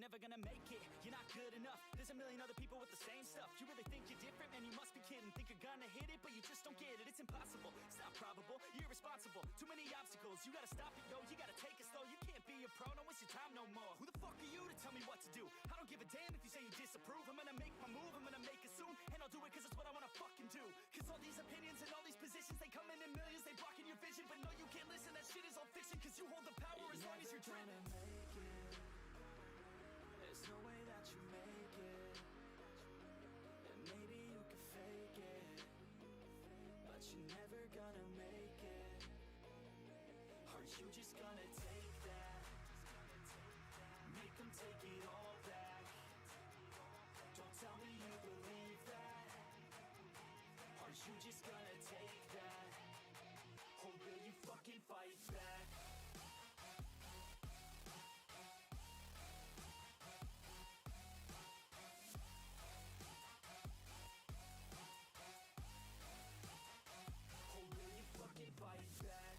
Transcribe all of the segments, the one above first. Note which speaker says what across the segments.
Speaker 1: you're never gonna make it. You're not good enough, there's a million other people with the same stuff. You really think you're different? Man, you must be kidding. Think you're gonna hit it, but you just don't get it. It's impossible, it's not probable, you're irresponsible. Too many obstacles, you gotta stop it, yo. You gotta take it slow, you can't be a pro, don't waste your time no more. Who the fuck are you to tell me what to do? I don't give a damn if you say you disapprove. I'm gonna make my move, I'm gonna make it soon, and I'll do it cause it's what I wanna fucking do. Cause all these opinions and all these positions, they come in millions, they blocking your vision. But no, you can't listen, that shit is all fiction. Cause you hold the power as long as you're dreaming. Make it. There's no way that you make it. And maybe you can fake it, but you're never gonna make it. Are you just gonna take that? Make them take it all back. Don't tell me you believe that. Are you just gonna take that? Or will you fucking fight back? Or will you fucking fight back?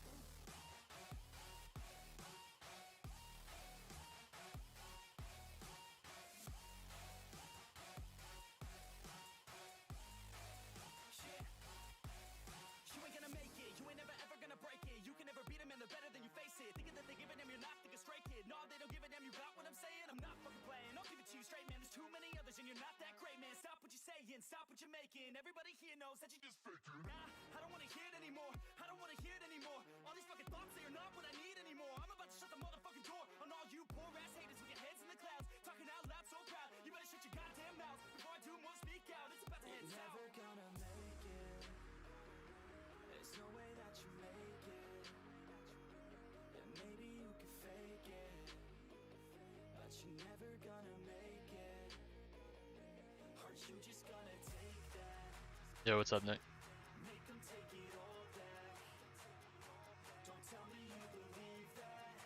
Speaker 1: They're better than you face it. Thinking that they're giving them, you're not thinking straight, kid. No, they don't give a damn, you got what I'm saying? I'm not fucking playing, I'll give it to you straight, man. There's too many others and you're not that great, man. Stop what you're saying, stop what you're making. Everybody here knows that you just faking. Nah, I don't wanna hear it anymore, I don't wanna hear it anymore. All these fucking thoughts, they are not what I need anymore. I'm about to shut the motherfucking door on all you poor ass haters with your heads in the clouds, talking out loud so proud. You better shut your goddamn mouth before I do more speak out. It's about to head south. You're never gonna make it. There's no way that you make it. Maybe you can fake it, but you're never gonna make it. Are you just gonna take that?
Speaker 2: Yo, what's up, Nick?
Speaker 1: Make them take it all back. Don't tell me you believe that.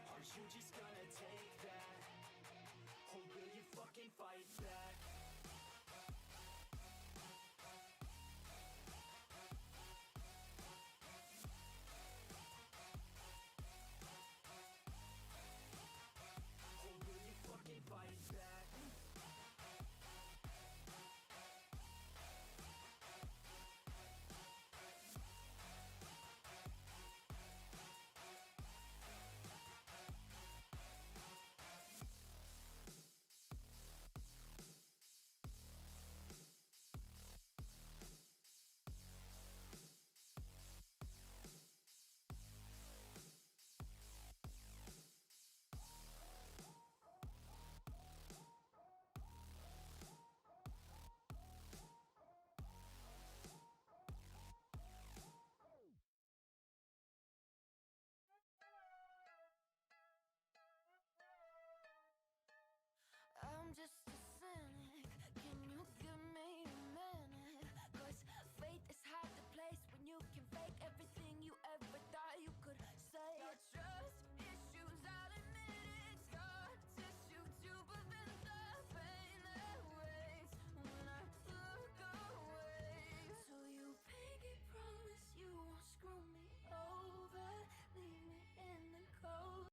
Speaker 1: Are you just gonna take that? Or will you fucking fight back?
Speaker 3: I'm just a cynic, can you give me a minute? Cause faith is hard to place when you can fake everything you ever thought you could say. Your trust issues, I'll admit it. Scar tissue too, but then the pain that waits when I look away. So you pinky promise you won't screw me over, leave me in the cold.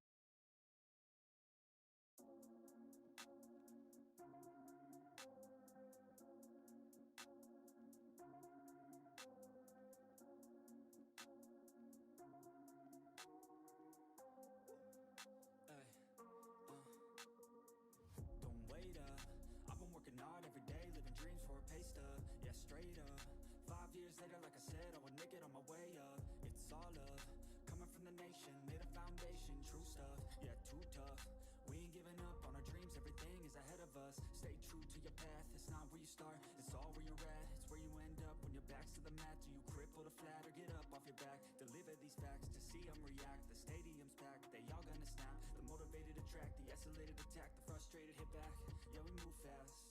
Speaker 1: Hard every day, living dreams for a pay stub. Yeah, straight up. 5 years later, like I said, I would make it on my way up. It's all love, coming from the nation, made a foundation, true stuff. Yeah, too tough. We ain't giving up on our dreams, everything is ahead of us. Stay true to your path, it's not where you start, it's all where you're at. It's where you end up when your back's to the mat. Do you cripple to flat or get up off your back? Deliver these facts to see them react. The stadium's packed, they all gonna snap. The motivated attract, the escalated attack, the frustrated hit back. Yeah, we move fast.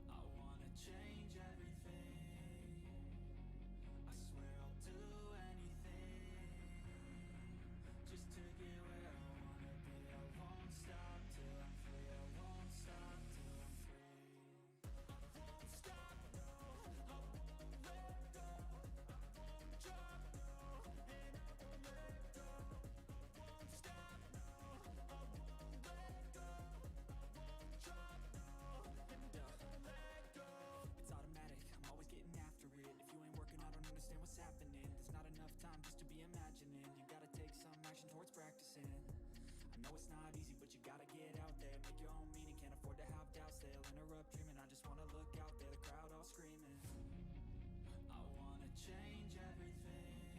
Speaker 1: I wanna change everything. I swear I'll do anything just to get where I wanna be. I won't stop till I'm free. I won't stop till I'm free. I won't stop, no. I won't let go. I won't drop, no. And I won't let go. I won't stop, no. I won't let change everything.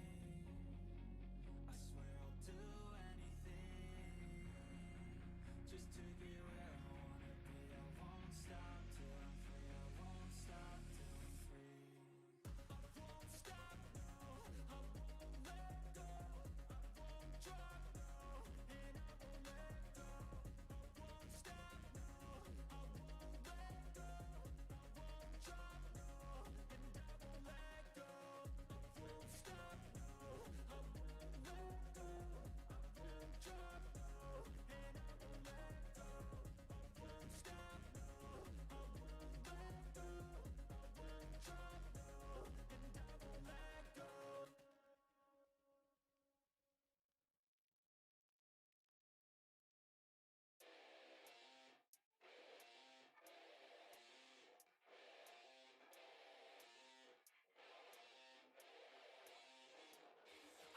Speaker 1: I swear I'll do anything just to get where I wanna be. I won't stop till I'm free. I won't stop till I'm free. I won't stop, no, I won't let go. I won't drop, no, and I won't let go. I won't stop, no, I won't let go. I won't drop, no, and I won't let go. I won't stop, no, I won't let go. I won't drop, no, and I won't let go. I won't stop, no, I won't let go. I won't drop, no, and I won't let go.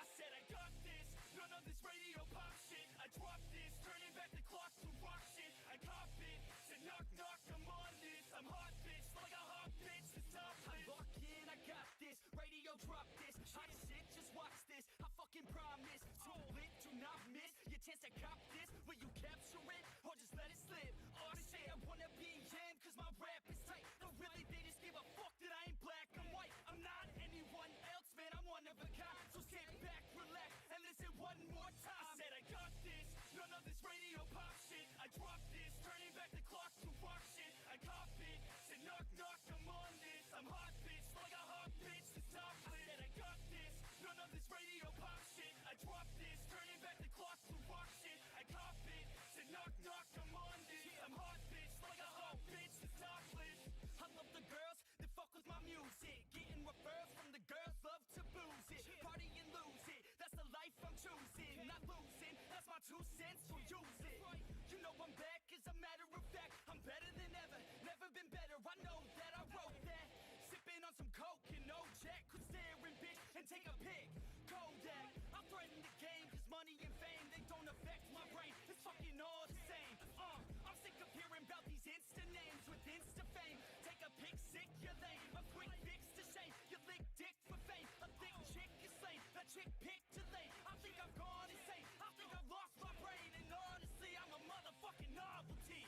Speaker 1: I said I got this, none of this radio pop shit. I dropped this, turning back the clock to rock shit. I cop it, said knock knock, I'm on this. I'm hot bitch, like a hot bitch, the top I lock in, I got this, radio drop this. Hot shit, just watch this, I fucking promise. Told it, do not miss, your chance to cop this. Will you capture it, or just let it slip? All to say I wanna be him, cause my rap is tight. No really, they just give a fuck that I ain't black and white. I'm not anyone else, man, I'm one of a kind. So sit back, relax, and listen one more time. I said I got this, none of this radio pop shit. I dropped this, turning back the clock to rock shit. I cop it, said knock knock, I'm on this. I'm hot bitch, like a hot bitch, the top lit. I said I got this, none of this radio pop shit. I dropped this, turning back the clock to rock shit. I cop it, said knock knock, I'm on this. I'm hot bitch, like a hot bitch, the top lit. I love the girls that fuck with my music. Getting referrals from the girls, love to booze it. Party and lose it, that's the life I'm choosing. Not losing, that's my 2 cents, so use it. You know I'm back, as a matter of fact. I'm better than ever, never been better. I know that, I wrote that. Sipping on some coke and no jack. Quit staring, bitch, and take a pic. Kodak, I threaten the game, cause money and fame, they don't affect my brain. It's fucking all the same. I'm sick of hearing about these Insta names with Insta fame. Take a pic, sick, you're lame. A quick fix to shame. You lick dick for fame. A thick chick is slain. A chick picked to lane. I think I've gone insane. I think I've lost my brain. And honestly, I'm a motherfucking novelty.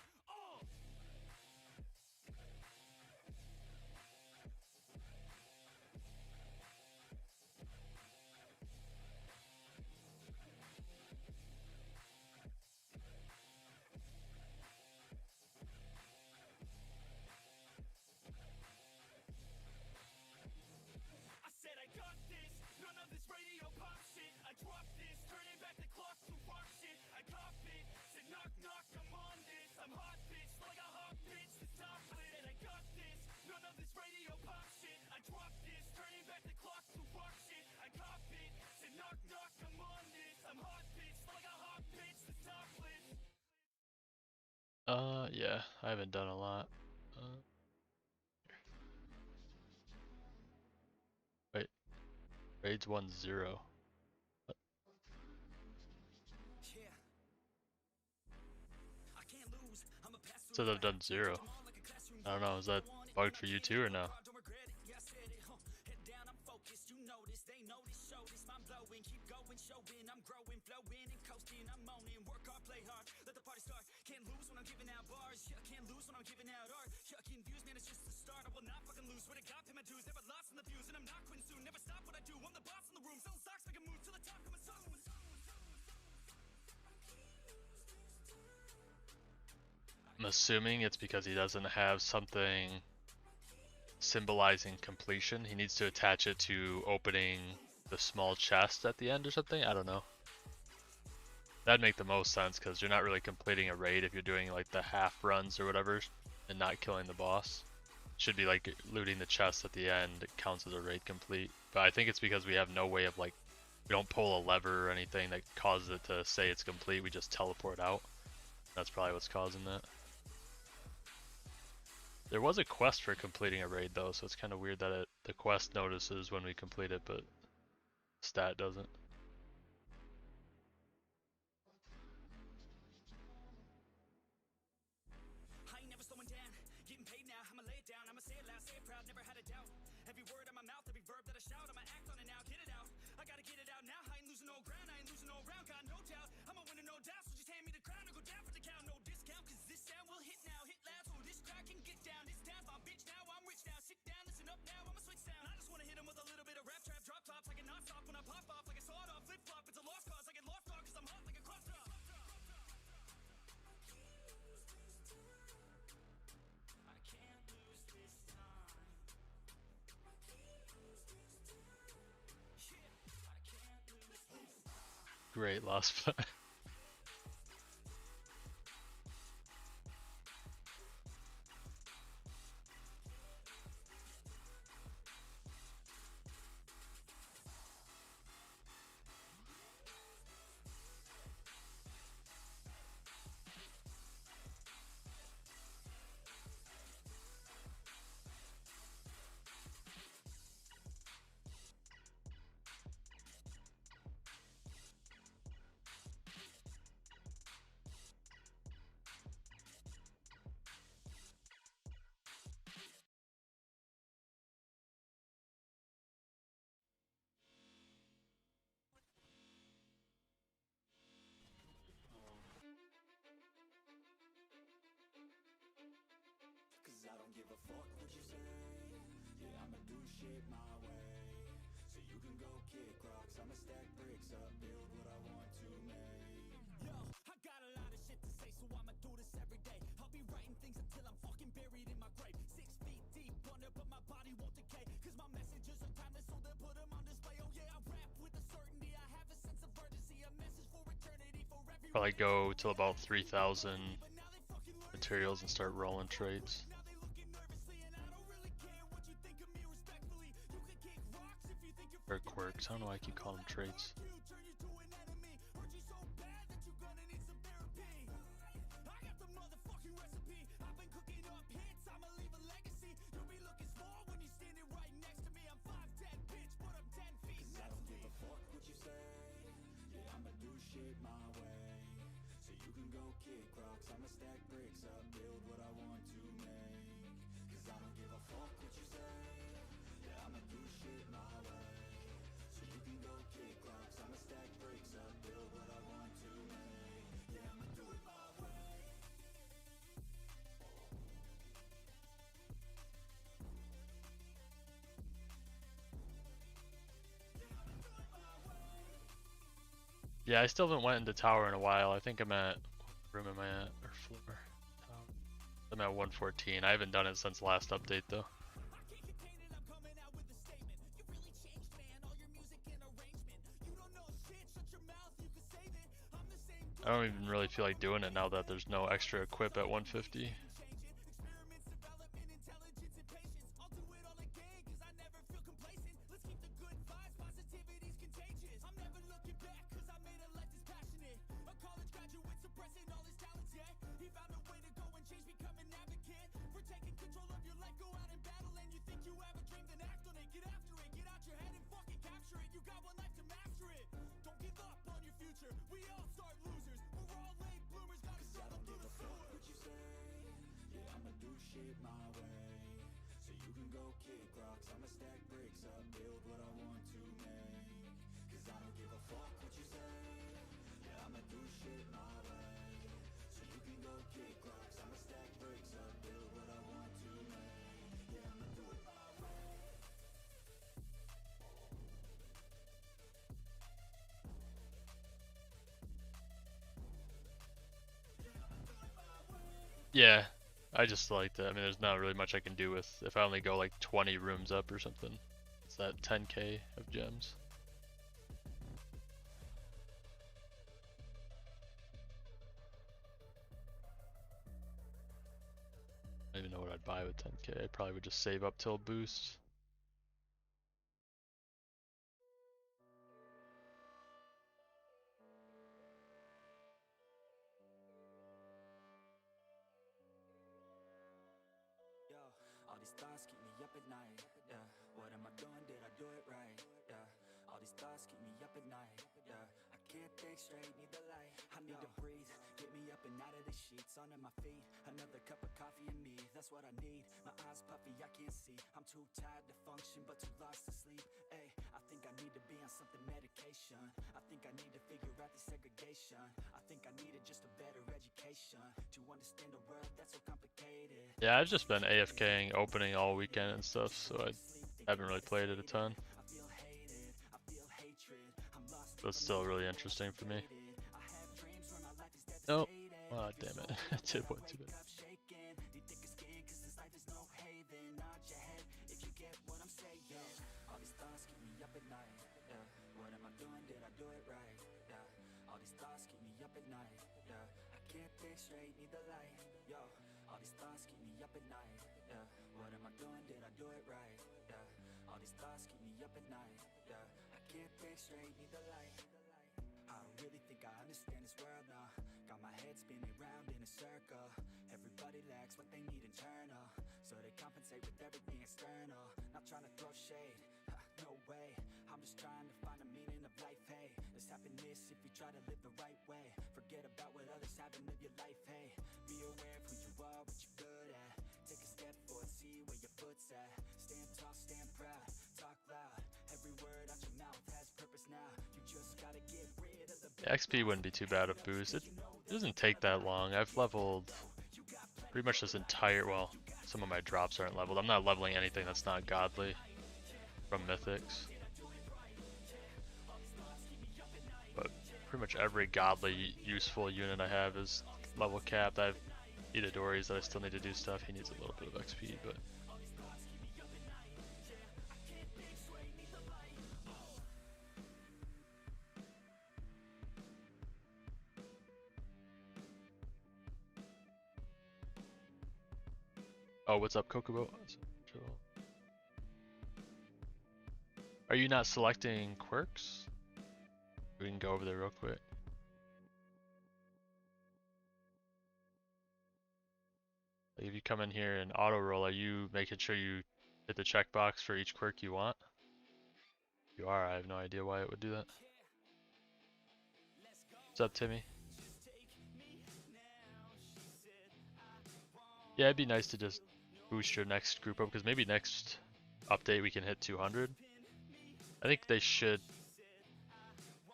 Speaker 1: I said I got this, none of this radio pop shit. I dropped this, turning back the clock to rock shit. I cop it, said knock knock, I'm on this. I'm hot bitch, like a hot bitch, the top lit. I said I got this, none of this radio pop shit. I dropped this, turning back the clock to rock shit. I cop it, said knock knock, I'm on this. I'm hot bitch, like a hot bitch, the top lit.
Speaker 2: Yeah, I haven't done a lot. Wait, raids 1-0. What?
Speaker 1: Yeah. I can't lose. I'm a pass through
Speaker 2: Said I've done 0. I don't know, is that bugged for you too or no?
Speaker 1: don't regret it. Yeah, I said it. Head down, I'm focused. You know this, they know this. Show this, mind blowing. Keep going, showing. I'm growing, flowing and coasting. I'm moaning. Work hard, play hard. Let the party start. Can't lose when I'm giving out bars. Yeah, can't lose when I'm giving out art. Yeah, confused, man, it's just the start. I will not fucking lose. Swear to God, pay my dues. Never lost in the views, and I'm not quitting soon. Never stop what I do. I'm the boss in the room. Selling stocks, making moves to the top. Coming soon.
Speaker 2: I'm assuming it's because he doesn't have something symbolizing completion. He needs to attach it to opening the small chest at the end or something. I don't know. That'd make the most sense because you're not really completing a raid if you're doing like the half runs or whatever and not killing the boss. Should be like looting the chest at the end. It counts as a raid complete. But I think it's because we have no way of like, we don't pull a lever or anything that causes it to say it's complete. We just teleport out. That's probably what's causing that. There was a quest for completing a raid though, so it's kind of weird that the quest notices when we complete it, but stat doesn't.
Speaker 1: I ain't never slowing down, getting paid now. I'ma lay it down, I'ma say it loud, say it proud, never had a doubt. Every word out my mouth, every verb that I shout. out, I'ma act on it now, get it out. I gotta get it out now, I ain't losing no ground, I ain't losing no round, got no doubt. I'm a winner, no doubt, so just hand me the crown or go down for the count. No discount, cause this sound will hit now, hit loud, so this crowd can get down. This town's my bitch now, I'm rich now, sit down, listen up now, I'ma switch sound. I just wanna hit 'em with a little bit of rap trap, drop tops, I can not stop when I pop off like a sawed off, flip flop, it's a lost cause, I get lost dog, cause I'm hot like a crop top. I can't lose this time.
Speaker 2: Great last play.
Speaker 1: Cause I don't give a fuck what you say. Yeah, I'ma do shit my way. So you can go kick rocks, I'ma stack bricks up, build what I want to make. Yo, I got a lot of shit to say, so I'ma do this every day. I'll be writing things until I'm fucking buried in my grave. 6 feet deep under, but my body won't decay. Cause my messages are timeless, so they'll put them on display. Oh yeah, I rap with a certainty, I have a sense of urgency. A message for eternity, for everyone.
Speaker 2: Probably go till about 3,000 materials and start rolling trades. Or quirks, I don't know why I keep calling them trades.
Speaker 1: I'ma stack bricks up, build what I want to make. Cause I don't give a fuck what you say. Yeah, I'ma do shit my way. So you can go kick rocks, I'ma stack bricks up, build what I want to make. Yeah, I'ma do it my way.
Speaker 2: Yeah, I still haven't went into tower in a while. I think I'm at, what room am I at, or floor? I'm at 114. I haven't done it since last update though. I don't even really feel like doing it now that there's no extra equip at 150. Yeah, I just like that. I mean, there's not really much I can do with, if I only go like 20 rooms up or something. It's that 10k of gems. I don't even know what I'd buy with 10k. I probably would just save up till boost.
Speaker 1: All these thoughts keep me up at night, yeah. What am I doing, did I do it right, yeah. All these thoughts keep me up at night, yeah. I can't think straight, need the light. I need to breathe, get me up and out of the sheets. Onto my feet, another cup of coffee and me. That's what I need, my eyes puffy, I can't see. I'm too tired to function, but too lost to sleep, ayy. motivation. I think I need to figure out the segregation. I think I needed just a better education to understand a world that's so complicated.
Speaker 2: Yeah, I've just been AFKing opening all weekend and stuff, so I haven't really played it a ton.
Speaker 1: I feel hated, I feel hatred. I'm lost
Speaker 2: But it's still really interesting for me.
Speaker 1: I have dreams where my life is
Speaker 2: Nope.
Speaker 1: devastated.
Speaker 2: Oh, damn it. I did one too bad.
Speaker 1: Wake up shaking, you thick as skin, cause this life is no haven. Nod your head if you get what I'm saying. All these thoughts keep me up at night. Yeah, what am I doing? Did I do it right? Yeah, all these thoughts keep me up at night. Yeah, I can't think straight, need the light. Yo, all these thoughts keep me up at night. Yeah, what am I doing? Did I do it right? Yeah, all these thoughts keep me up at night. Yeah, I can't think straight, need the light. I really think I understand this world now. Got my head spinning round in a circle. Everybody lacks what they need internal, so they compensate with everything external. Not trying to throw shade, no way. I'm just trying to find a meaning of life. Hey, there's happiness if you try to live the right way. Forget about what others have and live your life. Hey, be aware of who you are, what you're good at. Take a step forward, see where your foot's at. Stand tall, stand proud, talk loud. Every word out your mouth has purpose now. You just gotta get rid of the
Speaker 2: XP wouldn't be too bad a boost. It doesn't take that long. I've leveled pretty much this entire, well, some of my drops aren't leveled. I'm not leveling anything that's not godly from mythics. But pretty much every godly useful unit I have is level capped. I have Itadori's that I still need to do stuff. He needs a little bit of XP, but oh, what's up, Kokobo? Are you not selecting Quirks? We can go over there real quick. Like if you come in here and auto roll, are you making sure you hit the checkbox for each quirk you want? If you are, I have no idea why it would do that. What's up, Timmy? Yeah, it'd be nice to just boost your next group up, because maybe next update we can hit 200. I think they should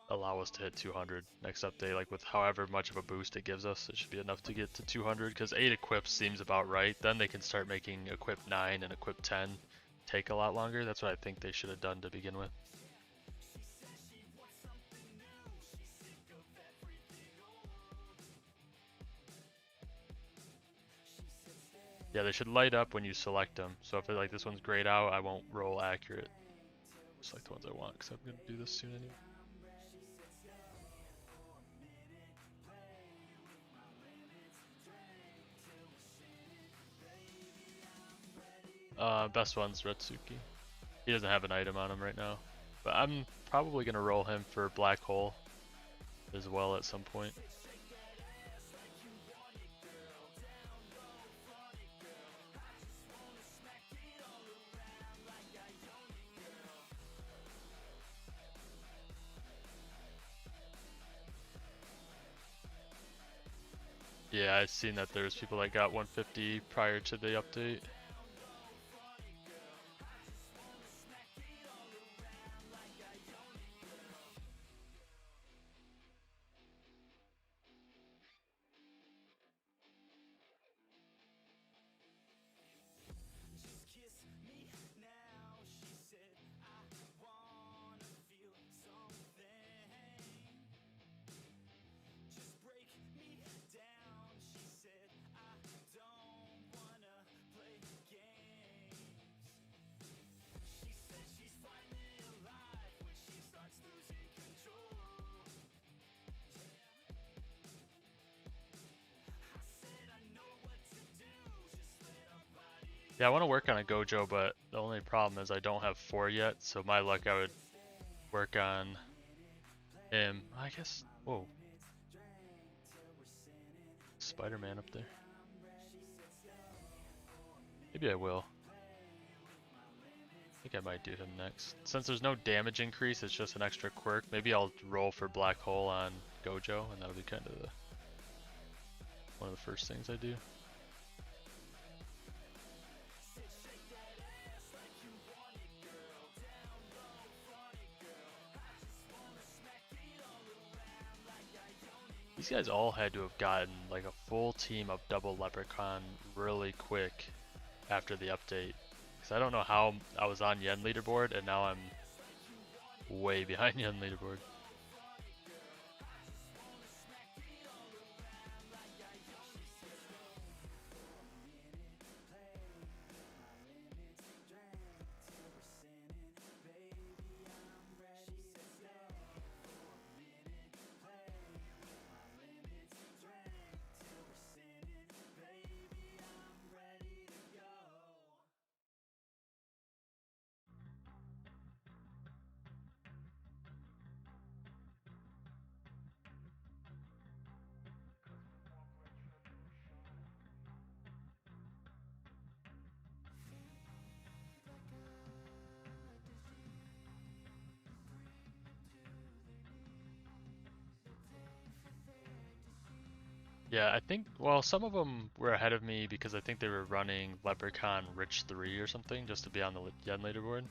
Speaker 2: allow us to hit 200 next update, like with however much of a boost it gives us. It should be enough to get to 200, because 8 equips seems about right. Then they can start making equip 9 and equip 10 take a lot longer. That's what I think they should have done to begin with. Yeah, they should light up when you select them. So if like this one's grayed out, I won't roll accurate. Select the ones I want, because I'm going to do this soon anyway. Best one's Retsuki. He doesn't have an item on him right now, but I'm probably gonna roll him for Black Hole as well at some point. Yeah, I've seen that there's people that got 150 prior to the update. Yeah, I want to work on a Gojo, but the only problem is I don't have 4 yet, so my luck I would work on him. I guess, whoa. Spider-Man up there. Maybe I will. I think I might do him next. Since there's no damage increase, it's just an extra quirk. Maybe I'll roll for Black Hole on Gojo, and that'll be kind of one of the first things I do. These guys all had to have gotten like a full team of double Leprechaun really quick after the update. Because I don't know how I was on Yen leaderboard and now I'm way behind Yen leaderboard. Yeah, I think, well, some of them were ahead of me because I think they were running Leprechaun Rich 3 or something just to be on the Yen leaderboard.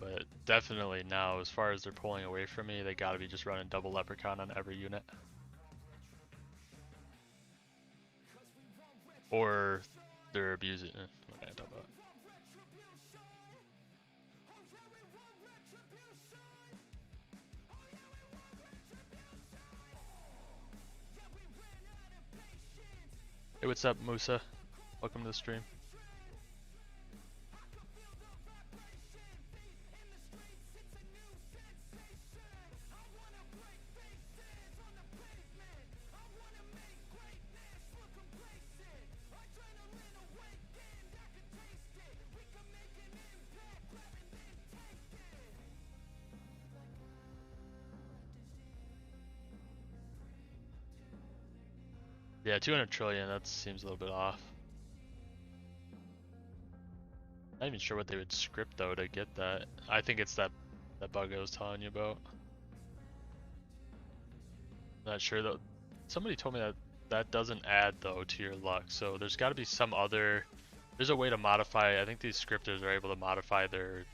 Speaker 2: But definitely now, as far as they're pulling away from me, they gotta be just running double Leprechaun on every unit. Or they're abusing it. What am I talking about? Hey, what's up, Musa? Welcome to the stream. Yeah, 200 trillion, that seems a little bit off. Not even sure what they would script though to get that. I think it's that bug I was telling you about. Not sure though. Somebody told me that that doesn't add though to your luck, so there's got to be some other. There's a way to modify. I think these scripters are able to modify their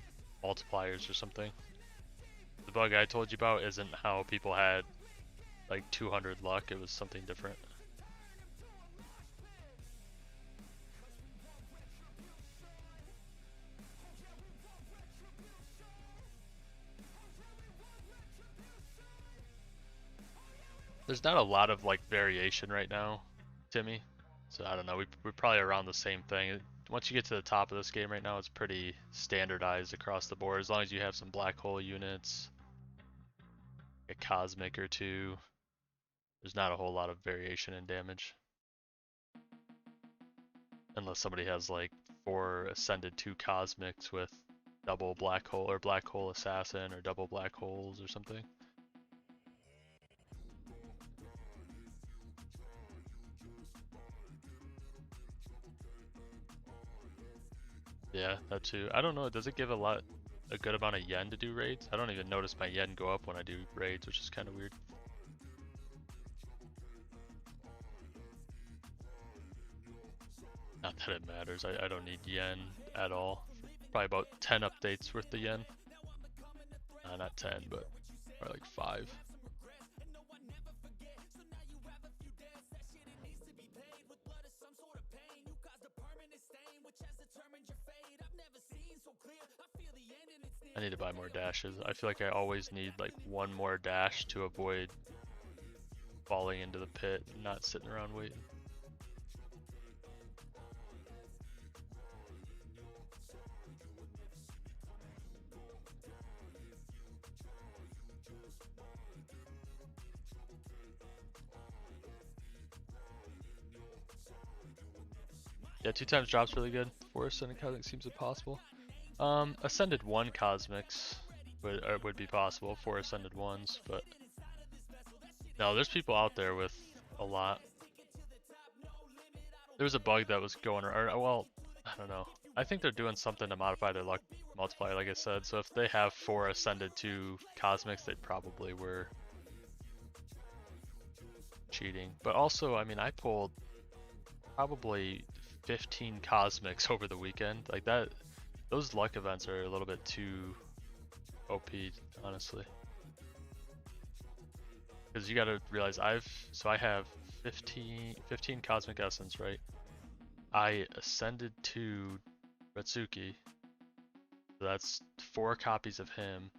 Speaker 2: multipliers or something. The bug I told you about isn't how people had like 200 luck. It was something different. There's not a lot of like variation right now, Timmy. So I don't know. We're probably around the same thing. Once you get to the top of this game right now, it's pretty standardized across the board. As long as you have some black hole units, a cosmic or two, there's not a whole lot of variation in damage. Unless somebody has like 4 Ascended 2 cosmics with double black hole or black hole assassin or double black holes or something. Yeah, that too. I don't know, does it give a good amount of yen to do raids? I don't even notice my yen go up when I do raids, which is kind of weird. Not that it matters, I don't need yen at all. Probably about 10 updates worth the yen. Not 10, but probably like 5. I need to buy more dashes. I feel like I always need like one more dash to avoid falling into the pit and not sitting around waiting. Yeah, 2 times drop's really good. 4 Ascended Cosmic seems impossible. Ascended 1 Cosmics would be possible, 4 Ascended 1s, but no, there's people out there with a lot. There was a bug that was going around, well, I don't know. I think they're doing something to modify their luck multiplier, like I said, so if they have 4 Ascended 2 Cosmics, they probably were cheating. But also, I mean, I pulled probably 15 Cosmics over the weekend. Like that, those luck events are a little bit too OP, honestly. Because you gotta realize I have 15 Cosmic Essence, right? I ascended to Retsuki, so that's 4 copies of him,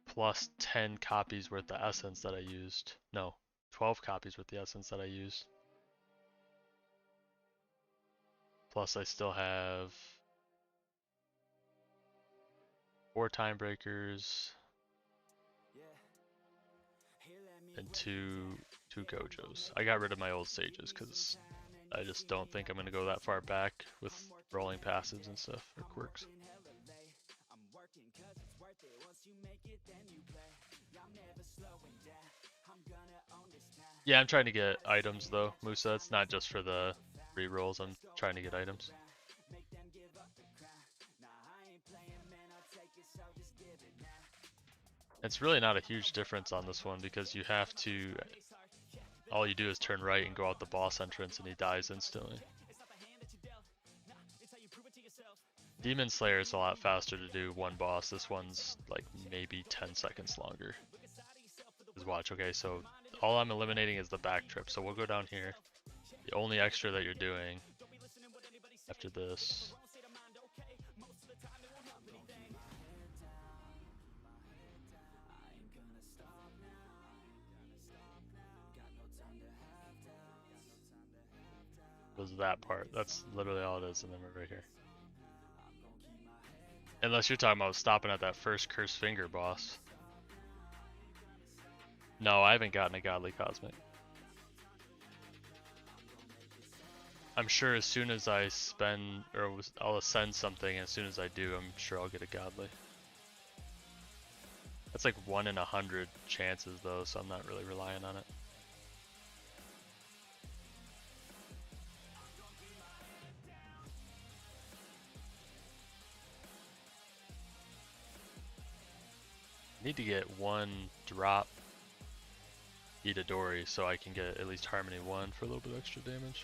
Speaker 2: plus 10 copies worth of Essence that I used. No, 12 copies worth of Essence that I used. Plus I still have 4 Time Breakers and two Gojos. I got rid of my old Sages because I just don't think I'm going to go that far back with rolling passives and stuff, or quirks. Yeah, I'm trying to get items though, Musa. It's not just for the rerolls, I'm trying to get items. It's really not a huge difference on this one because you have to, all you do is turn right and go out the boss entrance and he dies instantly. Demon Slayer is a lot faster to do one boss. This one's like maybe 10 seconds longer. Just watch, okay, so all I'm eliminating is the back trip. So we'll go down here. The only extra that you're doing after this was that part. That's literally all it is, and then we're right here. Unless you're talking about stopping at that first Cursed Finger boss. No, I haven't gotten a Godly Cosmic. I'm sure as soon as I spend, or I'll ascend something, and as soon as I do, I'm sure I'll get a Godly. That's like 1 in 100 chances though, so I'm not really relying on it. Need to get 1 drop Itadori so I can get at least Harmony 1 for a little bit extra damage.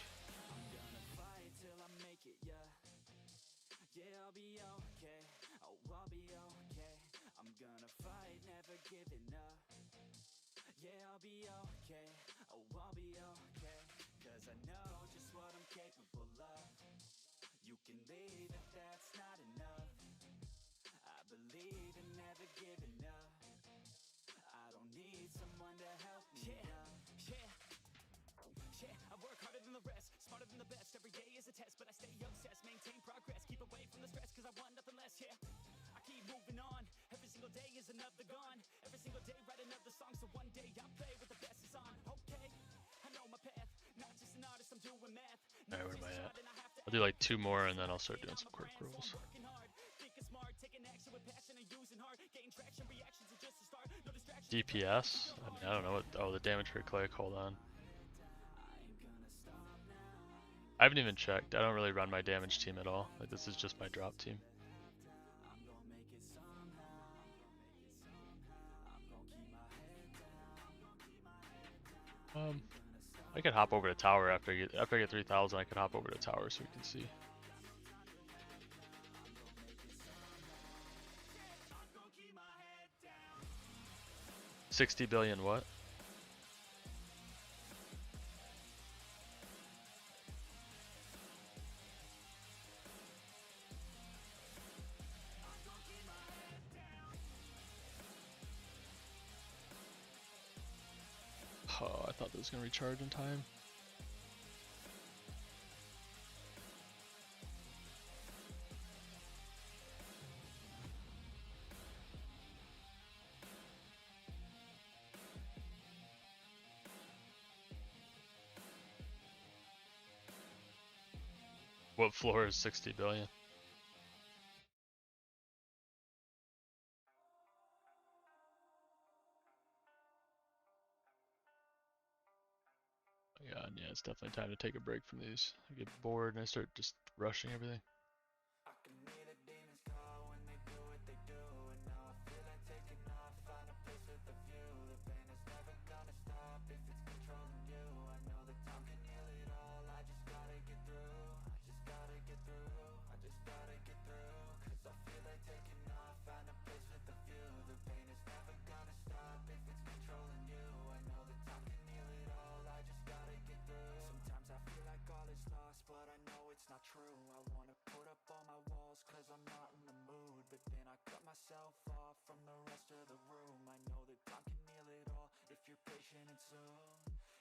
Speaker 2: Alright, where am I at? I'll do like 2 more and then I'll start doing some quirk rolls. DPS? I don't know what. Oh, the damage per click. Hold on. I haven't even checked. I don't really run my damage team at all. Like, this is just my drop team. I could hop over to tower after I get 3,000. I could hop over to tower so we can see. $60 billion what? Oh, I thought that was gonna recharge in time. What floor is 60 billion? Yeah, it's definitely time to take a break from these. I get bored and I start just rushing everything.
Speaker 1: I cut myself off from the rest of the room. I know that time can heal it all if you're patient and soon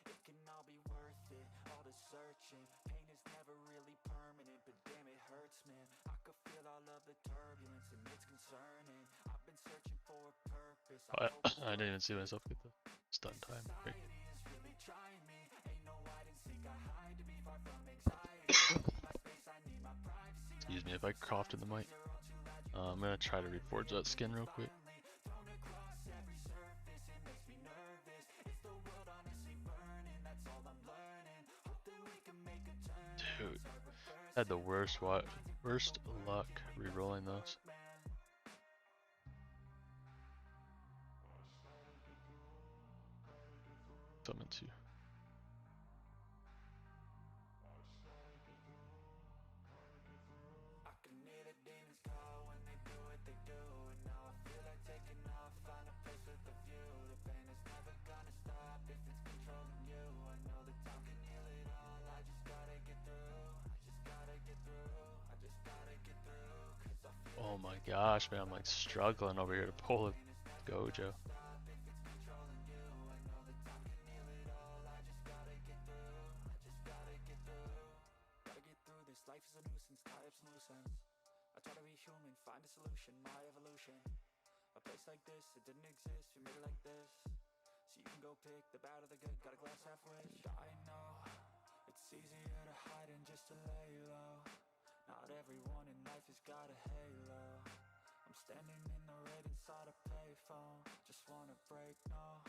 Speaker 1: it can all be worth it, all the searching. Pain is never really permanent, but damn it hurts, man. I could feel all of the turbulence and it's concerning. I've been searching for a purpose.
Speaker 2: I didn't even see myself get the stun time. Great.
Speaker 1: Is really trying me. Ain't no hide and seek, I hide to be far from anxiety. I need my space, I need my privacy.
Speaker 2: Excuse me if I coughed in the mic. I'm gonna try to reforge that skin real quick.
Speaker 1: Thrown across every surface, it makes me nervous. Is the world honestly burning? That's all I'm learning. Hope that we can make a turn.
Speaker 2: Dude, had the worst luck re-rolling those. Summon two.
Speaker 1: I can hear the demons call when they do what they do, and now I feel like taking off, find a place with a view. The pain is never gonna stop if it's controlling you. I know that time can heal it all. I just gotta get through. I just gotta get through. I just gotta get through. 'Cause I feel
Speaker 2: Oh my gosh, man, I'm like struggling over here to pull a Gojo.
Speaker 1: life is a nuisance, tie up some loose ends. I try to be human, find a solution, my evolution. A place like this, it didn't exist, we made it like this. So you can go pick the bad or the good, got a glass half wish. I know, it's easier to hide than just to lay low. Not everyone in life has got a halo. I'm standing in the red inside a payphone. Just wanna break, no,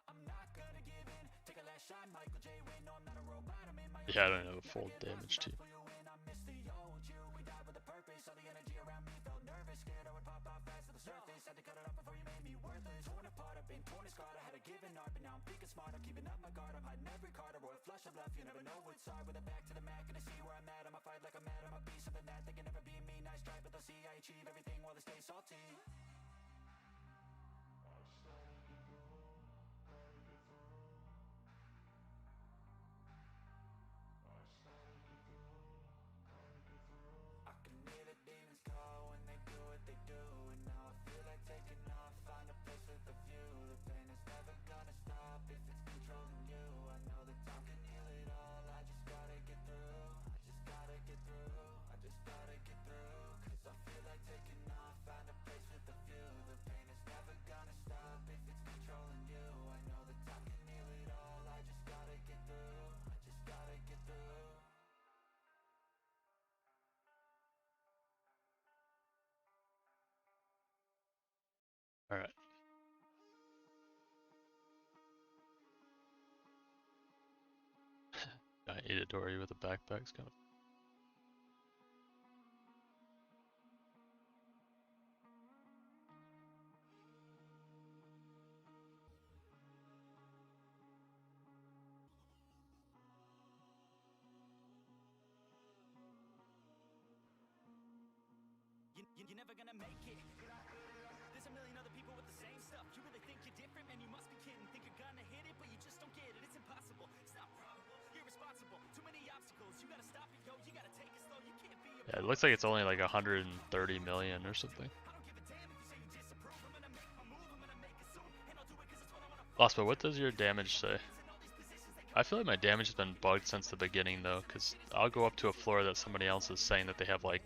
Speaker 1: I'm not gonna give in. Take a last shot, Michael J. Win. No, I'm not a robot, I'm in my own.
Speaker 2: Yeah, I don't have a full damage too.
Speaker 1: I miss the old you. We died with a purpose. All the energy around me felt nervous. Scared I would pop out fast to the surface. Had to cut it off before you made me worthless. Torn apart, I've been torn and scarred. I had a given art, but now I'm thinking smart. I'm keeping up my guard. I'm hiding every card. A royal flush of bluff. You never know what's hard. With a back to the mat, gonna see where I'm at. I'ma fight like I'm mad. I'ma be something that they can never be me. Nice try, but they'll see I achieve everything while they stay salty.
Speaker 2: Alright. Giant Itadori with a backpack's kind of.
Speaker 1: You're never gonna make it. There's a million other people with the same stuff. You really think you're different, man? You must be kidding. Think you're gonna hit it, but you just don't get it. It's impossible. It's not probable. Irresponsible. Too many obstacles. You gotta stop it, yo. You gotta take it slow. You can't be a.
Speaker 2: Yeah, it looks like it's only like 130 million or something.
Speaker 1: I don't give a damn if you say you disapprove. I'm gonna make my move. I'm gonna make it soon. And I'll do it 'cause it's what I wanna.
Speaker 2: Lost, but what does your damage say? I feel like my damage has been bugged since the beginning though, because I'll go up to a floor that somebody else is saying that they have like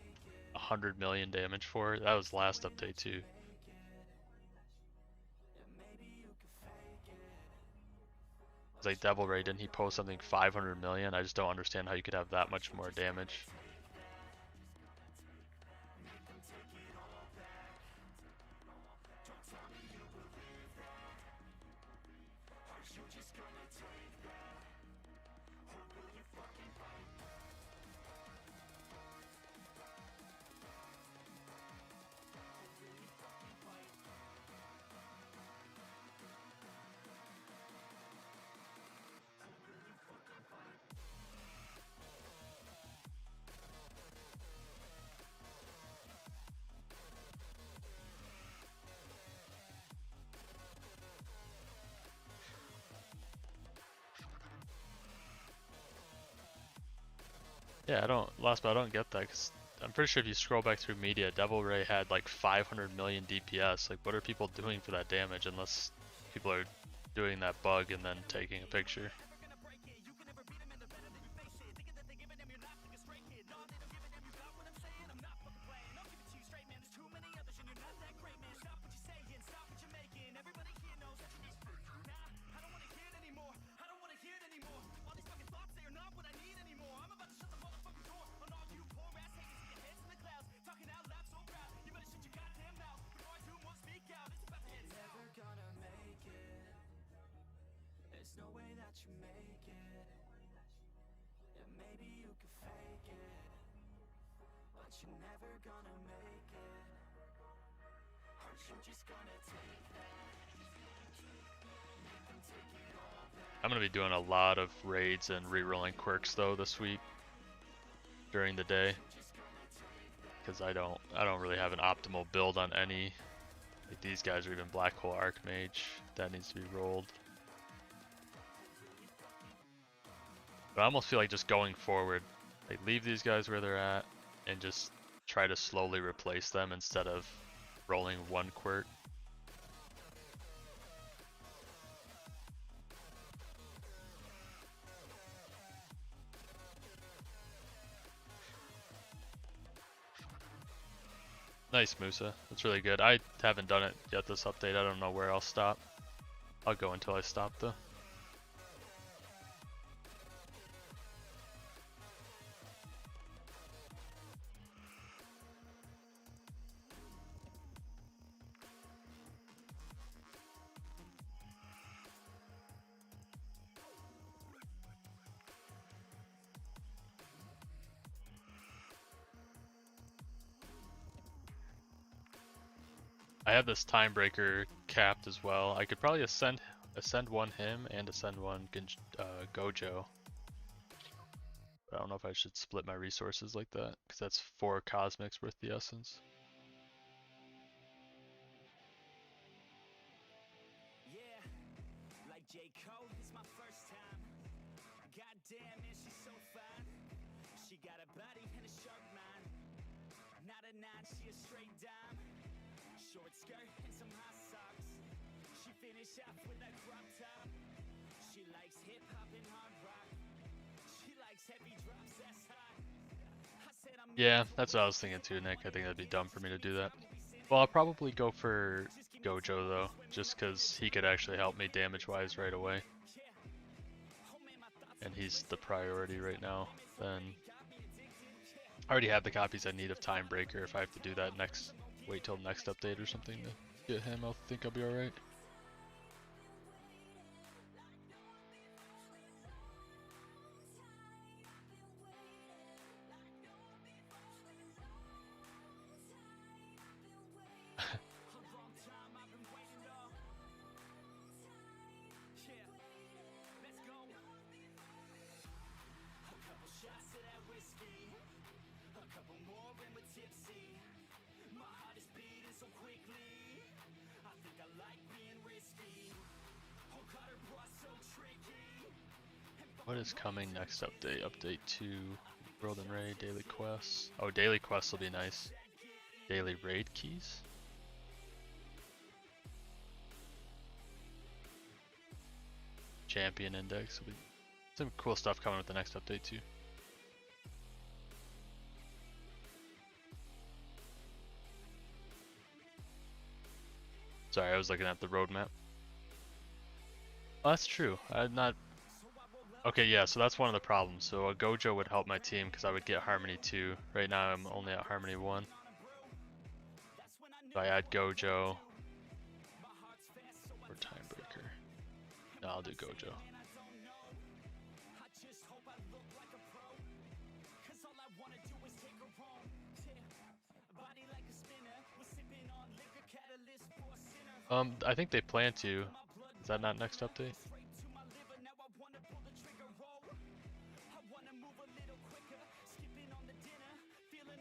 Speaker 2: 100 million damage for. That was last update too. It's like Devil Ray, didn't he post something 500 million? I just don't understand how you could have that much more damage. Yeah, I don't get that, because I'm pretty sure if you scroll back through media, Devil Ray had like 500 million DPS. Like, what are people doing for that damage unless people are doing that bug and then taking a picture?
Speaker 1: No way that you make it. Yeah, maybe you could fake it, but you're never gonna make it. Aren't you just gonna take that? Make them take it all back.
Speaker 2: I'm gonna be doing a lot of raids and rerolling quirks though this week during the day, because I don't really have an optimal build on any. Like these guys are even Black Hole Archmage that needs to be rolled. But I almost feel like just going forward, like leave these guys where they're at and just try to slowly replace them instead of rolling one quirk. Nice, Musa. That's really good. I haven't done it yet this update. I don't know where I'll stop. I'll go until I stop though. I have this time breaker capped as well. I could probably ascend one him and ascend one Gojo. But I don't know if I should split my resources like that, because that's 4 cosmics worth the essence.
Speaker 1: Yeah, like J. Cole, it's my first time. Goddamn, man, she's so fine. She got a body and a sharp mind. Not a 9, she a straight dime. Short skirt and some high socks. She finished off with a crop top. She likes hip hop and hard rock. She likes heavy drops, that's hot. I said I'm
Speaker 2: Yeah, that's what I was thinking too, Nick. I think that'd be dumb for me to do that. Well, I'll probably go for Gojo though, just because he could actually help me damage-wise right away. And he's the priority right now. Then I already have the copies I need of Timebreaker. If I have to do that next, wait till next update or something to get him, I think I'll be alright. What is coming next update? Update 2, World and Raid, Daily Quests. Oh, Daily Quests will be nice. Daily Raid keys? Champion Index. Will be some cool stuff coming with the next update too. Sorry, I was looking at the roadmap. Oh, that's true. I'm not... Okay, yeah, so that's one of the problems. So a Gojo would help my team because I would get Harmony 2. Right now I'm only at Harmony 1. So I add Gojo or Timebreaker. No, I'll do Gojo. I think they plan to. Is that not next update?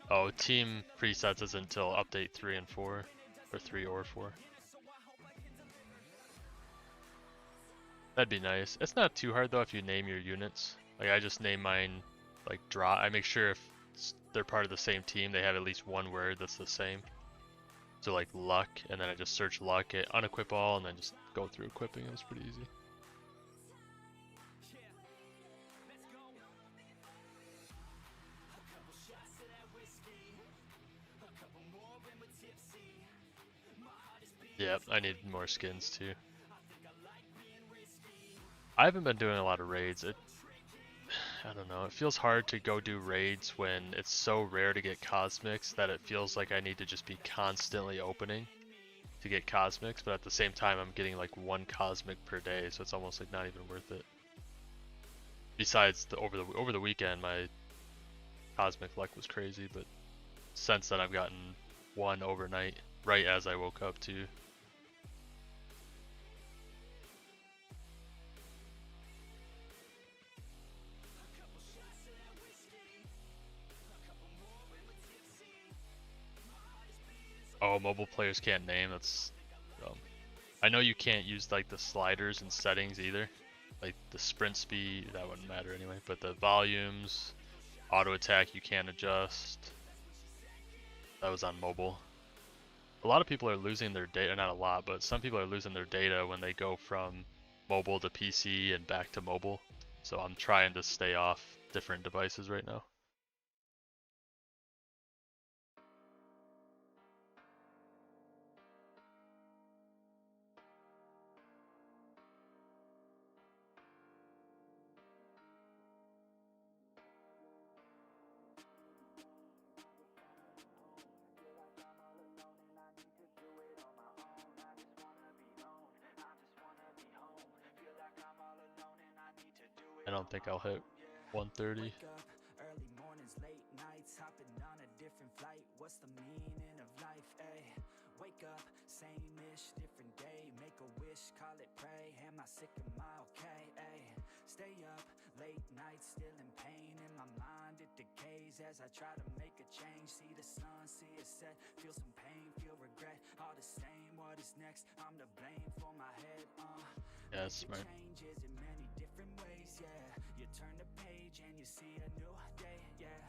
Speaker 2: Oh, team presets is until update 3 and 4, or 3 or 4. That'd be nice. It's not too hard though if you name your units. Like I just name mine like draw. I make sure if they're part of the same team, they have at least one word that's the same. So like luck, and then I just search luck, unequip all, and then just go through equipping. It was pretty easy. Yeah, I need more skins too. I haven't been doing a lot of raids. I don't know, it feels hard to go do raids when it's so rare to get cosmics that it feels like I need to just be constantly opening to get cosmics, but at the same time I'm getting like one cosmic per day, so it's almost like not even worth it. Besides, over the weekend my cosmic luck was crazy, but since then I've gotten one overnight right as I woke up too. Oh, mobile players can't name, that's dumb. I know you can't use like the sliders and settings either. Like the sprint speed, that wouldn't matter anyway, but the volumes, auto attack you can't adjust. That was on mobile. A lot of people are losing their data, not a lot, but some people are losing their data when they go from mobile to PC and back to mobile. So I'm trying to stay off different devices right now. I don't think I'll hit 130.
Speaker 1: Early mornings, late nights, hopping on a different flight. What's the meaning of life, eh? Wake up, same-ish, different day. Make a wish, call it pray. Am I sick, am I okay, eh? Stay up, late nights, still in pain. In my mind, it decays as I try to make a change. See the sun, see it set. Feel some pain, feel regret. All the same, what is next? I'm to blame for my head,
Speaker 2: Yeah, that's smart.
Speaker 1: Changes in many different ways, yeah. You turn the page and you see a new day, yeah.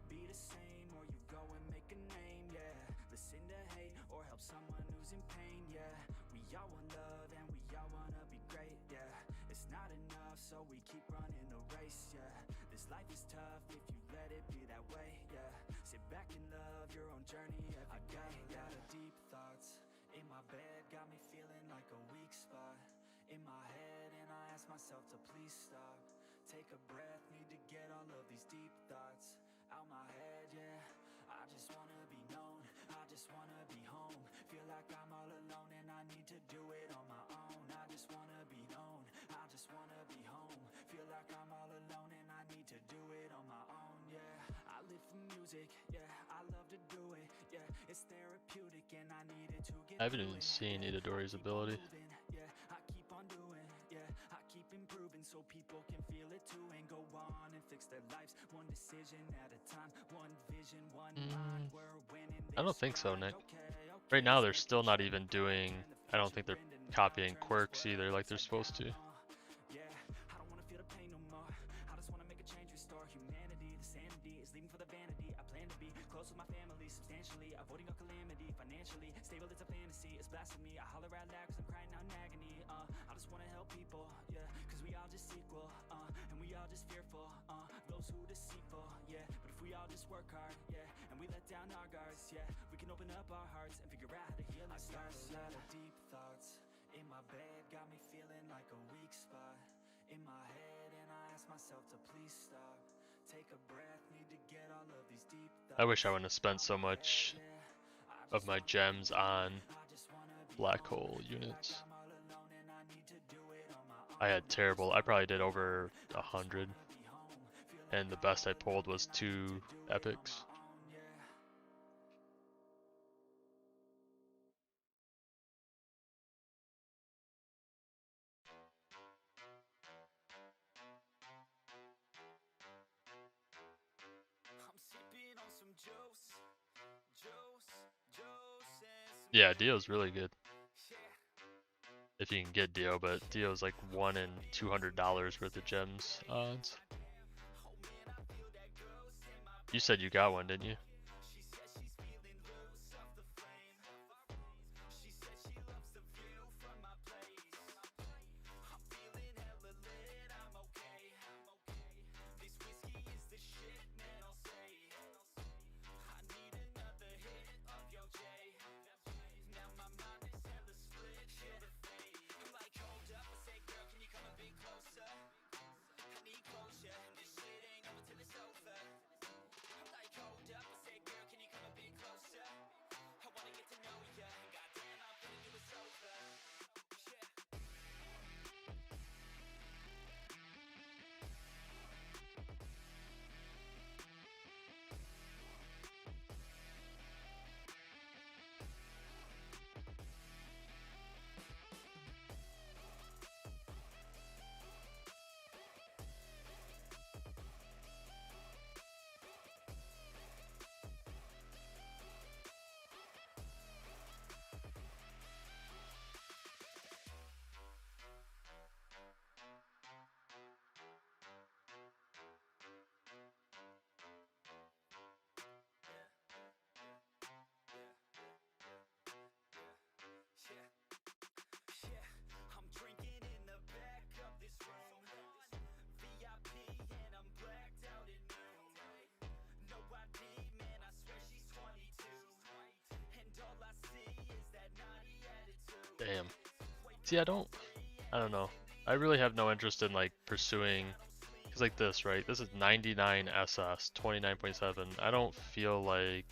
Speaker 1: Be the same or you go and make a name, yeah. Listen to hate or help someone who's in pain, yeah. We all want love and we all wanna be great, yeah. It's not enough, so we keep running the race, yeah. This life is tough if you let it be that way, yeah. Sit back and love your own journey every day. I got a lot of deep thoughts in my bed, got me feeling like a weak spot in my head, and I ask myself to please stop. Take a breath, need to get all of these deep thoughts out my head, yeah. I just wanna be known, I just wanna be home. Feel like I'm all alone and I need to do it on my own. I just wanna be known, I just wanna be home. Feel like I'm all alone and I need to do it on my own, yeah. I live for music, yeah, I love to do it, yeah. It's therapeutic and I need it to get
Speaker 2: I haven't even seen Itadori's ability.
Speaker 1: yeah, I keep on doing, yeah, I keep improving so people can feel it too and go on and fix their lives one decision at a time, one vision, one mind. We're winning.
Speaker 2: I don't think so, Nick. Right now they're still not even doing, I don't think they're copying Quirks either like they're supposed to.
Speaker 1: Yeah, I don't wanna feel the pain no more. I just wanna make a change, restore humanity. The sanity is leaving for the vanity. I plan to be close with my family, substantially avoiding all calamity. Financially stable, it's a fantasy, it's blasphemy. I holler out loud cause I'm crying out in agony. I just wanna help people, yeah, cause we all just equal, and we all just fearful, those who deceitful, yeah. But if we all just work hard, yeah, and we let down our guards, yeah, we can open up our hearts and figure out how to heal ourselves. I got a lot of deep thoughts in my bed, got me feeling like a weak spot in my head, and I ask myself to please stop. Take a breath, need to get all of these deep thoughts.
Speaker 2: I wish I wouldn't have spent so much of my gems on black hole units. I had terrible, I probably did over 100, and the best I pulled was 2 epics. Yeah, Dio's really good. If you can get Dio, but Dio's like $1 in $200 worth of gems odds. You said you got one, didn't you? Damn. See, I don't know. I really have no interest in like pursuing, cause like this, right? This is 99 SS, 29.7. I don't feel like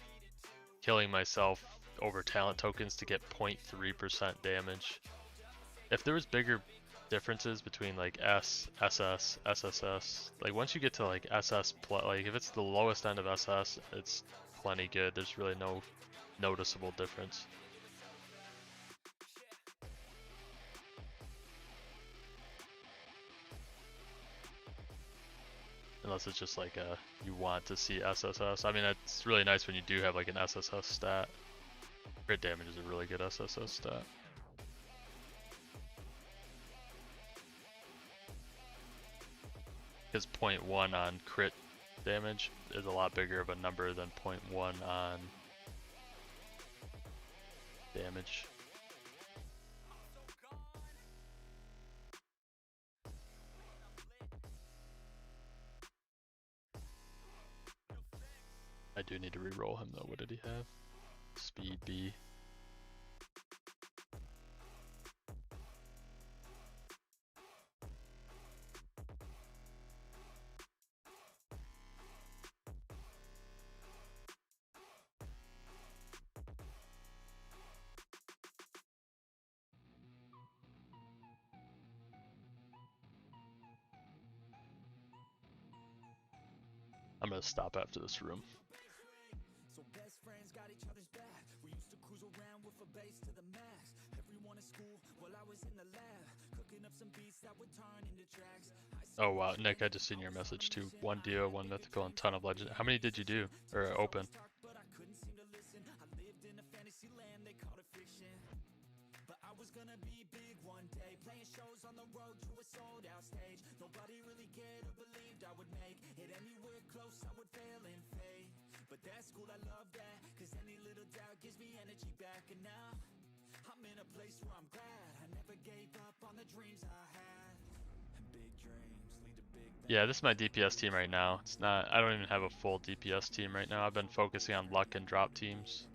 Speaker 2: killing myself over talent tokens to get 0.3% damage. If there was bigger differences between like S, SS, SSS, like once you get to like SS plus, like if it's the lowest end of SS, it's plenty good. There's really no noticeable difference. Unless it's just like you want to see SSS. I mean, it's really nice when you do have like an SSS stat. Crit damage is a really good SSS stat. Because 0.1 on crit damage is a lot bigger of a number than 0.1 on damage. I do need to re-roll him though. What did he have? Speed B. I'm gonna stop after this room.
Speaker 1: So best friends got each other's back. We used to cruise around with a bass to the max. Everyone in school while I was in the lab, cooking up some beats that would turn into tracks.
Speaker 2: Oh wow, Nick, I just seen your message too. 1 Dio, 1 mythical, and ton of legend. How many did you do? Or open?
Speaker 1: But I couldn't seem to listen. I lived in a fantasy land, they called it fiction. But I was gonna be big one day, playing shows on the road to a sold out stage. Nobody really cared or believed I would make it anywhere close. I would fail and fade. But that's cool, I love that, cause any little doubt gives me energy back. And now I'm in a place where I'm glad I never gave up on the dreams I had. And big dreams lead to big things.
Speaker 2: Yeah, this is my DPS team right now. It's not, I don't even have a full DPS team right now. I've been focusing on luck and drop teams.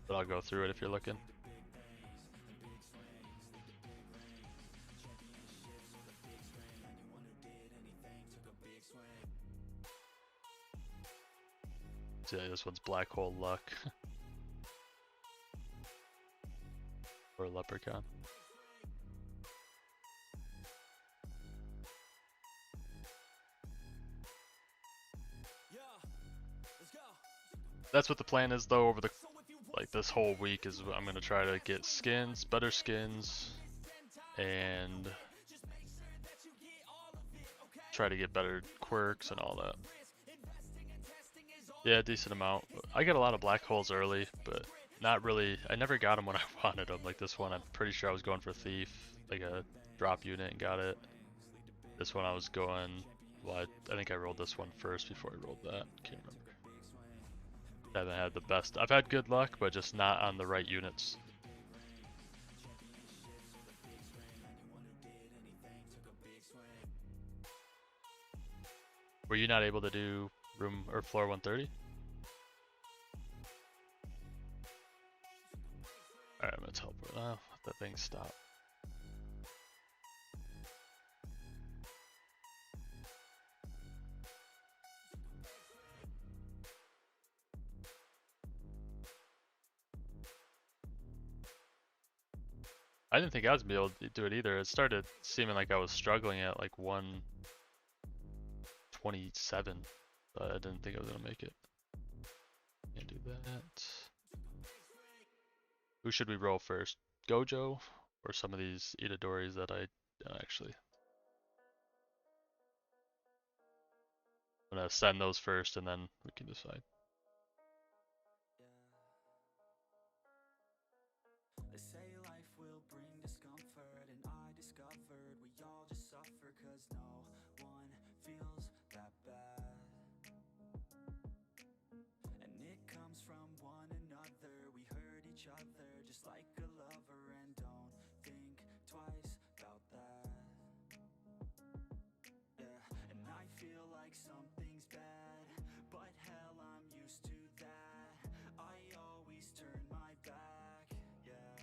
Speaker 2: But I'll go through it if you're looking. So yeah, this one's Black Hole Luck. Or Leprechaun. That's what the plan is though over the like this whole week is I'm gonna try to get skins, better skins, and try to get better quirks and all that. Yeah, decent amount. I get a lot of black holes early, but not really. I never got them when I wanted them. Like this one, I'm pretty sure I was going for Thief, like a drop unit, and got it. This one I was going Well, I think I rolled this one first before I rolled that. Can't remember. I haven't had the best. I've had good luck, but just not on the right units. Were you not able to do room or floor 130? Alright, I'm gonna teleport. Oh, let that thing stop. I didn't think I was gonna be able to do it either. It started seeming like I was struggling at like 127, but I didn't think I was gonna make it. Can't do that. Who should we roll first? Gojo or some of these Itadoris that I actually. I'm gonna send those first and then we can decide.
Speaker 1: They say life will bring discomfort, and I discovered we all just suffer, cause no one feels that bad. And it comes from one another, we hurt each other just like a lover, and don't think twice about that. Yeah, and I feel like something's bad, but hell, I'm used to that. I always turn my back, yeah.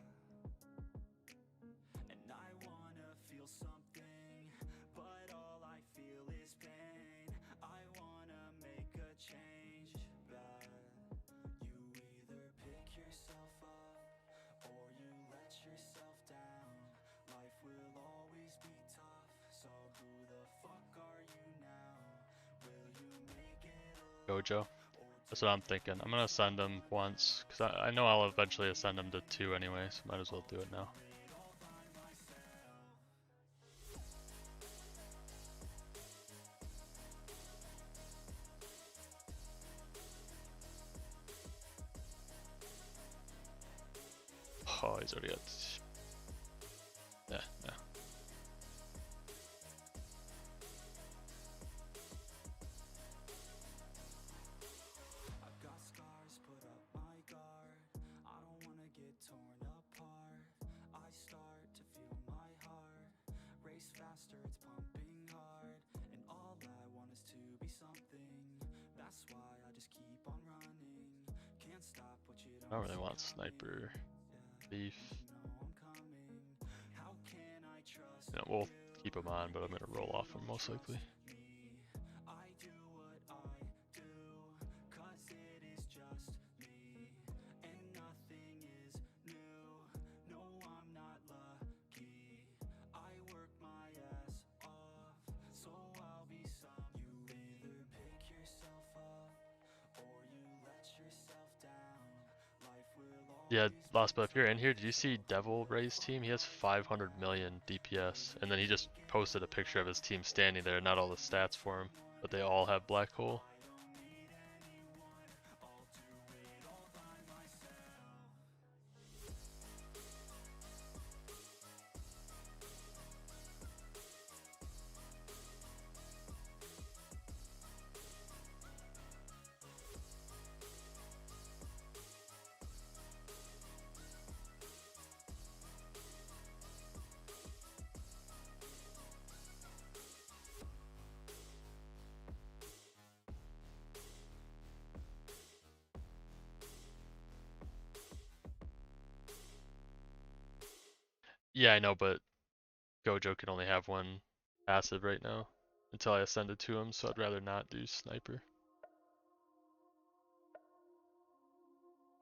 Speaker 1: And I wanna feel something, but all I feel is pain. I wanna make a change, but you either pick yourself up or you let yourself down. Life will always be tough, so who the fuck are you now? Will you make it
Speaker 2: Gojo. That's what I'm thinking. I'm gonna send him once, because I know I'll eventually ascend him to 2 anyway, so might as well do it now. Oh, he's already got. Yeah, yeah.
Speaker 1: I've got scars, put up my guard. I don't wanna get torn apart. I start to feel my heart race faster, it's pumping hard. And all I want is to be something. That's why I just keep on running. Can't stop what you don't
Speaker 2: I don't really
Speaker 1: see
Speaker 2: want
Speaker 1: coming.
Speaker 2: sniper beef.
Speaker 1: You know I'm coming. How can I trust
Speaker 2: You know, we'll keep him on, but I'm gonna roll off him most likely.
Speaker 1: me? I do what I do, cause it is just me. And nothing is new. No, I'm not lucky. I work my ass off, so I'll be some. You either pick yourself up or you let yourself down. Life will
Speaker 2: Yeah,
Speaker 1: always
Speaker 2: Lost, but if you're in here, did you see Devil Ray's team? He has 500 million DPS, and then he just posted a picture of his team standing there, not all the stats for him, but they all have black hole. Yeah, I know, but Gojo can only have one passive right now until I ascend it to him, so I'd rather not do sniper.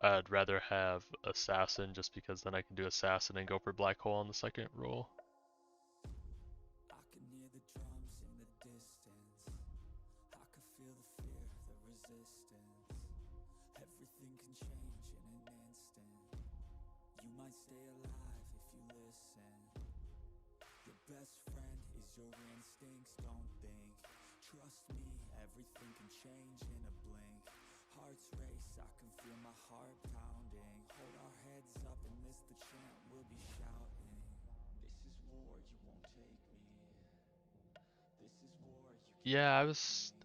Speaker 2: I'd rather have assassin just because then I can do assassin and go for black hole on the second roll.
Speaker 1: I can hear the drums in the distance. I can feel the fear, the resistance. Everything can change in an instant. You might stay alive if you listen. Your best friend is your instincts, don't think. Trust me, everything can change in a blink. Hearts race, I can feel my heart pounding. Hold our heads up and this the chant we'll be shouting. This is war, you won't take me. This is war, you
Speaker 2: Yeah,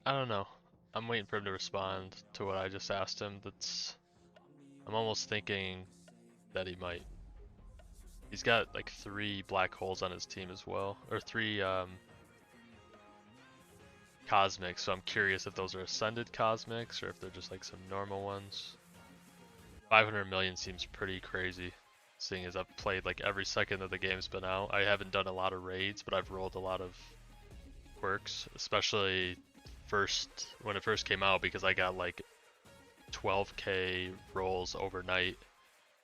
Speaker 2: I don't know. I'm waiting for him to respond to what I just asked him. I'm almost thinking that he might. He's got like 3 black holes on his team as well, or 3 cosmics, so I'm curious if those are ascended cosmics or if they're just like some normal ones. 500 million seems pretty crazy, seeing as I've played like every second that the game's been out. I haven't done a lot of raids, but I've rolled a lot of quirks, especially when it first came out, because I got like 12k rolls overnight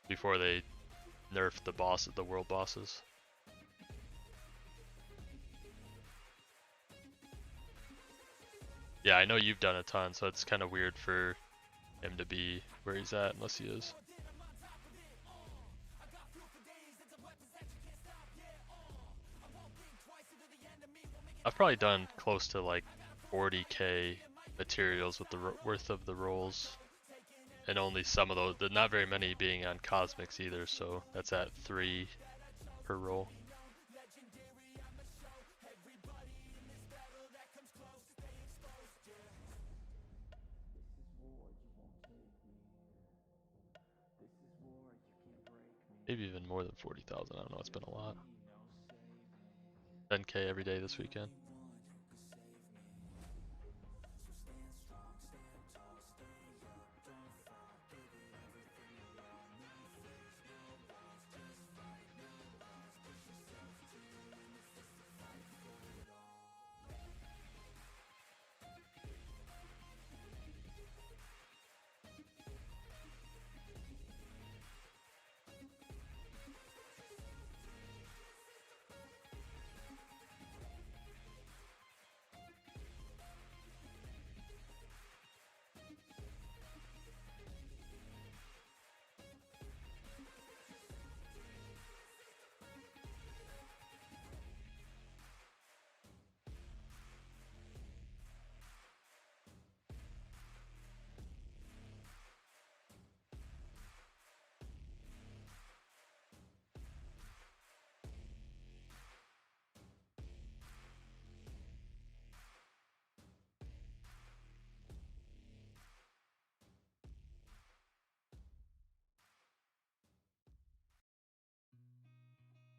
Speaker 2: before they nerfed the world bosses. Yeah, I know you've done a ton, so it's kind of weird for him to be where he's at, unless he is. I've probably done close to like 40k materials with the worth of the rolls, and only some of those, not very many being on cosmics either, so that's at 3 per roll. Maybe even more than 40,000, I don't know, it's been a lot. 10k every day this weekend.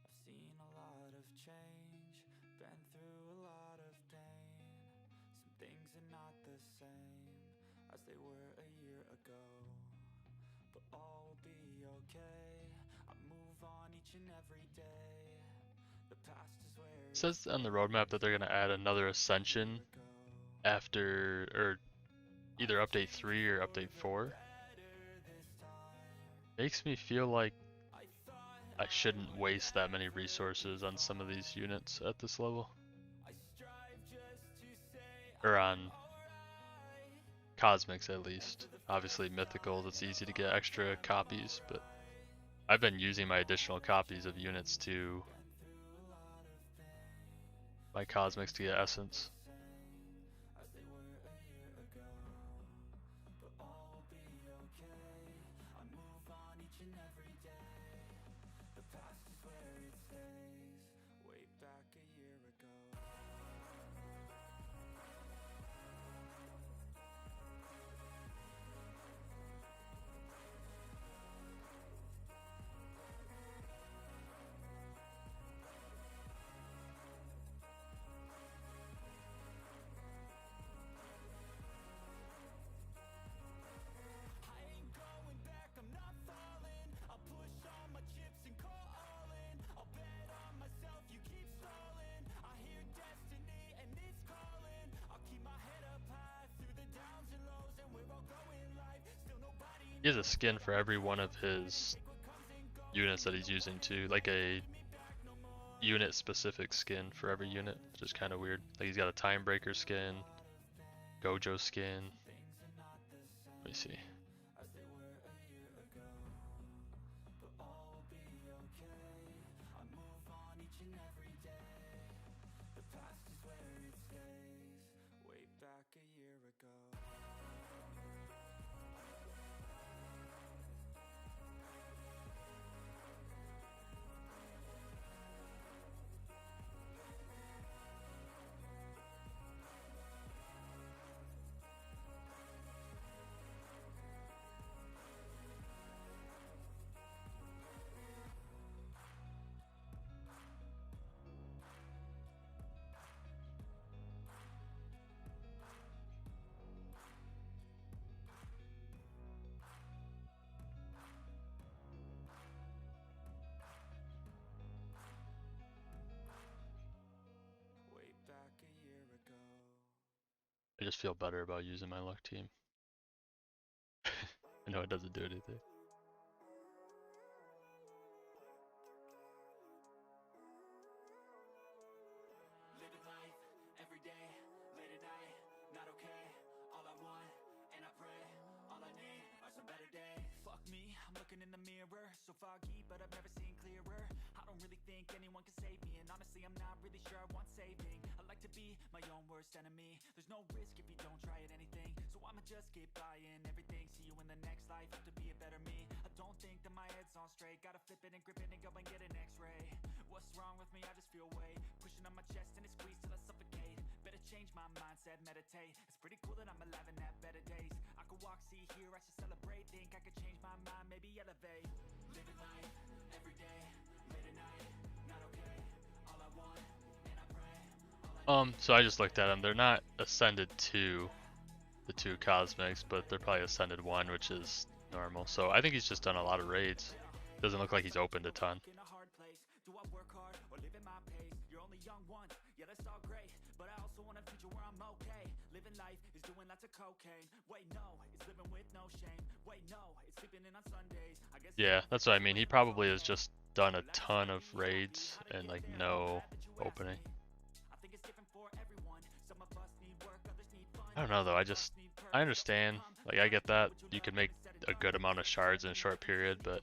Speaker 1: I've seen a lot of change, been through a lot of pain. Some things are not the same as they were a year ago, but all will be okay. I move on each and every day. The past is where
Speaker 2: It says on the roadmap that they're going to add another ascension after, or either update 3 or update 4. Makes me feel like I shouldn't waste that many resources on some of these units at this level. Or on cosmics at least. Obviously mythicals, it's easy to get extra copies, but I've been using my additional copies of units to my cosmics to get essence. He has a skin for every one of his units that he's using too, like a unit specific skin for every unit, which is kind of weird. Like he's got a Time Breaker skin, Gojo skin. Let me see. I just feel better about using my luck team. I know it doesn't do anything.
Speaker 1: Living life every day, late at night, not okay. All I want, and I pray, all I need are some better days. Fuck me, I'm looking in the mirror, so foggy, but I've never seen clearer. I don't really think anyone can save me, and honestly, I'm not really sure I want saving. I like to be my own worst enemy. There's no risk if you don't try at anything, so I'ma just keep buying everything. See you in the next life, hope to be a better me. I don't think that my head's on straight, gotta flip it and grip it and go and get an x-ray. What's wrong with me? I just feel weight pushing on my chest and it squeezes till I suffocate. Better change my mindset, meditate. It's pretty cool that I'm alive and have better days. I could walk, see, hear, I should celebrate. Think I could change my mind, maybe elevate. Living life every day, late at night, not okay. All I want, and I pray.
Speaker 2: So I just looked at them. They're not ascended 2, the 2 cosmics, but they're probably ascended 1, which is normal. So I think he's just done a lot of raids. Doesn't look like he's opened a ton.
Speaker 1: In a hard place, do I work hard or live at my pace? You're only young once, yeah, that's all great, but I also want a future where I'm okay. Living life is doing lots of cocaine. Wait, no, it's living with no shame. Wait, no, it's sleeping in on Sundays. I guess
Speaker 2: Yeah, that's what I mean. He probably has just done a ton of raids and like no opening.
Speaker 1: I think it's different for everyone. Some of us need work, others need fun.
Speaker 2: I don't know though. I understand. Like I get that you can make a good amount of shards in a short period, but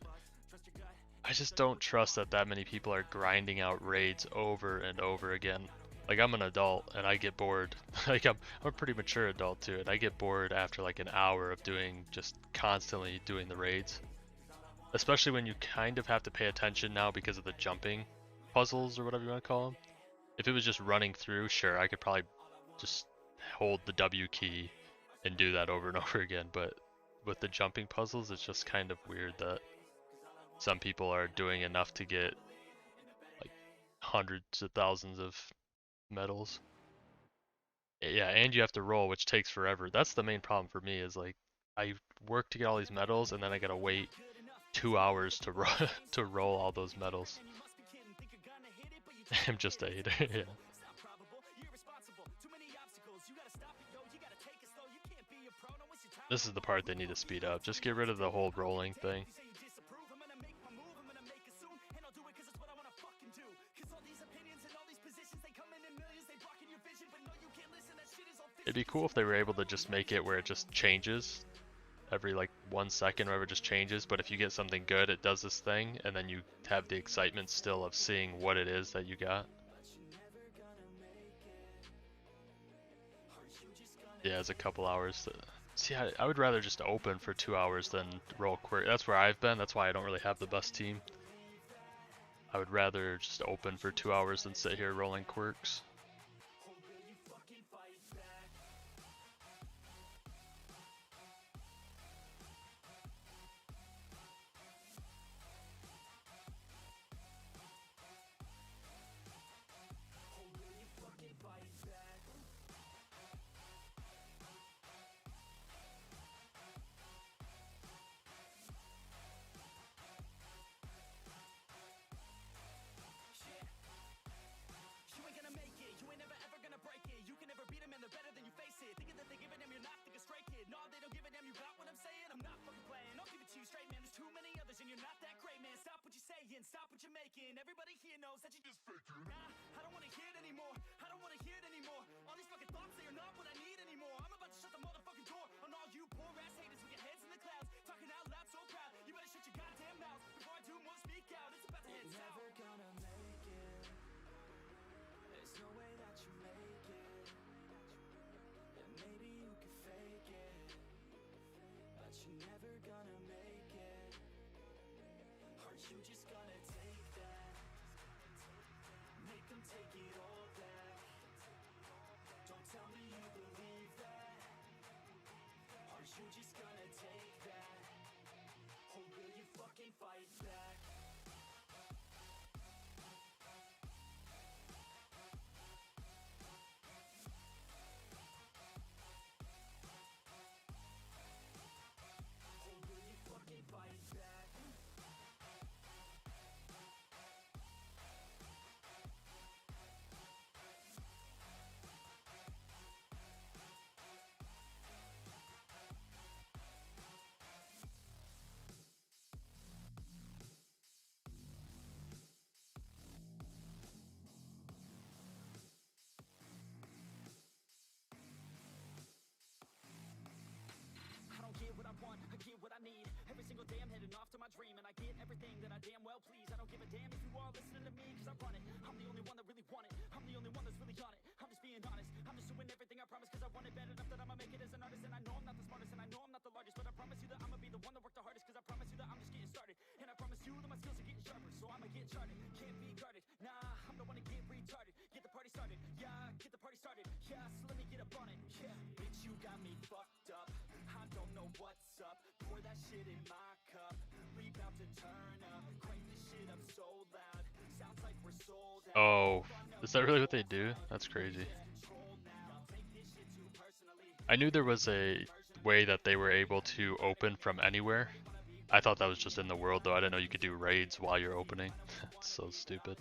Speaker 2: I just don't trust that many people are grinding out raids over and over again. Like I'm an adult and I get bored. Like I'm a pretty mature adult too, and I get bored after like an hour of just constantly doing the raids. Especially when you kind of have to pay attention now because of the jumping puzzles or whatever you want to call them. If it was just running through, sure, I could probably just hold the W key and do that over and over again, but with the jumping puzzles, it's just kind of weird that some people are doing enough to get like hundreds of thousands of medals. Yeah, and you have to roll, which takes forever. That's the main problem for me is like I work to get all these medals and then I gotta wait 2 hours to to roll all those medals. I'm just a hater. Yeah. This is the part they need to speed up. Just get rid of the whole rolling thing. It'd be cool if they were able to just make it where it just changes every like 1 second, wherever it just changes. But if you get something good, it does this thing, and then you have the excitement still of seeing what it is that you got. Yeah, it's a couple hours. See, I would rather just open for 2 hours than roll Quirks. That's where I've been. That's why I don't really have the best team. I would rather just open for 2 hours than sit here rolling Quirks.
Speaker 1: Stop what you're making. Everybody here knows that you just faking. Nah, I don't wanna hear it anymore. I don't wanna hear it anymore. All these fucking thoughts, they are not what I need anymore. I'm about to shut the motherfucking door on all you poor ass haters with your heads in the clouds, talking out loud so proud. You better shut your goddamn mouth before I do more speak out. It's about to head south. Never gonna make it. There's no way that you make it. And maybe you can fake it, but you're never gonna make it. Aren't you just gonna take that? Make them take it all back. Don't tell me you damn well please. I don't give a damn if you all listening to me, cause I run it. I'm the only one that really want it. I'm the only one that's really on it. I'm just being honest. I'm just doing everything I promise, cause I want it bad enough that I'ma make it as an artist. And I know I'm not the smartest, and I know I'm not the largest, but I promise you that I'ma be the one that worked the hardest, cause I promise you that I'm just getting started. And I promise you that my skills are getting sharper, so I'ma get charted. Can't be guarded, nah, I'm the one to get retarded. Get the party started, yeah, get the party started. Yeah, so let me get up on it, yeah. Bitch, you got me fucked up. I don't know what's up. Pour that shit in my cup. We bout to turn up. Crank this shit up so loud. Sounds like we're sold out.
Speaker 2: Oh, is that really what they do? That's crazy. I knew there was a way that they were able to open from anywhere. I thought that was just in the world though. I didn't know you could do raids while you're opening. It's so stupid.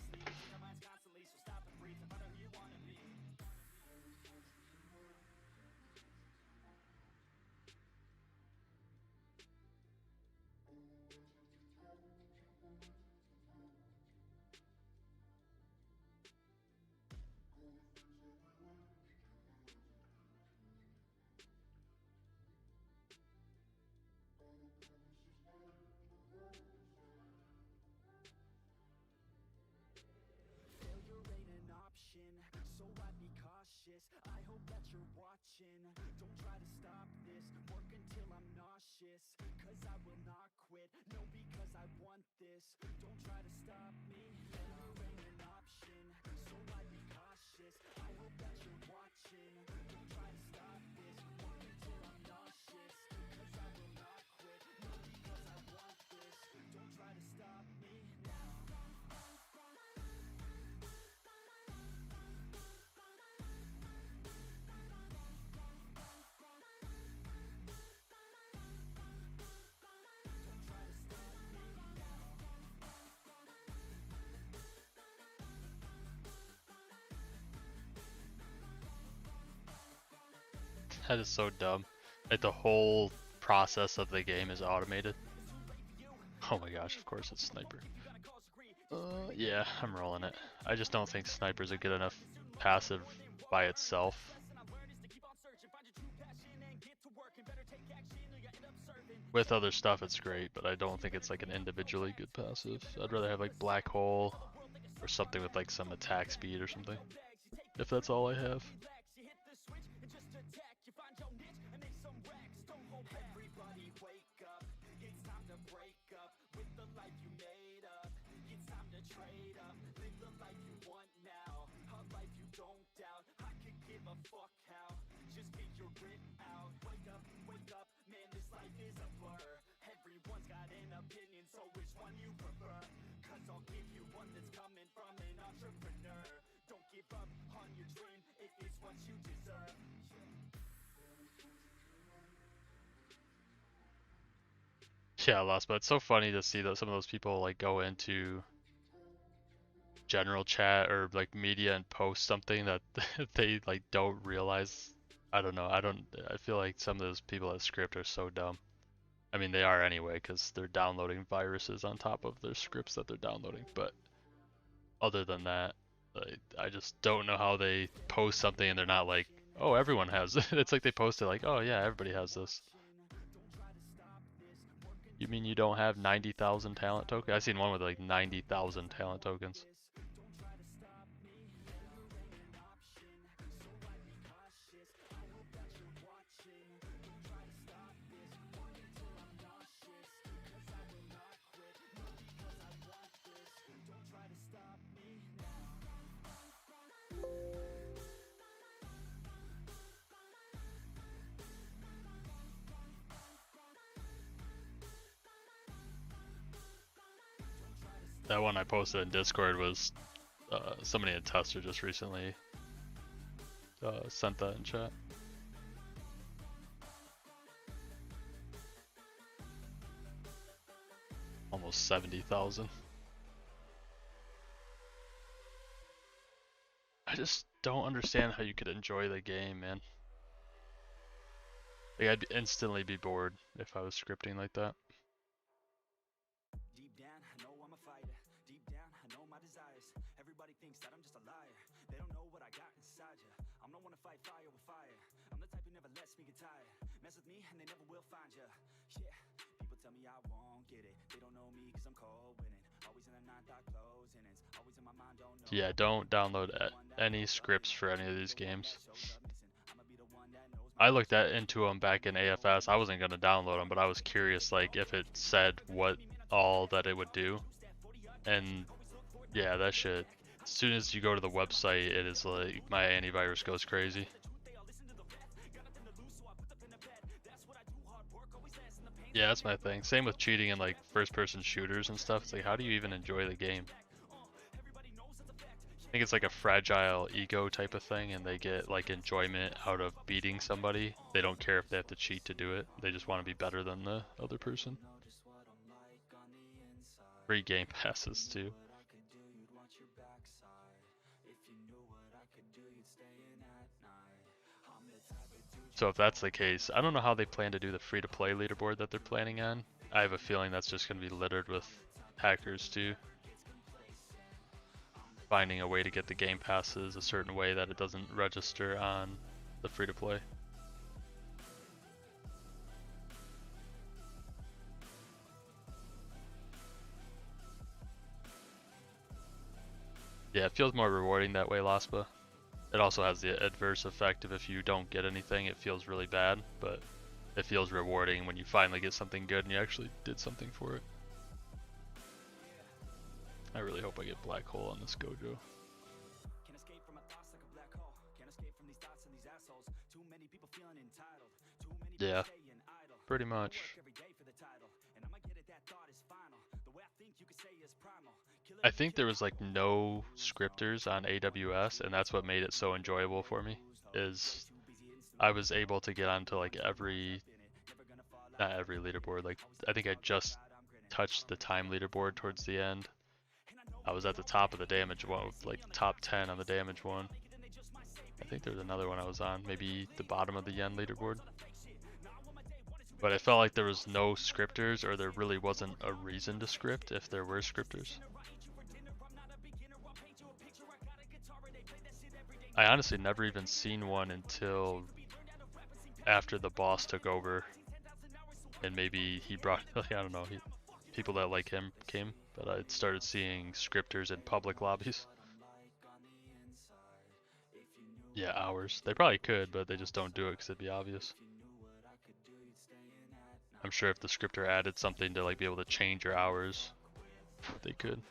Speaker 1: Failure ain't an option, so I'd be cautious. I hope that you're watching. Don't try to stop this. Work until I'm nauseous, cause I will not quit. No, because I want this. Don't try to stop me. Failure ain't an option, so I'd be cautious. I hope that you're watching. Don't try to stop this. Work until I'm nauseous, cause I will not quit. No, because I want this. Don't try to stop me now.
Speaker 2: That is so dumb. Like the whole process of the game is automated. Oh my gosh, of course it's sniper. Yeah, I'm rolling it. I just don't think sniper's a good enough passive by itself. With other stuff it's great, but I don't think it's like an individually good passive. I'd rather have like black hole or something with like some attack speed or something. If that's all I have.
Speaker 1: Everybody wake up, it's time to break up with the life you made up. It's time to trade up, live the life you want now, a life you don't doubt. I could give a fuck how, just figure it out. Wake up, man, this life is a blur. Everyone's got an opinion, so which one you prefer? Cause I'll give you one that's coming from an entrepreneur. Don't give up on your dream if it's what you deserve.
Speaker 2: Yeah, I lost, but it's so funny to see that some of those people like go into general chat or like media and post something that they like don't realize. I don't know. I feel like some of those people that script are so dumb. I mean, they are anyway because they're downloading viruses on top of their scripts that they're downloading. But other than that, I just don't know how they post something and they're not like, oh, everyone has it. It's like they post it like, oh yeah, everybody has this. You mean you don't have 90,000 talent tokens? I've seen one with like 90,000 talent tokens. That one I posted in Discord was somebody in Tester just recently sent that in chat. Almost 70,000. I just don't understand how you could enjoy the game, man. Like I'd instantly be bored if I was scripting like that.
Speaker 1: Deep down, I know I'm a fighter. Deep down, I know my desires. Everybody thinks that I'm just a liar. They don't know what I got inside ya. I'm the one to fight fire with fire. I'm the type who never lets me get tired. Mess with me and they never will find ya. Yeah, people tell me I won't get it. They don't know me cause I'm cold winning.
Speaker 2: Yeah, don't download any scripts for any of these games. I looked into them back in AFS. I wasn't gonna download them, but I was curious, like if it said what all that it would do, and yeah, that shit. As soon as you go to the website, it is like my antivirus goes crazy. Yeah, that's my thing. Same with cheating in like first-person shooters and stuff. It's like, how do you even enjoy the game? I think it's like a fragile ego type of thing, and they get like enjoyment out of beating somebody. They don't care if they have to cheat to do it. They just want to be better than the other person. Free game passes too. So if that's the case, I don't know how they plan to do the free-to-play leaderboard that they're planning on. I have a feeling that's just going to be littered with hackers too. Finding a way to get the game passes a certain way that it doesn't register on the free-to-play. Yeah, it feels more rewarding that way, Laspa. It also has the adverse effect of if you don't get anything, it feels really bad, but it feels rewarding when you finally get something good and you actually did something for it. I really hope I get Black Hole on this Gojo. Yeah, pretty much. I think there was like no scripters on AWS, and that's what made it so enjoyable for me, is I was able to get onto like not every leaderboard, like I think I just touched the time leaderboard towards the end. I was at the top of the damage one, with like top 10 on the damage one. I think there was another one I was on, maybe the bottom of the yen leaderboard. But I felt like there was no scripters, or there really wasn't a reason to script if there were scripters. I honestly never even seen one until after the boss took over, and maybe he brought, I don't know, people that like him came, but I started seeing scripters in public lobbies. Yeah, hours. They probably could, but they just don't do it because it'd be obvious. I'm sure if the scripter added something to like be able to change your hours, they could.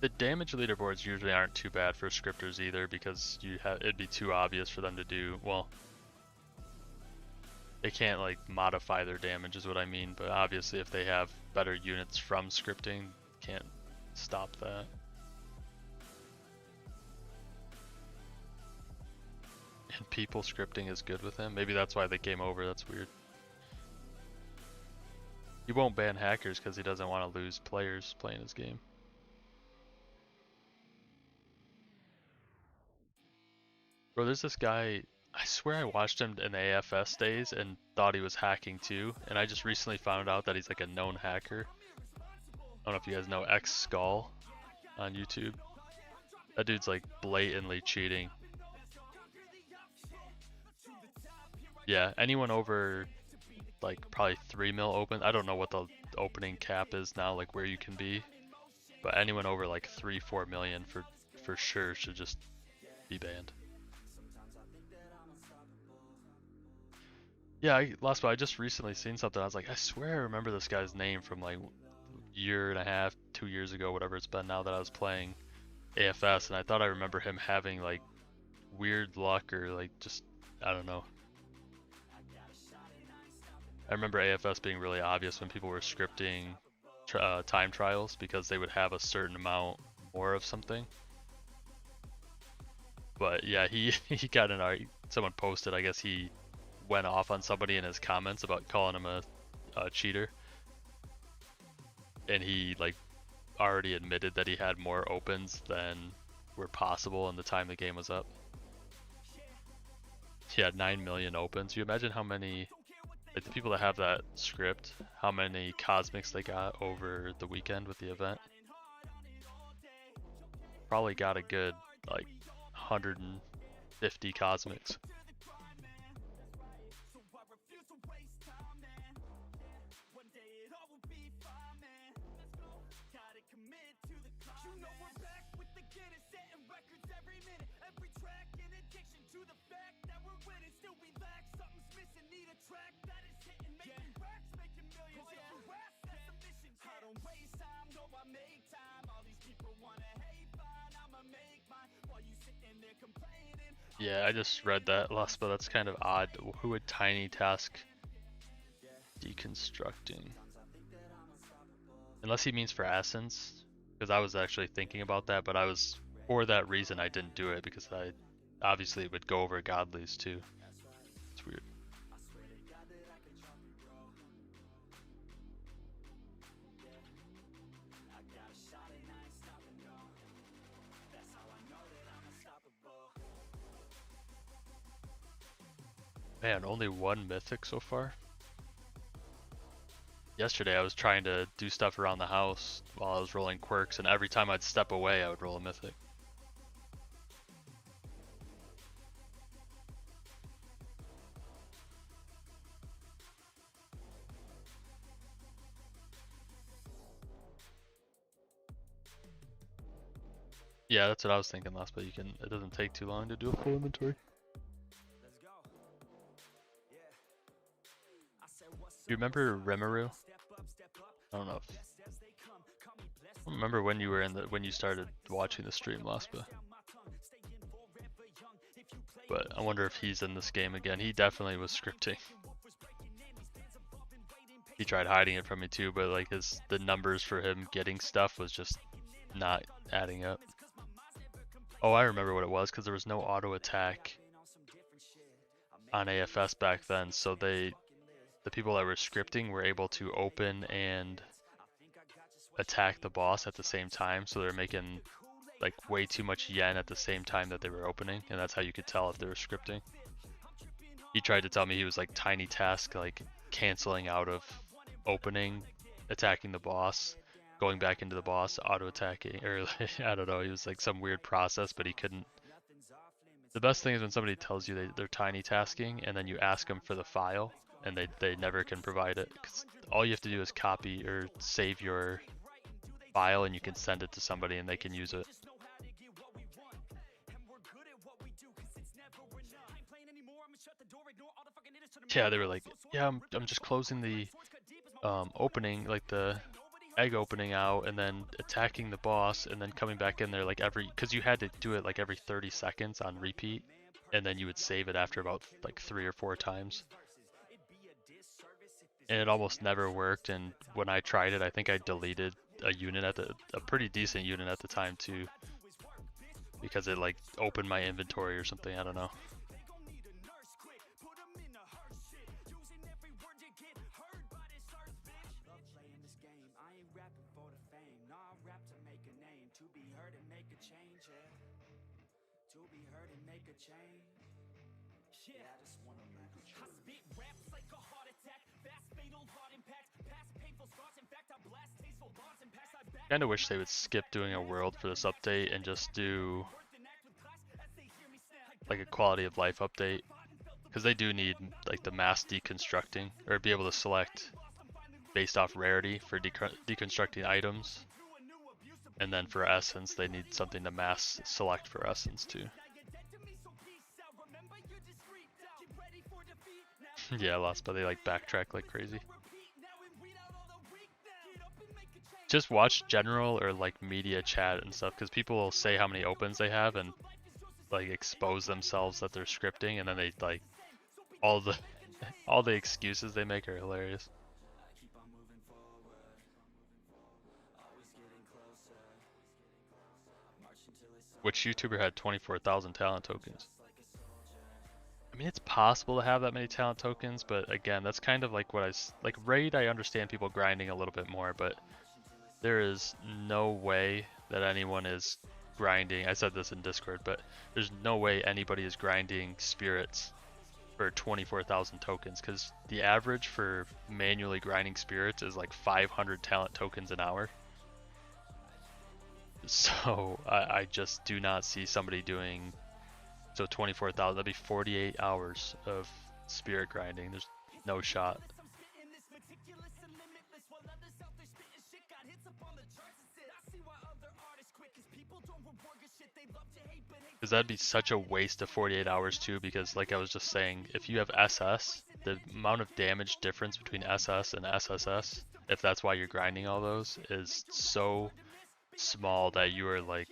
Speaker 2: The damage leaderboards usually aren't too bad for scripters either, because it'd be too obvious for them to do. Well, they can't like modify their damage is what I mean, but obviously if they have better units from scripting, can't stop that. And people scripting is good with him. Maybe that's why they came over. That's weird. He won't ban hackers because he doesn't want to lose players playing his game. Bro, there's this guy, I swear I watched him in the AFS days and thought he was hacking too, and I just recently found out that he's like a known hacker. I don't know if you guys know X Skull on YouTube. That dude's like blatantly cheating. Yeah, anyone over like probably 3 mil open, I don't know what the opening cap is now, like where you can be, but anyone over like 3-4 million for sure should just be banned. Yeah, I just recently seen something. I was like, I swear I remember this guy's name from like a year and a half, 2 years ago, whatever it's been now that I was playing AFS, and I thought I remember him having like weird luck or like just, I don't know. I remember AFS being really obvious when people were scripting time trials because they would have a certain amount more of something. But yeah, he got an someone posted, I guess he went off on somebody in his comments about calling him a cheater, and he like already admitted that he had more opens than were possible in the time the game was up. He had 9 million opens. You imagine how many, like the people that have that script, how many cosmics they got over the weekend with the event. Probably got a good like 100 50 cosmics. Yeah, I just read that last, but that's kind of odd. Who would tiny task deconstructing? Unless he means for essence, because I was actually thinking about that, but for that reason I didn't do it, because I obviously it would go over godlies too. It's weird. Man, only one mythic so far. Yesterday I was trying to do stuff around the house while I was rolling quirks, and every time I'd step away I would roll a mythic. Yeah, that's what I was thinking last, but it doesn't take too long to do a full inventory. You remember Rimuru? I don't know if I don't remember when you were when you started watching the stream last, but I wonder if he's in this game again. He definitely was scripting. He tried hiding it from me too, but like the numbers for him getting stuff was just not adding up. Oh, I remember what it was, because there was no auto attack on AFS back then, so the people that were scripting were able to open and attack the boss at the same time, so they're making like way too much yen at the same time that they were opening, and that's how you could tell if they were scripting. He tried to tell me he was like tiny task, like canceling out of opening, attacking the boss, going back into the boss, auto attacking, or I don't know, he was like some weird process, but he couldn't. The best thing is when somebody tells you they're tiny tasking and then you ask them for the file and they never can provide it, because all you have to do is copy or save your file and you can send it to somebody and they can use it. Yeah, they were like, yeah, I'm just closing the opening, like the egg opening out, and then attacking the boss, and then coming back in there like because you had to do it like every 30 seconds on repeat, and then you would save it after about like 3 or 4 times. And it almost never worked, and when I tried it, I think I deleted a unit a pretty decent unit at the time too, because it like opened my inventory or something, I don't know. Kinda wish they would skip doing a world for this update and just do like a quality of life update, because they do need like the mass deconstructing, or be able to select based off rarity for deconstructing items, and then for essence they need something to mass select for essence too. Yeah, lost, but they like backtrack like crazy. Just watch general or like media chat and stuff, because people will say how many opens they have and like expose themselves that they're scripting, and then they like all the excuses they make are hilarious. Which YouTuber had 24,000 talent tokens? I mean, it's possible to have that many talent tokens, but again, that's kind of like like Raid. I understand people grinding a little bit more, but there is no way that anyone is grinding. I said this in Discord, but there's no way anybody is grinding spirits for 24,000 tokens, because the average for manually grinding spirits is like 500 talent tokens an hour. So I just do not see somebody doing So 24,000, that'd be 48 hours of spirit grinding. There's no shot. Because that'd be such a waste of 48 hours too, because like I was just saying, if you have SS, the amount of damage difference between SS and SSS, if that's why you're grinding all those, is so small that you are like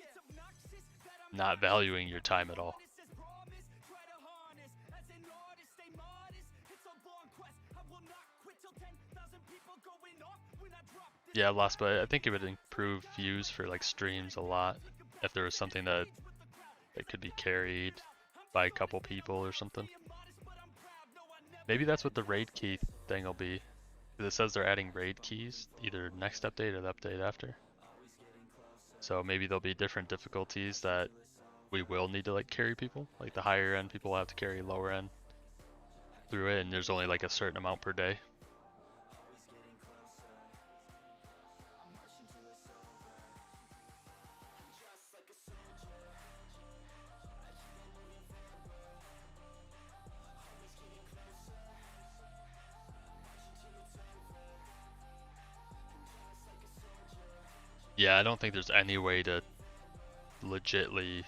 Speaker 2: not valuing your time at all. Yeah, lost, but I think it would improve views for like streams a lot if there was something that could be carried by a couple people or something. Maybe that's what the raid key thing will be. Because it says they're adding raid keys either next update or the update after. So maybe there'll be different difficulties that we will need to like carry people. Like the higher end people will have to carry lower end through it, and there's only like a certain amount per day. Yeah, I don't think there's any way to legitly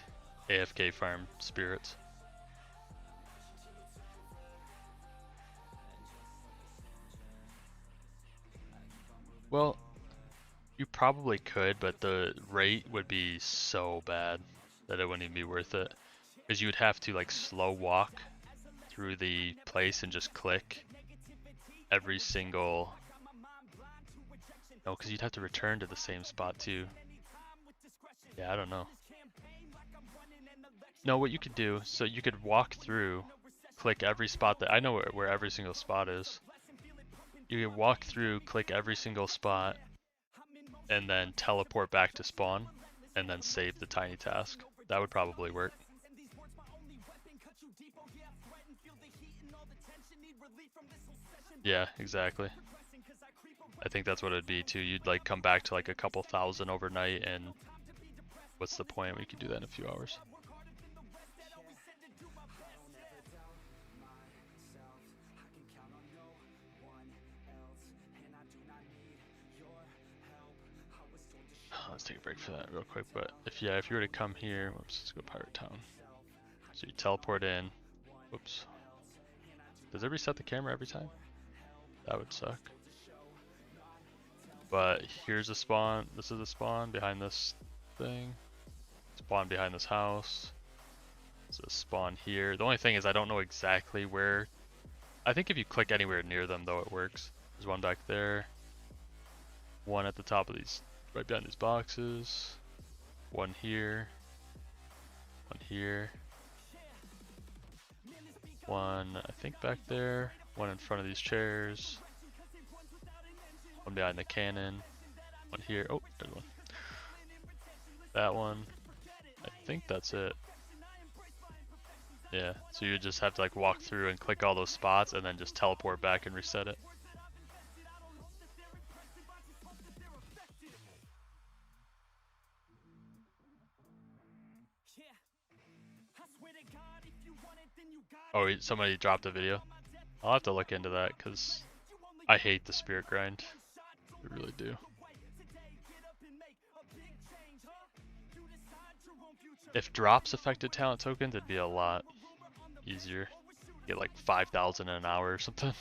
Speaker 2: AFK farm spirits. Well, you probably could, but the rate would be so bad that it wouldn't even be worth it. Because you would have to like slow walk through the place and just click every single... No, because you'd have to return to the same spot too. Yeah, I don't know. No, what you could do, so you could walk through, click every spot that... I know where every single spot is. You could walk through, click every single spot, and then teleport back to spawn, and then save the tiny task. That would probably work. Yeah, exactly. I think that's what it'd be too. You'd like come back to like a couple thousand overnight, and what's the point? We could do that in a few hours. Let's take a break for that real quick. But if you were to come here, whoops, let's go Pirate Town. So you teleport in. Whoops. Does it reset the camera every time? That would suck. But here's a spawn. This is a spawn behind this thing. Spawn behind this house. There's a spawn here. The only thing is I don't know exactly where. I think if you click anywhere near them though it works. There's one back there. One at the top of these, right behind these boxes. One here. One here. One I think back there. One in front of these chairs. One behind the cannon. One here. Oh, there's one. That one. I think that's it. Yeah, so you just have to like walk through and click all those spots and then just teleport back and reset it. Oh, somebody dropped a video. I'll have to look into that because I hate the spirit grind. I really do. If drops affected talent tokens, it'd be a lot easier. Get like 5,000 in an hour or something.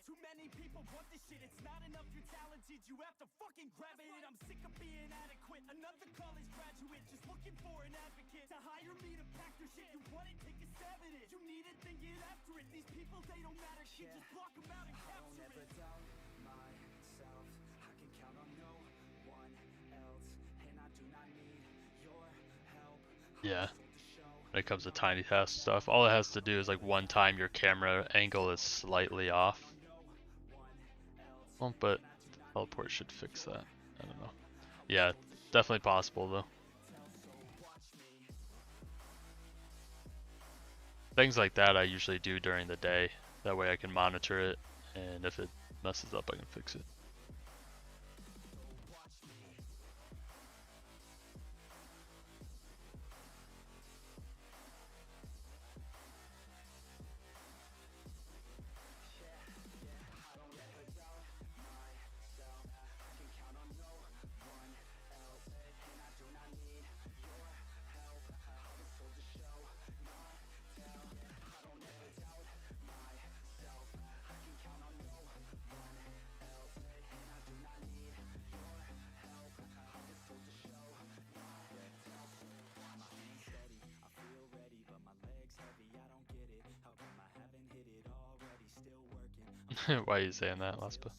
Speaker 1: Too many people want this shit, it's not enough, you're talented, you have to fucking grab it. I'm sick of being adequate, another college graduate, just looking for an advocate to hire me to pack your shit. You want it, take a stab at it, you need it, then get after it. These people, they don't matter, shit, just block them out and capture it. I don't ever doubt myself, I can count on no one else, and I do not need your help.
Speaker 2: Yeah. When it comes to tiny task stuff, all it has to do is like one time your camera angle is slightly off. Well, but teleport should fix that. I don't know. Yeah, definitely possible though. Things like that I usually do during the day. That way I can monitor it, and if it messes up, I can fix it. Why are you saying that, Laspa?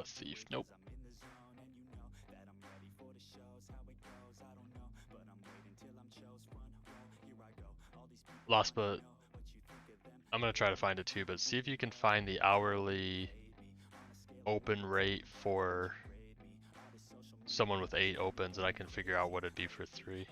Speaker 2: Thief, nope. Laspa, I'm gonna try to find it too, but see if you can find the hourly open rate for someone with 8 opens, and I can figure out what it'd be for 3.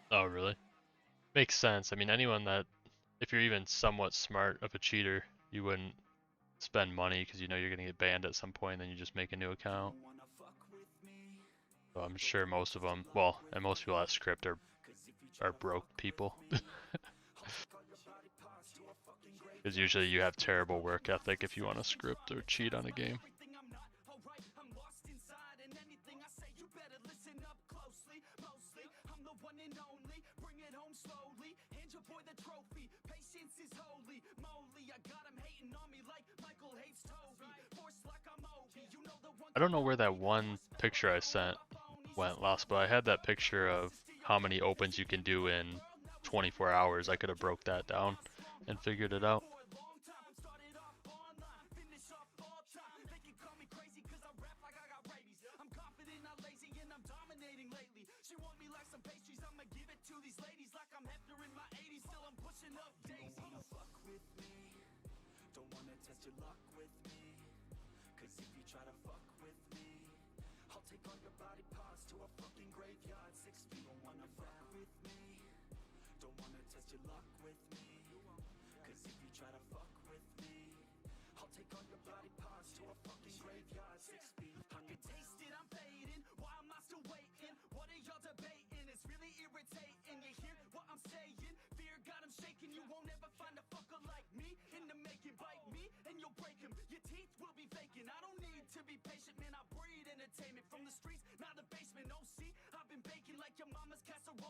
Speaker 2: Oh, really? Makes sense. I mean, anyone that, if you're even somewhat smart of a cheater, you wouldn't spend money because you know you're going to get banned at some point, and then you just make a new account. So I'm sure most of them, well, and most people that script are broke people. Because usually you have terrible work ethic if you want to script or cheat on a game.
Speaker 1: and only. Bring it home slowly. Hand your boy the trophy. Patience is holy moly. I got him hating on me like Michael hates Toby. Force like I'm Obi. You know the one.
Speaker 2: I don't know where that one picture I sent went lost, but I had that picture of how many opens you can do in 24 hours. I could have broke that down and figured it out.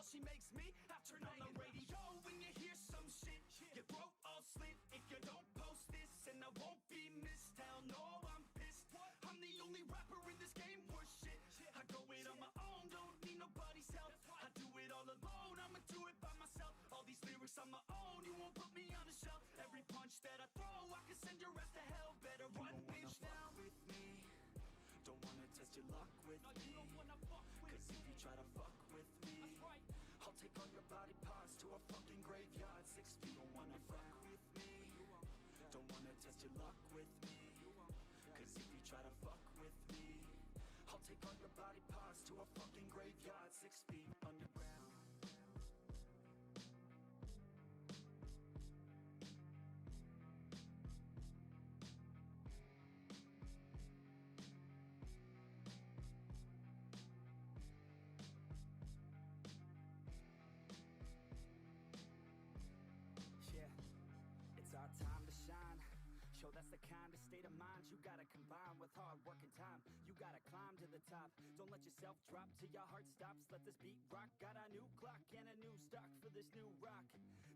Speaker 1: She makes me. I turn on the radio when you hear some shit. Your throat all slit if you don't post this, and I won't be missed. Hell no, I'm pissed. I'm the only rapper in this game worth shit. I go it on my own, don't need nobody's help. I do it all alone, I'ma do it by myself. All these lyrics on my own, you won't put me on the shelf. Every punch that I throw, I can send your ass to hell. Better run, bitch, now. With me, don't wanna test your luck with me. You don't wanna fuck with me. 'Cause if you try to fuck with me, that's right. I'll take all your body parts to a fucking graveyard. 6 feet. Don't wanna fuck with me. Don't wanna test your luck with me. 'Cause if you try to fuck with me, I'll take all your body parts to a fucking graveyard. 6 feet underground. Show that's the kind of state of mind you gotta combine with hard work and time. You gotta climb to the top. Don't let yourself drop till your heart stops. Let this beat rock. Got a new clock and a new stock for this new rock.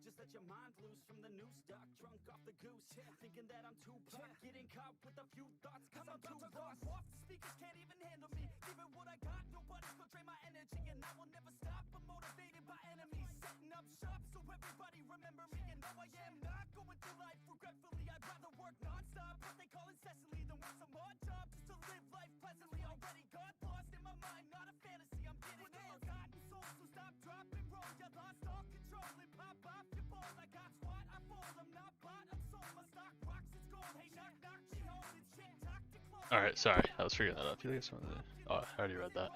Speaker 1: Just let your mind loose from the new stock. Drunk off the goose, thinking that I'm too pop. Getting caught with a few thoughts cause I'm too lost. Off the speakers can't even handle me. Giving what I got, nobody's gonna drain my energy. And I will never stop, I'm motivated by enemies. Setting up shop so everybody remember me. And no, I am not going through life regretfully. I'd rather work non-stop, what they call incessantly, than work some odd job just to live life pleasantly. Already got lost in my mind, not a fantasy. I'm getting ill-gotten souls, so stop, drop, and roll. You lost all control and pop off your balls. I got squat, I fold, I'm not bought, I'm sold. My stock rocks, it's gold. Hey, knock, knock, she holding shit, talk to close.
Speaker 2: Alright, sorry, I was figuring that out. I feel like it's one of the... Oh, I already read that.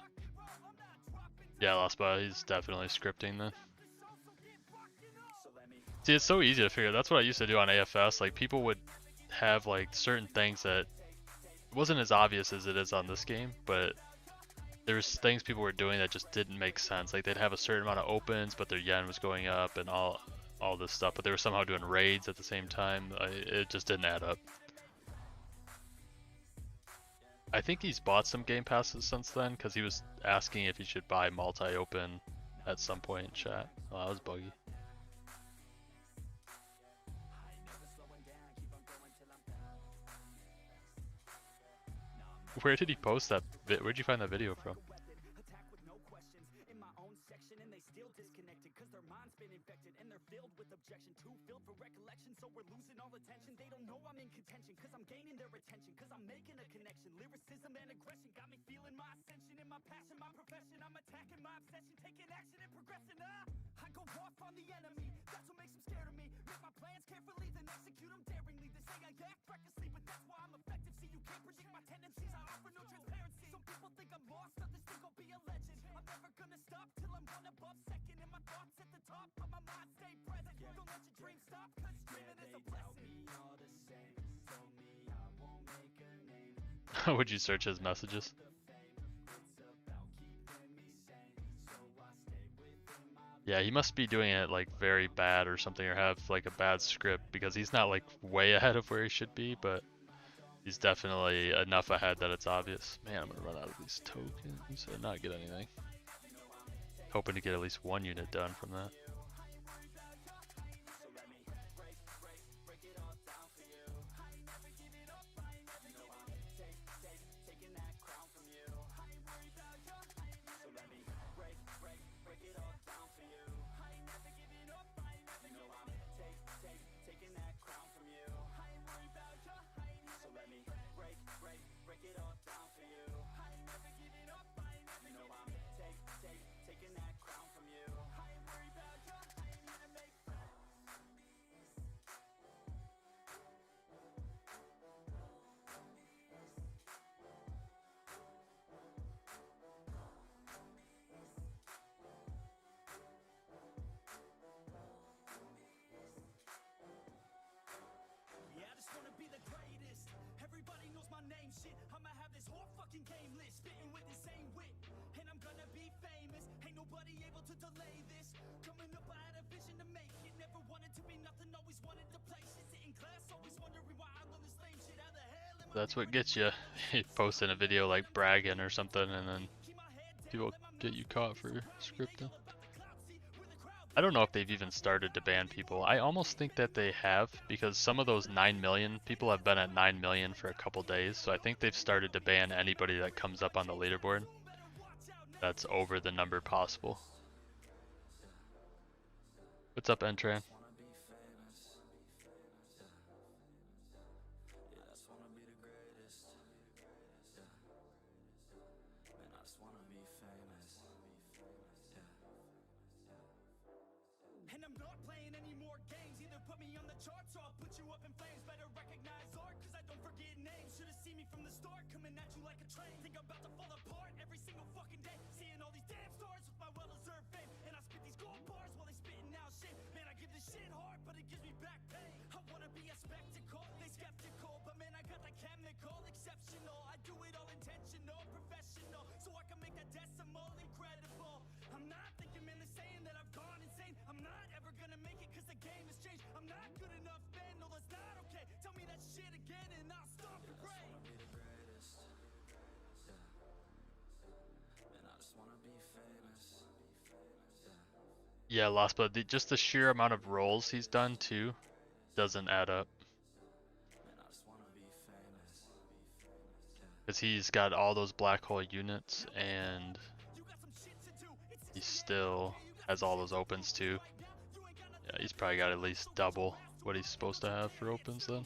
Speaker 2: Yeah, Lost Bot, he's definitely scripting then. See, it's so easy to figure. That's what I used to do on AFS. Like, people would have, like, certain things that wasn't as obvious as it is on this game, but there's things people were doing that just didn't make sense. Like, they'd have a certain amount of opens, but their yen was going up and all this stuff, but they were somehow doing raids at the same time. It just didn't add up. I think he's bought some game passes since then, because he was asking if he should buy multi-open at some point in chat. Oh, that was buggy. Where did he post that? Where'd you find that video from? Would you search his messages? Yeah, he must be doing it like very bad or something, or have like a bad script, because he's not like way ahead of where he should be, but he's definitely enough ahead that it's obvious. Man, I'm gonna run out of these tokens and not get anything. hoping to get at least one unit done from that.
Speaker 1: Yeah, I just wanna be the greatest. Everybody knows my name, shit. I'ma have this whole fucking game list, spitting with the same wit, and I'm gonna be famous. Ain't nobody able to delay this. Coming up, I had a vision to make it. Never wanted to be nothing, always wanted to play shit. Sit in class, always wondering why I learned this lame shit. How the hell am I
Speaker 2: That's what gets you. Posting a video like bragging or something, and then people get you caught for scripting. I don't know if they've even started to ban people. I almost think that they have, because some of those 9 million people have been at 9 million for a couple days, so I think they've started to ban anybody that comes up on the leaderboard that's over the number possible. What's up, Entran?
Speaker 1: And I'm not playing any more games. Either put me on the charts or I'll put you up in flames. Better recognize art, cause I don't forget names. Should've seen me from the start, coming at you like a train. Think I'm about to fall apart every single fucking day. Seeing all these damn stars with my well-deserved fame. And I spit these gold bars while they spitting out shit. Man, I give this shit hard, but it gives me back pain. I wanna be a spectacle, they skeptical. But man, I got that chemical, exceptional. I do it all intentional, professional. So I can make that decimal incredible. I'm not thinking, man, they're saying that I've gone insane. I'm not ever gonna make it cause the game has changed. I'm not good enough, man, no that's not okay. Tell me that shit again and I'll stop and pray. I just wanna be the greatest. Yeah. And I just wanna be famous.
Speaker 2: Yeah, Lost, but just the sheer amount of rolls he's done too doesn't add up. Because he's got all those black hole units, and he still has all those opens too. Yeah, he's probably got at least double what he's supposed to have for opens then.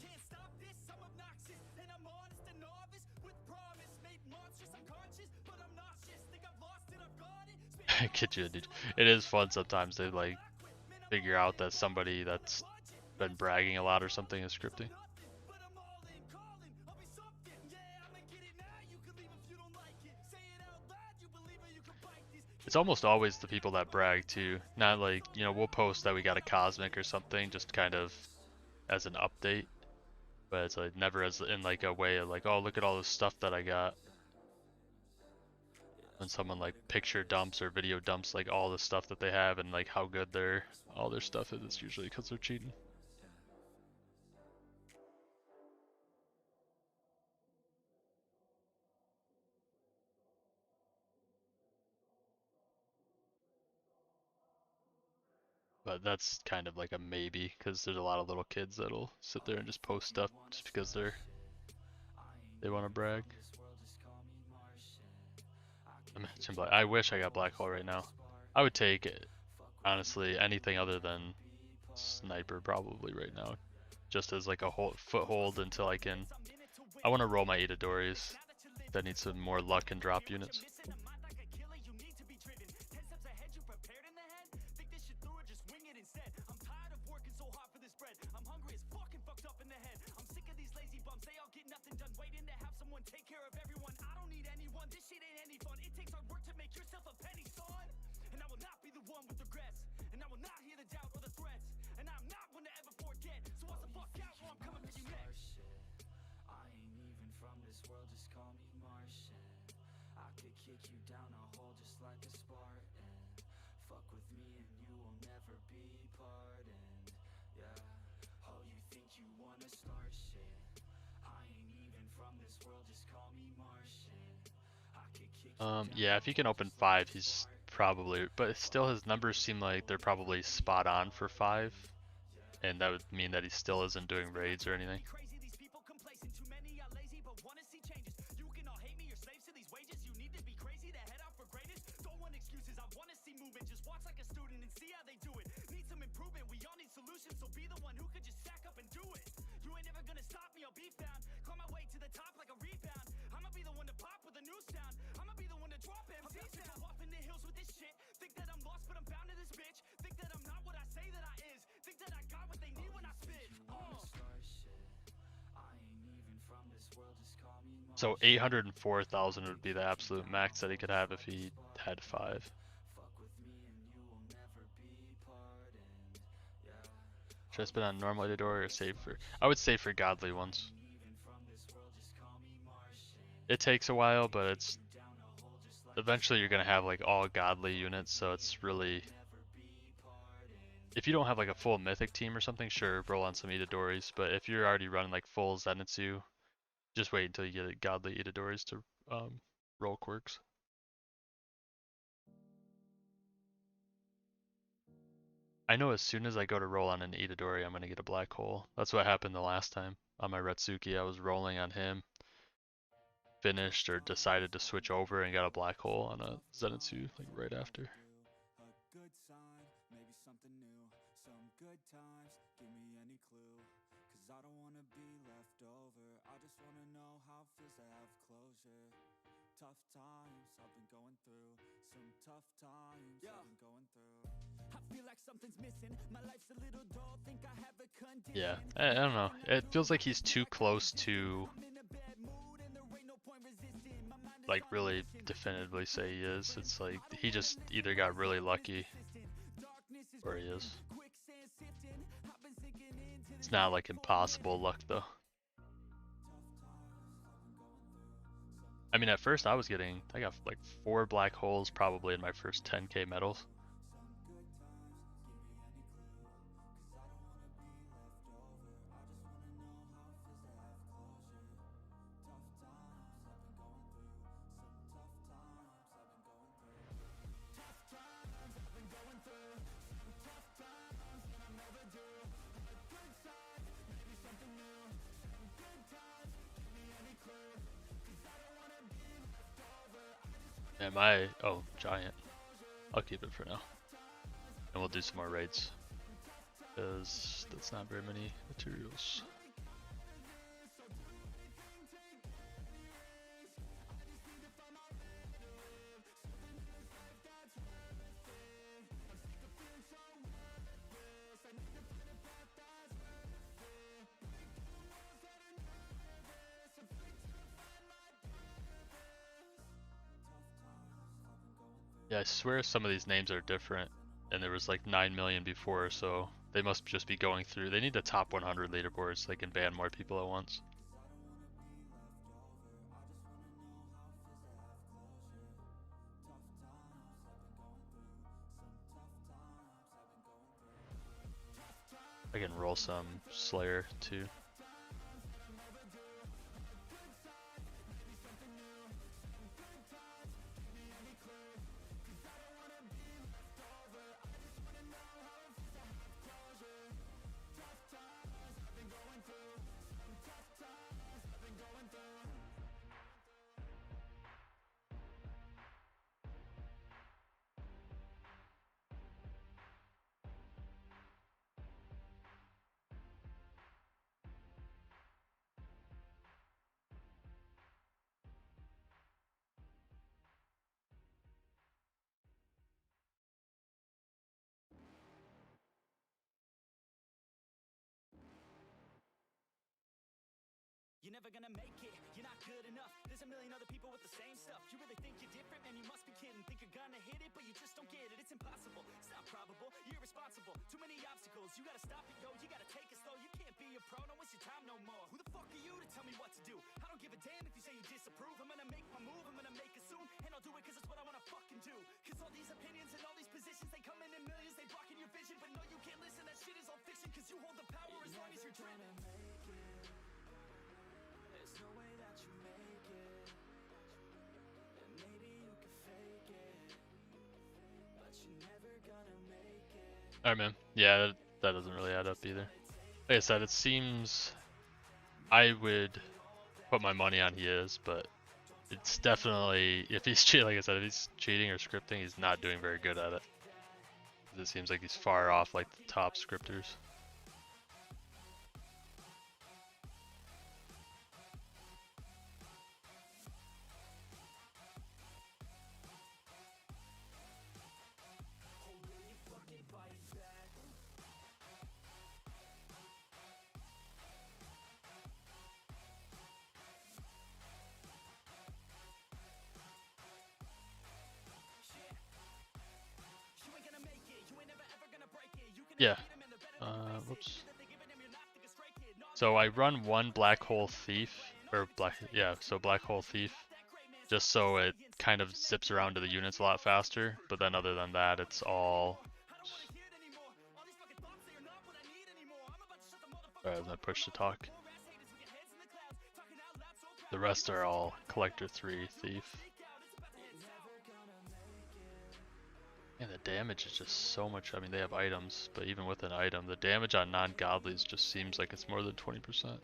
Speaker 2: I get you, dude. It is fun sometimes to like figure out that somebody that's been bragging a lot or something is scripting. It's almost always the people that brag too. Not like, you know, we'll post that we got a cosmic or something just kind of as an update. But it's like never as in like a way of like, oh, look at all this stuff that I got. When someone like picture dumps or video dumps like all the stuff that they have and like how good all their stuff is, it's usually because they're cheating. But that's kind of like a maybe, because there's a lot of little kids that'll sit there and just post stuff just because they want to brag. Imagine I wish I got black hole right now. I would take it, honestly, anything other than sniper probably right now, just as like a foothold until I want to roll my Itadoris. That needs some more luck and drop units.
Speaker 1: Take care of everyone, I don't need anyone. This shit ain't any fun. It takes hard work to make yourself a penny, son. And I will not be the one with regrets. And I will not hear the doubt or the threats. And I'm not one to ever forget. So watch the fuck out or I'm coming for you next. I ain't even from this world, just call me Martian. I could kick you down a hole just like a Spartan. Fuck with me and you will never be pardoned. Yeah. Oh, you think you wanna start shit?
Speaker 2: Yeah, if he can open 5, he's Probably, but still his numbers seem like they're probably spot on for 5, and that would mean that he still isn't doing raids or anything.
Speaker 1: Crazy, these people complacent. Too many are lazy, but wanna see changes. You can all hate me, you're slaves to these wages. You need to be crazy to head out for greatness. Don't want excuses, I wanna see movement. Just watch like a student and see how they do it. Need some improvement, we all need solutions. So be the one who could just stack up and do it. You ain't never gonna stop me, I'll be found. Climb my way to the top like a rebound. I'ma be the one to pop with a new sound. I'ma be the one to drop MC sound. Go off in the hills with this shit. Think that I'm lost, but I'm bound to this bitch. Think that I'm not what I say that I is. Think that I got what they need when I spit.
Speaker 2: So 804,000 would be the absolute max that he could have if he had 5. Should I spend on normal Itadori or save for? I would save for godly ones. It takes a while, but it's eventually you're gonna have like all godly units, so it's really, if you don't have like a full mythic team or something, sure, roll on some Itadoris, but if you're already running like full Zenitsu, just wait until you get godly Itadoris to roll quirks. I know as soon as I go to roll on an Itadori, I'm gonna get a black hole. That's what happened the last time on my Retsuki. I was rolling on him, finished or decided to switch over and got a black hole on a Zenitsu like right after.
Speaker 1: Good times, give me any clue, cause I don't wanna be left over. I just wanna know how it feels to have closure. Tough times I've been going through, some tough times I've been going through. I feel like something's missing, my life's a little dull, think I have a condition.
Speaker 2: Yeah, I don't know, it feels like he's too close to like really definitively say he is. It's like he just either got really lucky or he is. It's not like impossible luck though. I mean, at first I got like 4 black holes probably in my first 10k medals. Am I? Oh, giant. I'll keep it for now. And we'll do some more raids. Because that's not very many materials. Yeah, I swear some of these names are different, and there was like 9 million before, so they must just be going through. They need the top 100 leaderboards so they can ban more people at once. I can roll some Slayer too.
Speaker 1: You're never gonna make it, you're not good enough. There's a million other people with the same stuff. You really think you're different, man, you must be kidding. Think you're gonna hit it, but you just don't get it. It's impossible, it's not probable, you're irresponsible. Too many obstacles, you gotta stop it, yo. You gotta take it slow, you can't be a pro, don't waste your time no more. Who the fuck are you to tell me what to do? I don't give a damn if you say you disapprove. I'm gonna make my move, I'm gonna make it soon. And I'll do it cause it's what I wanna fucking do. Cause all these opinions and all these positions, they come in millions, they blocking your vision. But no, you can't listen, that shit is all fiction. Cause you hold the power as long as you're dreaming. There's no way that you make it, and maybe you can fake it.
Speaker 2: Alright, man. Yeah, that doesn't really add up either. Like I said, it seems I would put my money on he is, but it's definitely, if he's cheating, like I said, if he's cheating or scripting, he's not doing very good at it. It seems like he's far off like the top scripters. Yeah. Whoops. So I run one black hole thief, or black hole thief, just so it kind of zips around to the units a lot faster. But then other than that, it's all. Sorry, I push to talk. The rest are all collector 3 thief. And the damage is just so much. I mean, they have items, but even with an item, the damage on non-godlies just seems like it's more than 20%.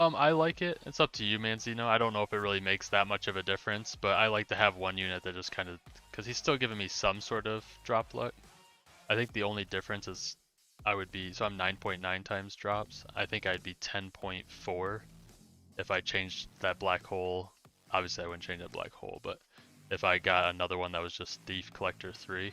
Speaker 2: I like it. It's up to you, Manzino. I don't know if it really makes that much of a difference, but I like to have one unit that just kind of, because he's still giving me some sort of drop luck. I think the only difference is I would be, so I'm 9.9 times drops. I think I'd be 10.4 if I changed that black hole. Obviously I wouldn't change that black hole, but if I got another one that was just Thief Collector 3.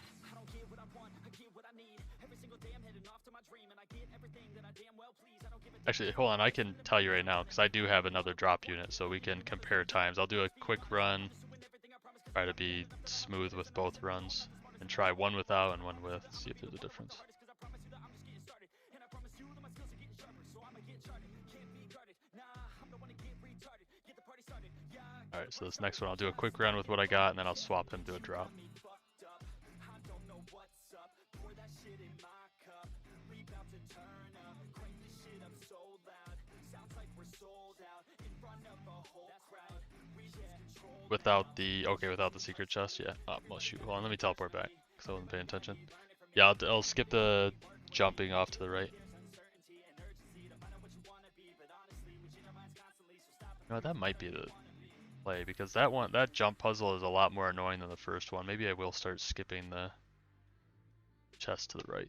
Speaker 2: Actually, hold on, I can tell you right now, because I do have another drop unit, so we can compare times. I'll do a quick run, try to be smooth with both runs, and try one without and one with, see if there's a difference. Alright, so this next one, I'll do a quick run with what I got, and then I'll swap him to a drop. Without the secret chest, yeah. Oh, well, shoot. Hold on, let me teleport back, because I wasn't paying attention. Yeah, I'll skip the jumping off to the right. No, that might be the play, because that jump puzzle is a lot more annoying than the first one. Maybe I will start skipping the chest to the right.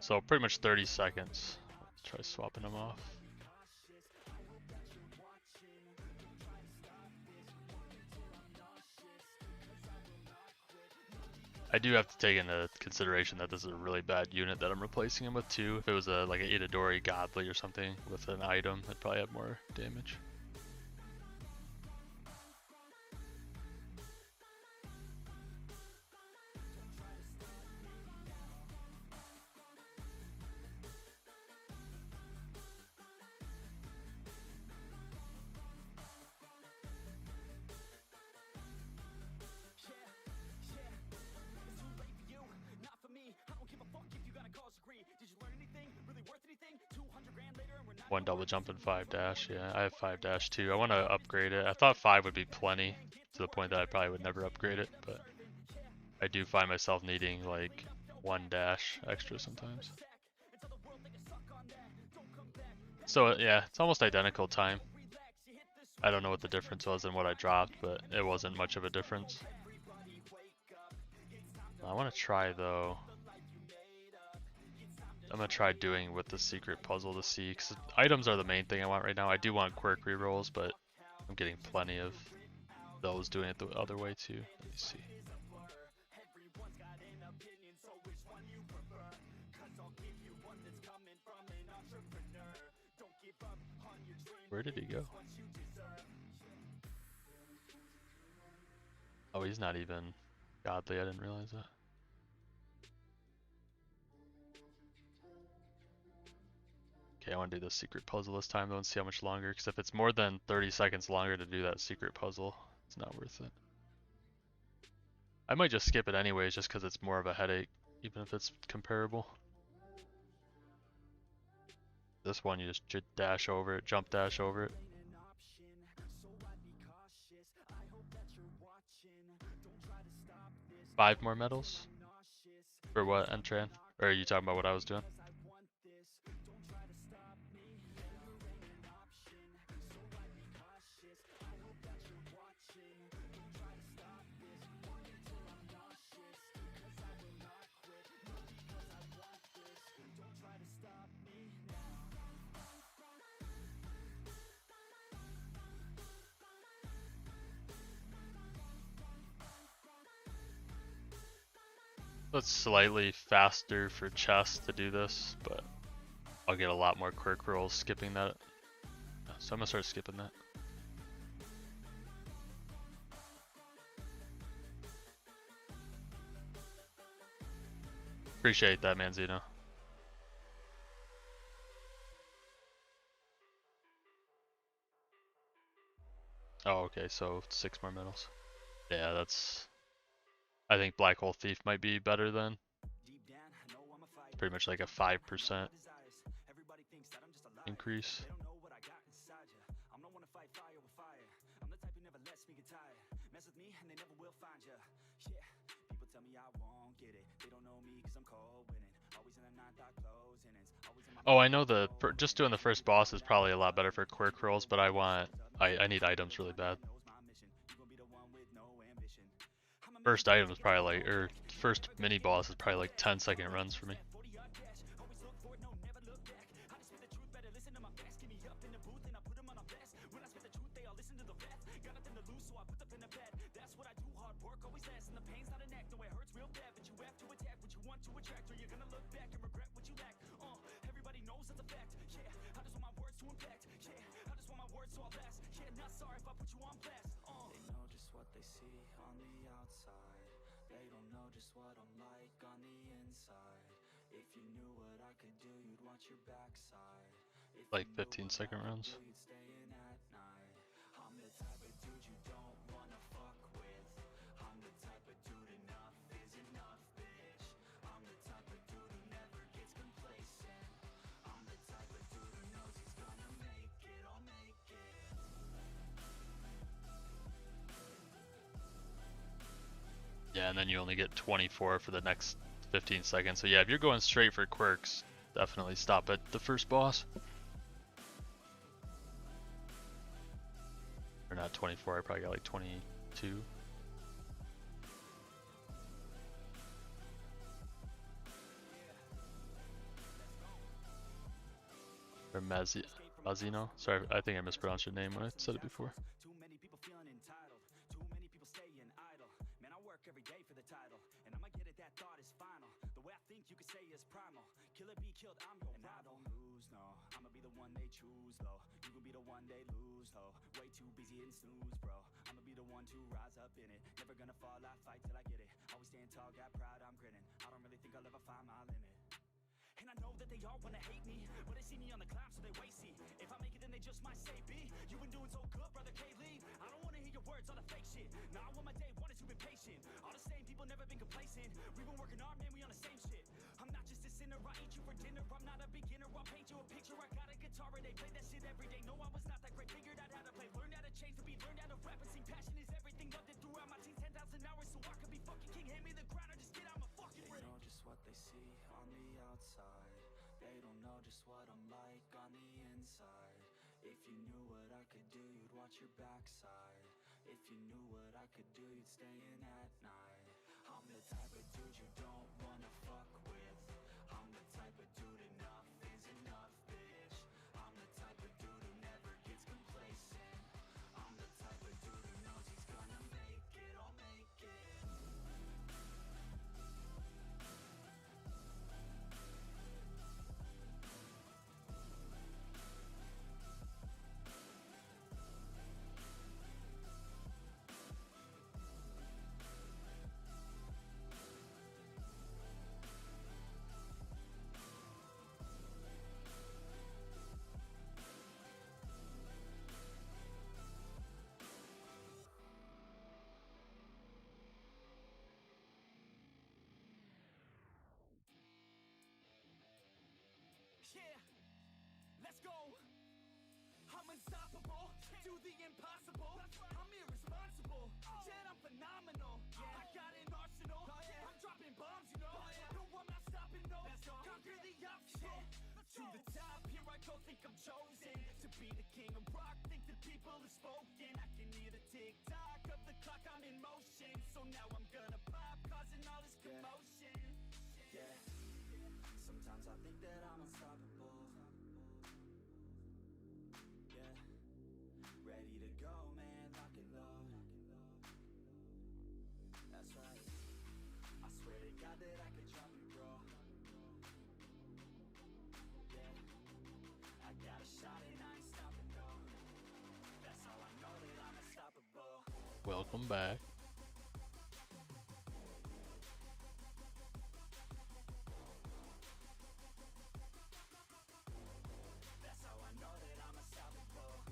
Speaker 2: So pretty much 30 seconds. Let's try swapping them off. I do have to take into consideration that this is a really bad unit that I'm replacing him with too. If it was like an Itadori Godly or something with an item, it'd probably have more damage. One double jump and 5 dash, yeah. I have 5 dash too. I want to upgrade it. I thought 5 would be plenty, to the point that I probably would never upgrade it, but I do find myself needing like 1 dash extra sometimes. So yeah, it's almost identical time. I don't know what the difference was in what I dropped, but it wasn't much of a difference. I want to try though. I'm gonna try doing with the secret puzzle to see, because items are the main thing I want right now. I do want quirk rerolls, but I'm getting plenty of those doing it the other way too. Let me see. Where did he go? Oh, he's not even godly. I didn't realize that. Okay, I want to do the secret puzzle this time though and see how much longer, because if it's more than 30 seconds longer to do that secret puzzle, it's not worth it. I might just skip it anyways just because it's more of a headache, even if it's comparable. This one you just dash over it, jump dash over it. 5 more medals? For what, Entran? Or are you talking about what I was doing? It's slightly faster for chess to do this, but I'll get a lot more quirk rolls skipping that. So I'm gonna start skipping that. Appreciate that, Manzino. Oh, okay, so 6 more medals. Yeah, that's... I think Black Hole Thief might be better than. Pretty much like a 5% increase. Oh, I know just doing the first boss is probably a lot better for quirk rolls, but I need items really bad. First item is probably like, or first mini boss is probably like 10-second runs for me. Like 15-second runs. Yeah, and then you only get 24 for the next 15 seconds. So yeah, if you're going straight for quirks, definitely stop at the first boss. Or not 24, I probably got like 22. Or Mazino? Sorry, I think I mispronounced your name when I said it before.
Speaker 1: If you knew what I could do, you'd watch your backside. If you knew what I could do, you'd stay in at night. I'm the type of dude you don't wanna fuck with. I'm the type of dude enough is enough, bitch. I'm the type of dude who never gets complacent. I'm the type of dude who knows he's gonna make it, I'll make it. Yeah, let's go. I'm unstoppable, do the impossible. I'm irresponsible, yet I'm phenomenal. I got an arsenal, I'm dropping bombs, you know. No, I'm not stopping, no. Conquer the obstacle. To the top, here I go, think I'm chosen to be the king of rock, think the people have spoken. I can hear the tick-tock of the clock, I'm in motion. So now I'm gonna pop, causing all this commotion. Yeah, sometimes I think that I'm unstoppable. Yeah, ready to go, man, lock it low. That's right, I swear to God that I could drop it, bro. Yeah, I got a shot and I ain't stopping, no. That's how I know that I'm unstoppable.
Speaker 2: Welcome back.
Speaker 1: That's how I know that I'm unstoppable.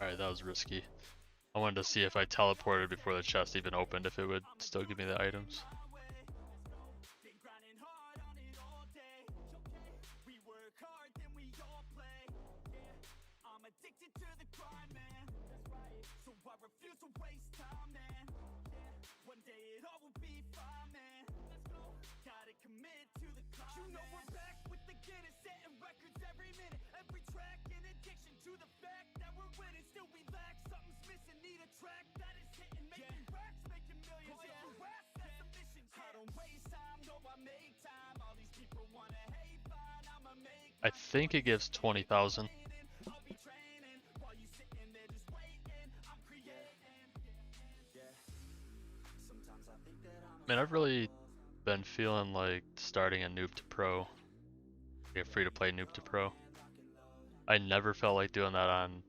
Speaker 2: Alright, that was risky. I wanted to see if I teleported before the chest even opened, if it would still give me the items.
Speaker 1: Been grinding hard on it all day. We work hard, then we all play. Yeah, I'm addicted to the grind, man. That's right. So I refuse to waste time, man. Yeah, one day it all will be fine, man. Let's go. Gotta commit to the climb. You know we're back with the Guinness, setting records every minute, every track. In addiction to the fact that we're winning, still we lack something's missing. Need a track that is hitting, making racks, making millions. If you ask, that's a mission. I don't waste time, no, I make time. All these people wanna hate, fine, I'ma make.
Speaker 2: I think it gives 20,000.
Speaker 1: I'll be training while you sitting there just waiting. I'm creating. Yeah. Sometimes I think that I'm
Speaker 2: Man, I've really been feeling like starting a noob to pro. Like a free to play noob to pro. I never felt like doing that on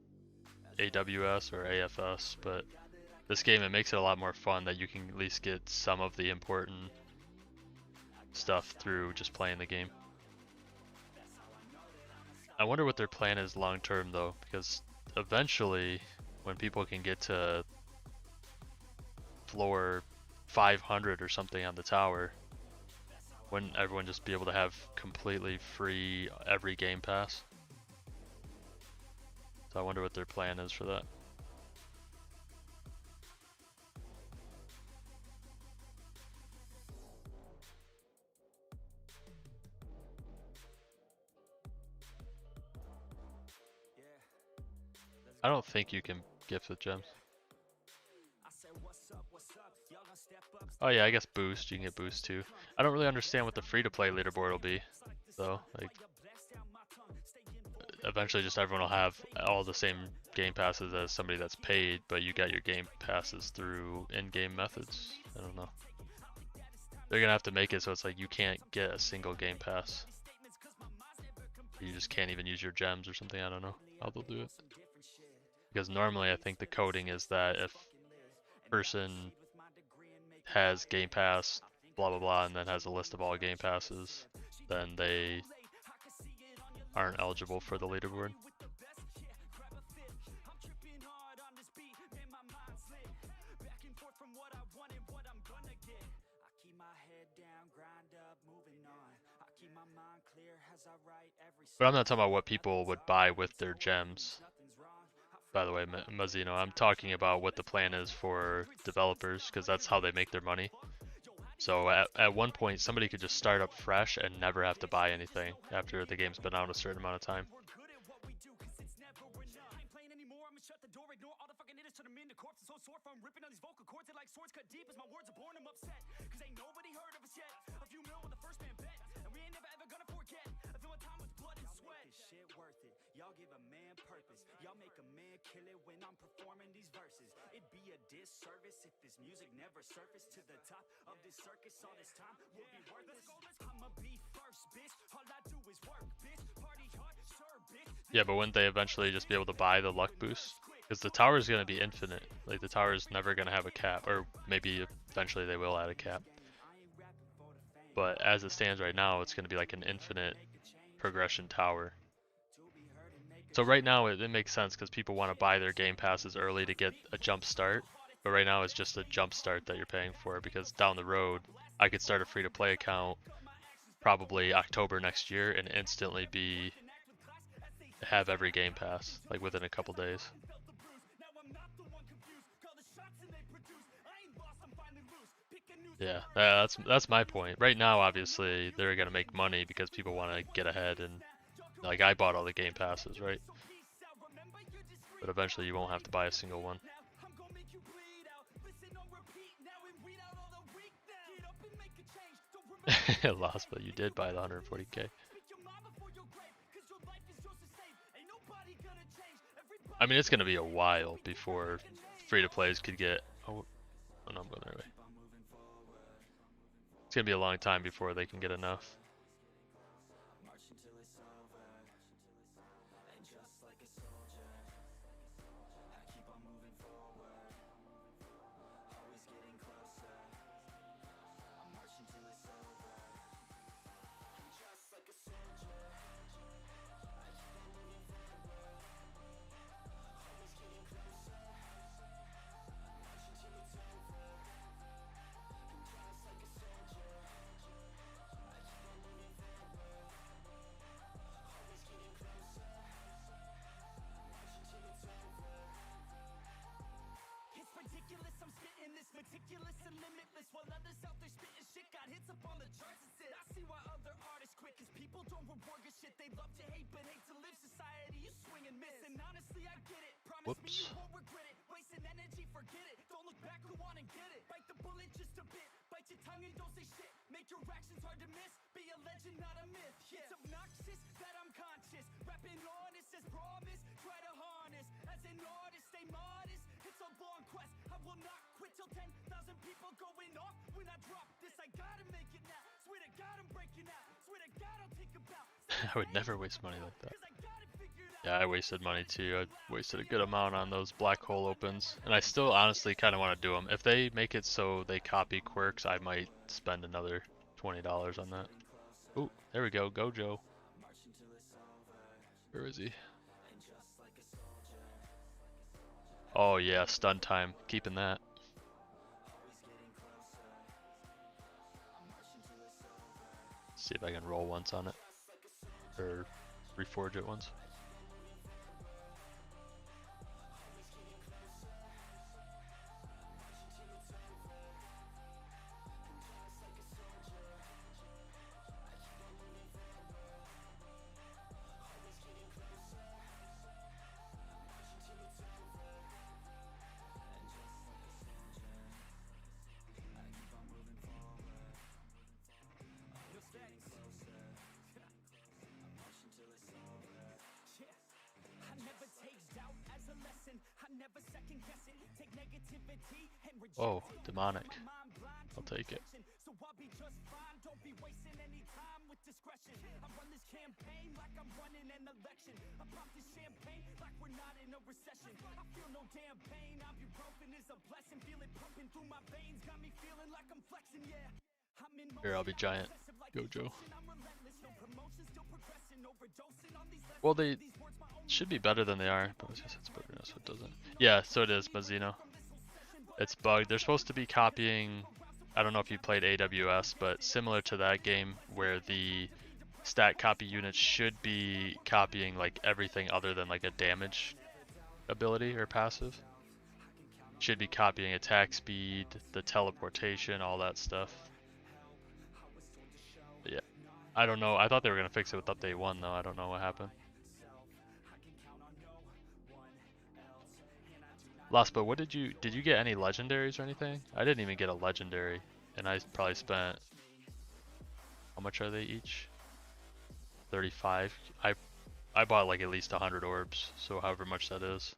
Speaker 2: AWS or AFS, but this game, it makes it a lot more fun that you can at least get some of the important stuff through just playing the game. I wonder what their plan is long term though, because eventually when people can get to floor 500 or something on the tower, wouldn't everyone just be able to have completely free every game pass? So I wonder what their plan is for that. I don't think you can gift with gems. Oh yeah, I guess boost, you can get boost too. I don't really understand what the free-to-play leaderboard will be, though. Like, eventually just everyone will have all the same game passes as somebody that's paid, but you got your game passes through in-game methods. I don't know. They're gonna have to make it so it's like you can't get a single game pass. You just can't even use your gems or something. I don't know how they'll do it. Because normally I think the coding is that if a person has game pass, blah blah blah, and then has a list of all game passes, then they aren't eligible for the leaderboard. But I'm not talking about what people would buy with their gems. by the way, Mazzino. I'm talking about what the plan is for developers, because that's how they make their money. So at one point, somebody could just start up fresh and never have to buy anything after the game's been out a certain amount of time.
Speaker 1: Y'all give a man purpose. Y'all make a man kill it when I'm performing these verses. It'd be a disservice if this music never surfaced to the top of this circus. All this time will be worthless. I'ma be first, bitch. All I do is work, bitch. Party hard, sure, bitch.
Speaker 2: Yeah, but wouldn't they eventually just be able to buy the luck boost? Because the tower is going to be infinite. Like, the tower is never going to have a cap. Or maybe eventually they will add a cap. But as it stands right now, it's going to be like an infinite progression tower. So right now it makes sense because people want to buy their game passes early to get a jump start. But right now it's just a jump start that you're paying for, because down the road I could start a free-to-play account probably October next year and instantly have every game pass like within a couple days. Yeah, that's my point. Right now, obviously, they're gonna make money because people want to get ahead, and like I bought all the game passes, right? But eventually, you won't have to buy a single one. Lost, but you did buy the 140k. I mean, it's gonna be a while before free-to-plays could get. Oh no, I'm going the right way. It's gonna be a long time before they can get enough.
Speaker 1: Meticulous and limitless, while others out there spitting shit got hits up on the charts and shit. I see why other artists quit, cause people don't reward good shit. They love to hate but hate to live. Society, you swing and miss, and honestly I get it. Promise me you won't regret it. Wasting energy, forget it. Don't look back, go on and get it. Bite the bullet just a bit. Bite your tongue and don't say shit. Make your actions hard to miss. Be a legend, not a myth. Yeah. It's obnoxious that I'm conscious. Rapping honest as promise. Try to harness. As an artist, stay modest. It's a long quest. I will not quit till 10,000 people going off when I drop this. I gotta make it now. Swear to God I'm breaking out. Swear to God I'll take a bow.
Speaker 2: I would never waste money like that. Yeah, I wasted money too. I wasted a good amount on those black hole opens, and I still honestly kind of want to do them. If they make it so they copy Quirks, I might spend another $20 on that. Ooh, there we go. Gojo. Where is he? Oh yeah, stun time. Keeping that. See if I can roll once on it. Or reforge it once. Oh, demonic. I'll take it. Here, I'll be giant. Gojo. Well, they should be better than they are, but it's better now, so it doesn't. Yeah, so it is, Mazzino. It's bugged. They're supposed to be copying, I don't know if you played AWS, but similar to that game where the stat copy units should be copying like everything other than like a damage ability or passive. Should be copying attack speed, the teleportation, all that stuff. But yeah, I don't know. I thought they were gonna fix it with update 1 though. I don't know what happened. Laspa, what did you get any legendaries or anything? I didn't even get a legendary, and I probably spent, how much are they each? 35. I bought like at least 100 orbs, so however much that is.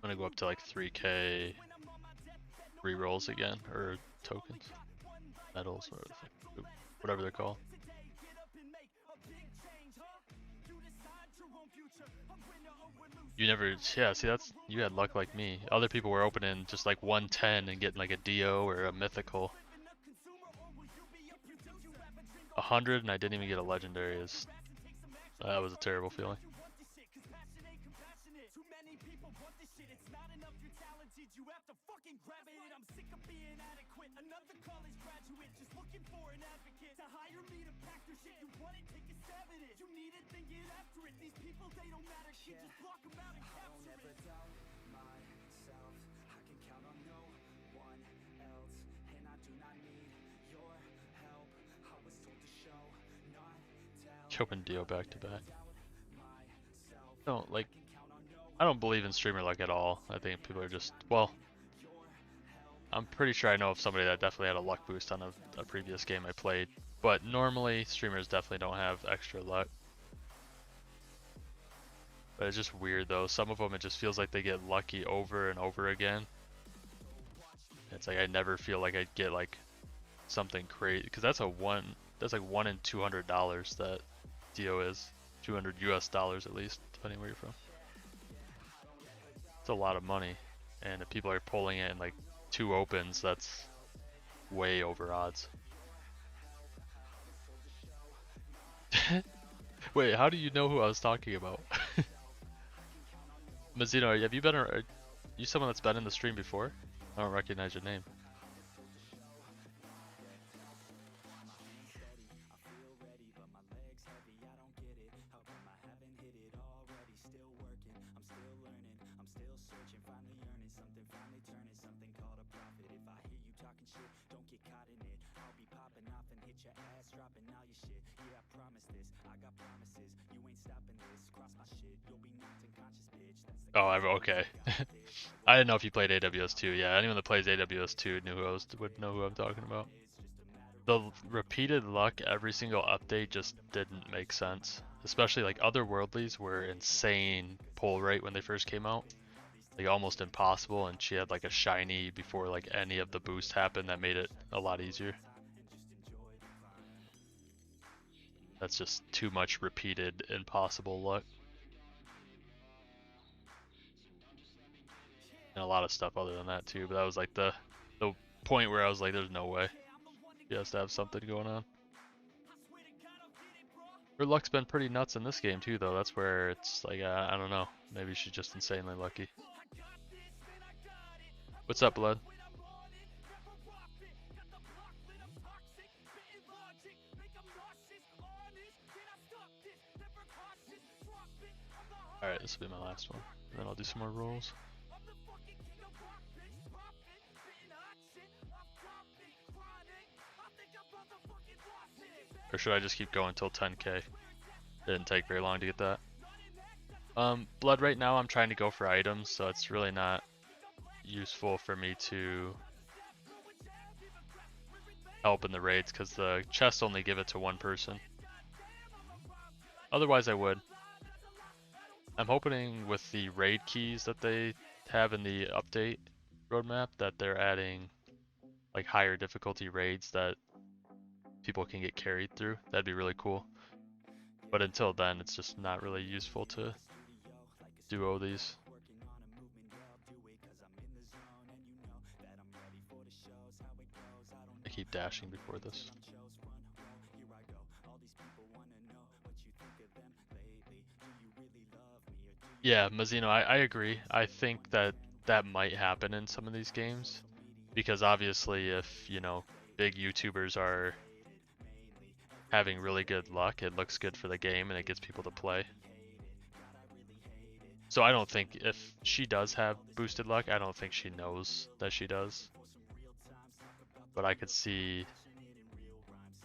Speaker 2: I'm gonna go up to like 3k rerolls again, or tokens, medals, or whatever they're called. You never, yeah, see that's, you had luck like me. Other people were opening just like 110 and getting like a Dio or a mythical. 100 and I didn't even get a legendary. That was a terrible feeling. Open Dio back to back. I don't believe in streamer luck at all. I think people are just, well, I'm pretty sure I know of somebody that definitely had a luck boost on a previous game I played, but normally streamers definitely don't have extra luck. But it's just weird though. Some of them it just feels like they get lucky over and over again. It's like I never feel like I'd get like something crazy, because that's like $1 in $200 that Dio is. $200 US at least, depending where you're from. It's a lot of money, and if people are pulling it in like 2 opens, that's way over odds. Wait, how do you know who I was talking about? Mazzino, have you been, are you someone that's been in the stream before? I don't recognize your name. Oh, okay. I didn't know if you played AWS2. Yeah, anyone that plays AWS2 would know who I'm talking about. The repeated luck every single update just didn't make sense. Especially like Otherworldlies were insane pull rate when they first came out. Like almost impossible, and she had like a shiny before like any of the boost happened that made it a lot easier. That's just too much repeated impossible luck. And a lot of stuff other than that too, but that was like the point where I was like, there's no way. He has to have something going on. Her luck's been pretty nuts in this game too though. That's where it's like, I don't know. Maybe she's just insanely lucky. What's up, Blood? Alright, this will be my last one. And then I'll do some more rolls. Or should I just keep going until 10k? It didn't take very long to get that. Blood, right now I'm trying to go for items, so it's really not useful for me to help in the raids because the chests only give it to one person. Otherwise I would. I'm hoping with the raid keys that they have in the update roadmap that they're adding like higher difficulty raids that people can get carried through. That'd be really cool. But until then, it's just not really useful to duo these. I keep dashing before this. Yeah, Mazzino, I agree. I think that that might happen in some of these games. Because obviously if, you know, big YouTubers are having really good luck, it looks good for the game and it gets people to play. So I don't think if she does have boosted luck, I don't think she knows that she does. But I could see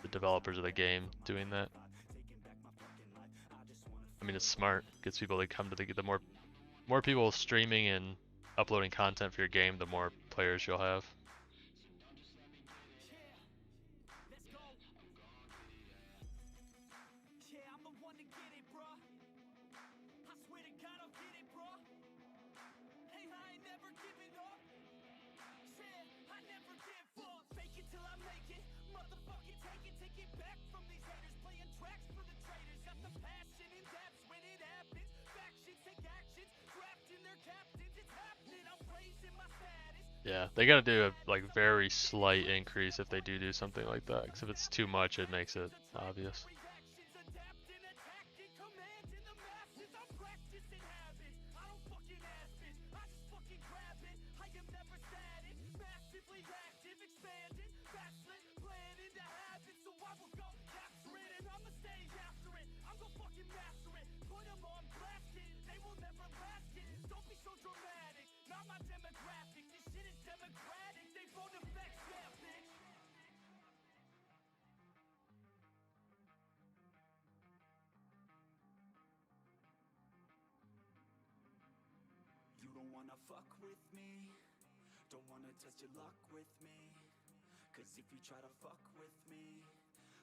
Speaker 2: the developers of the game doing that. I mean, it's smart. Gets people to come to the more people streaming and uploading content for your game, the more players you'll have. Yeah, they gotta do a like very slight increase if they do something like that. Because if it's too much, it makes it obvious.
Speaker 1: Wanna fuck with me, don't wanna test your luck with me, cause if you try to fuck with me,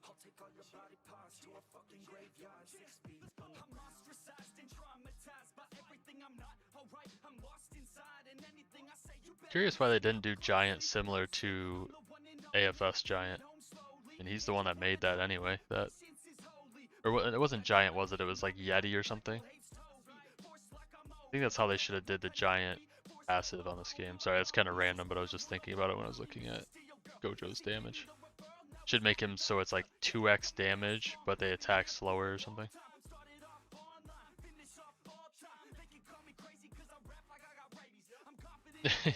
Speaker 1: I'll take all your body parts to a fucking graveyard 6 feet under. I'm ostracized and traumatized by everything I'm not alright, I'm lost inside and anything I say you better.
Speaker 2: Curious why they didn't do Giant similar to AFS Giant, and he's the one that made that anyway. That, or it wasn't Giant, was it? It was like Yeti or something. I think that's how they should have did the Giant passive on this game. Sorry, that's kind of random, but I was just thinking about it when I was looking at Gojo's damage. Should make him so it's like 2x damage, but they attack slower or something.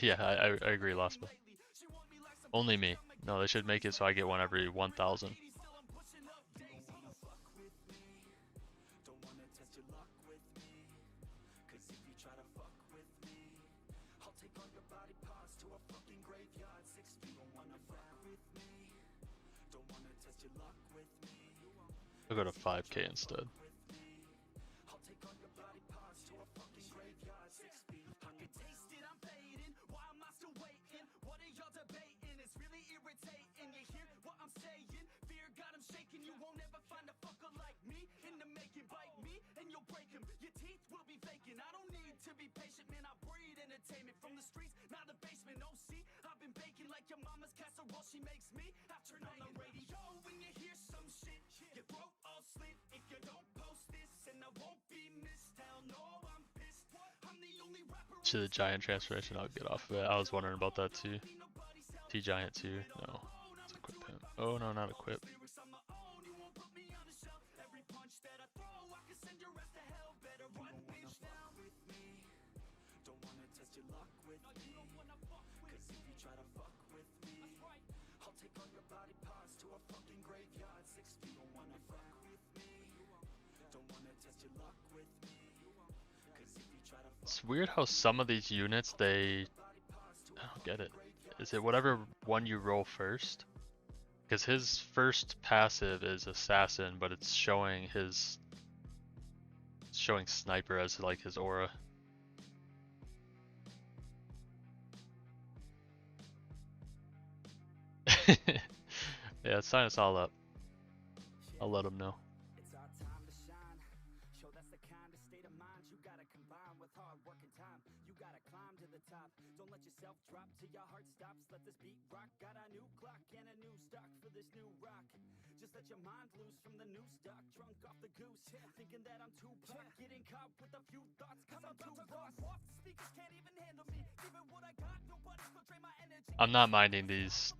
Speaker 2: Yeah, I agree, Laspa. Only me. No, they should make it so I get one every 1,000. I'll go to 5k instead.
Speaker 1: She makes me, I turn on the radio when you hear some shit. Your throat all slit if you don't post this, and I won't be missed. Hell no, I'm pissed. I'm the only rapper.
Speaker 2: To the Giant transformation, I'll get off of it. I was wondering about that too. T Giant too. No, let's equip him. Oh no, not equip. It's weird how some of these units, I don't get it. Is it whatever one you roll first? Because his first passive is Assassin, but it's showing Sniper as like his aura. Yeah, sign us all up. I'll let him know.
Speaker 1: state of mind you gotta combine with hard work and time. You gotta climb to the top. Don't let yourself drop till your heart stops. Let this beat rock. Got a new clock and a new stock for this new rock. Just let your mind loose from the new stock. Drunk off the goose, thinking that I'm too pop. Getting caught with a few thoughts cause I'm too lost. Off the speakers can't even handle me. Even what I got, nobody's gonna drain my energy.
Speaker 2: I'm not minding these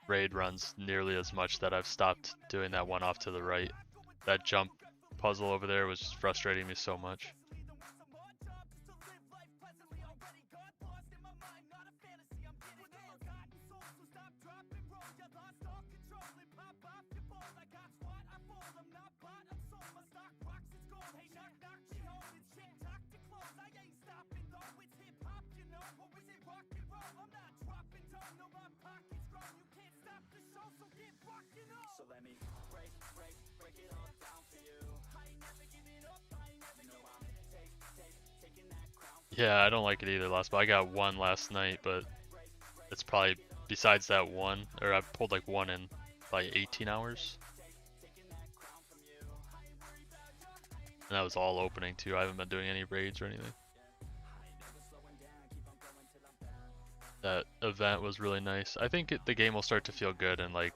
Speaker 2: raid runs nearly as much that I've stopped doing that one off to the right. That jump puzzle over there was just frustrating me so much.
Speaker 1: So let me break it all down for you. I ain't never giving up, I ain't never giving up. Taking that crown.
Speaker 2: Yeah, I don't like it either, last, but I got one last night, but it's probably, besides that one, or I pulled like one in like 18 hours. And that was all opening too. I haven't been doing any raids or anything. That event was really nice. I think the game will start to feel good, and like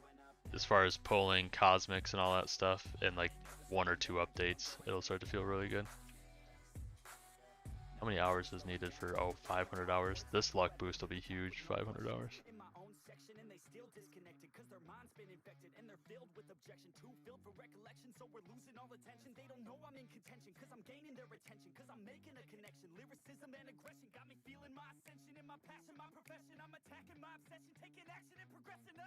Speaker 2: as far as pulling cosmics and all that stuff in like 1 or 2 updates, it'll start to feel really good. How many hours is needed for 500 hours? This luck boost will be huge. 500 hours.
Speaker 1: In my own section and they still disconnected cause their mind's been infected and they're filled with objection, too filled for recollection, so we're losing all attention. They don't know I'm in contention cause I'm gaining their attention, cause I'm making a connection. Lyricism and aggression got me feeling my ascension in my passion, my profession. I'm attacking my obsession, taking action and progressing.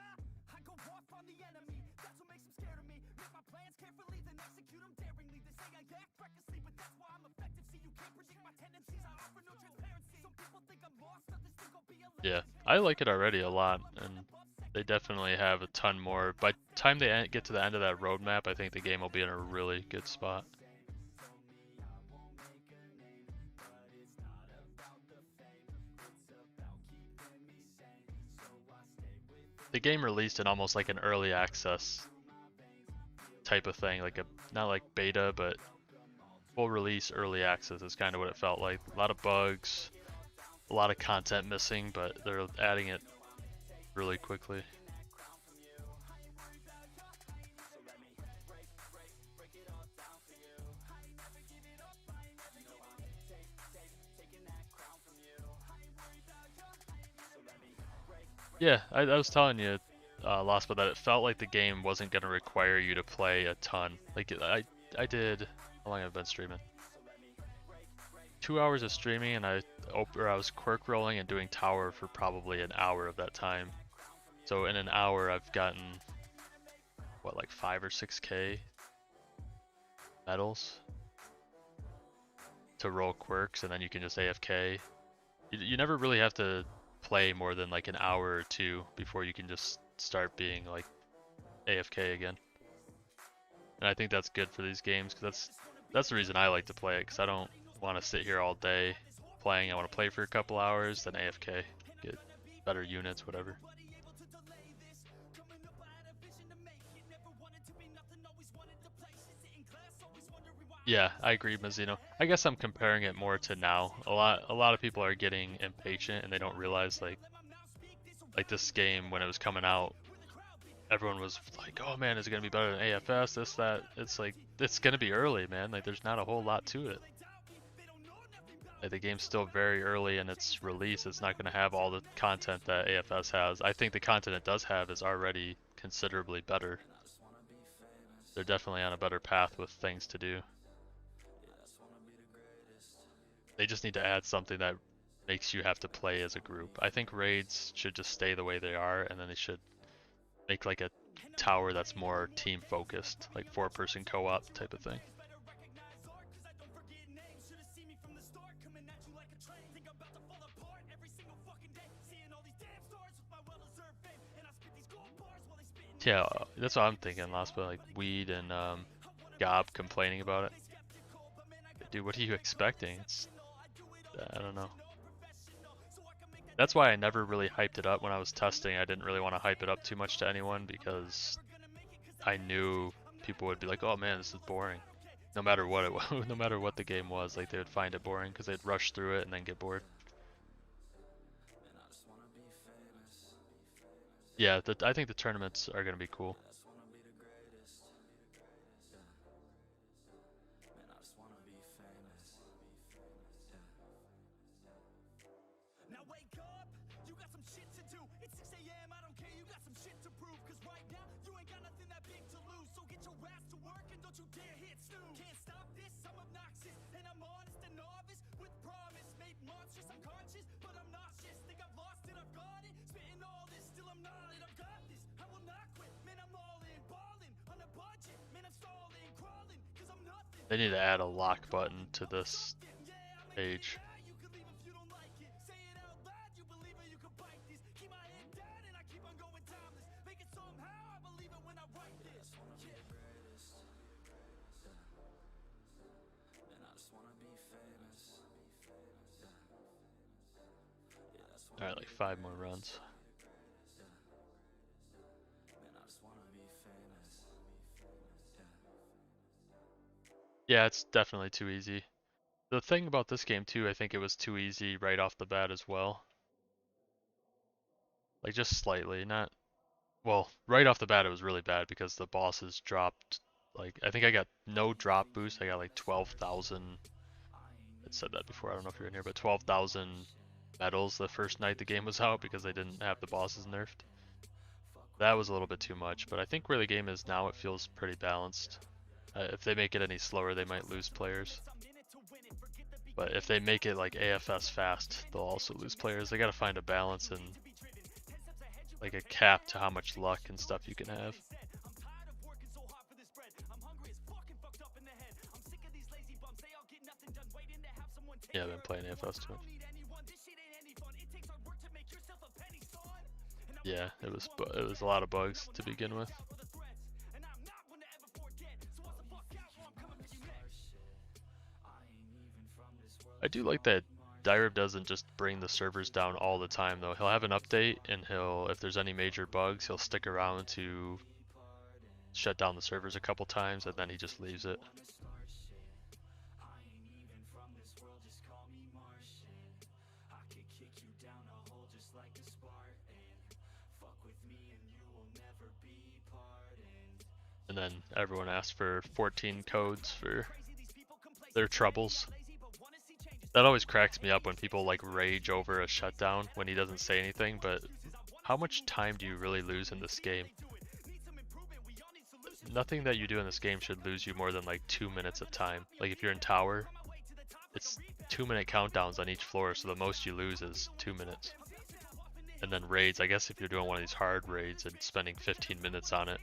Speaker 1: I go off on the enemy, that's what makes them scared of me. Make my plans carefully, then execute them daringly. They say I act recklessly, but that's why I'm effective. See, you can't predict my tendencies, I offer no transparency. Some people think I'm lost, others think I'll be a
Speaker 2: Yeah, I like it already a lot, and they definitely have a ton more. By the time they get to the end of that roadmap, I think the game will be in a really good spot. The game released in almost like an early access type of thing, like not like beta, but full release early access is kind of what it felt like. A lot of bugs, a lot of content missing, but they're adding it really quickly. Yeah, I was telling you, Lost, but that it felt like the game wasn't going to require you to play a ton. Like I did, how long have I been streaming? 2 hours of streaming, and I was quirk rolling and doing tower for probably an hour of that time. So in an hour, I've gotten what, like 5 or 6k medals to roll quirks, and then you can just AFK. You never really have to play more than like an hour or 2 before you can just start being like AFK again. And I think that's good for these games, because that's the reason I like to play it, because I don't want to sit here all day playing. I want to play for a couple hours, then AFK, get better units, whatever. Yeah, I agree, Mazzino. I guess I'm comparing it more to now. A lot of people are getting impatient and they don't realize like this game, when it was coming out, everyone was like, "Oh man, is it gonna be better than AFS? This, that." It's like, it's gonna be early, man. Like, there's not a whole lot to it. Like, the game's still very early in its release. It's not gonna have all the content that AFS has. I think the content it does have is already considerably better. They're definitely on a better path with things to do. They just need to add something that makes you have to play as a group. I think raids should just stay the way they are, and then they should make like a tower that's more team focused, like 4-person co-op type of thing. Yeah, that's what I'm thinking, last, but like Weed and Gob complaining about it. Dude, what are you expecting? I don't know. That's why I never really hyped it up when I was testing. I didn't really want to hype it up too much to anyone, because I knew people would be like, "Oh man, this is boring." No matter what it was, no matter what the game was, like they would find it boring because they'd rush through it and then get bored. Yeah, I think the tournaments are gonna be cool.
Speaker 1: Now wake up, you got some shit to do. It's 6 a.m., I don't care, you got some shit to prove. Cause right now, you ain't got nothing that big to lose. So get your ass to work and don't you dare hit snooze. Can't stop this, I'm obnoxious, and I'm honest and novice. With promise, made monstrous, I'm conscious, but I'm nauseous. Think I've lost it, I've got it. Spitting all this, still I'm not it, I've got this. I will not quit, man, I'm all in. Ballin', on a budget, man, I'm stalling. Crawling, cause I'm nothing.
Speaker 2: They need to add a lock button to this page. Alright, like 5 more runs. Yeah, it's definitely too easy. The thing about this game too, I think it was too easy right off the bat as well. Like just slightly, not... Well, right off the bat it was really bad because the bosses dropped, like, I think I got no drop boost, I got like 12,000... I said that before, I don't know if you're in here, but 12,000 medals the first night the game was out because they didn't have the bosses nerfed. That was a little bit too much, but I think where the game is now it feels pretty balanced. If they make it any slower they might lose players. But if they make it like AFS fast, they'll also lose players. They gotta find a balance and like a cap to how much luck and stuff you can have. Yeah, I've been playing AFS too much. Yeah, it was a lot of bugs to begin with. I do like that Direb doesn't just bring the servers down all the time though. He'll have an update and if there's any major bugs, he'll stick around to shut down the servers a couple times and then he just leaves it. And then everyone asks for 14 codes for their troubles. That always cracks me up when people like rage over a shutdown when he doesn't say anything, but how much time do you really lose in this game? Nothing that you do in this game should lose you more than like 2 minutes of time. Like if you're in tower, it's 2-minute countdowns on each floor, so the most you lose is 2 minutes. And then raids, I guess if you're doing one of these hard raids and spending 15 minutes on it,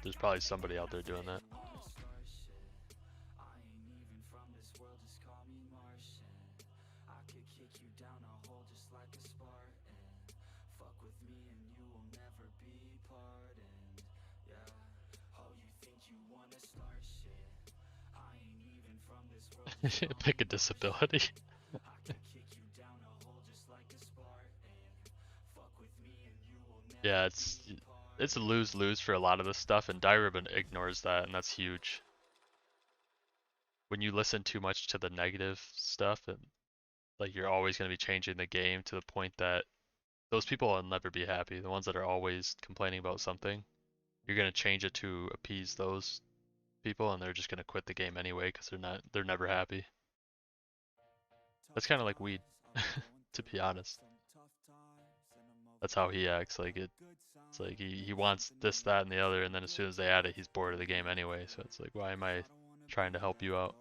Speaker 2: there's probably somebody out there doing that. Pick a disability. Yeah, it's a lose-lose for a lot of this stuff, and Direben ignores that, and that's huge. When you listen too much to the negative stuff, and like you're always going to be changing the game to the point that those people will never be happy. The ones that are always complaining about something, you're going to change it to appease those people, and they're just going to quit the game anyway because they're never happy. That's kind of like weed, to be honest. That's how he acts. Like it's like he wants this, that, and the other, and then as soon as they add it, he's bored of the game anyway. So it's like, why am I trying to help you out?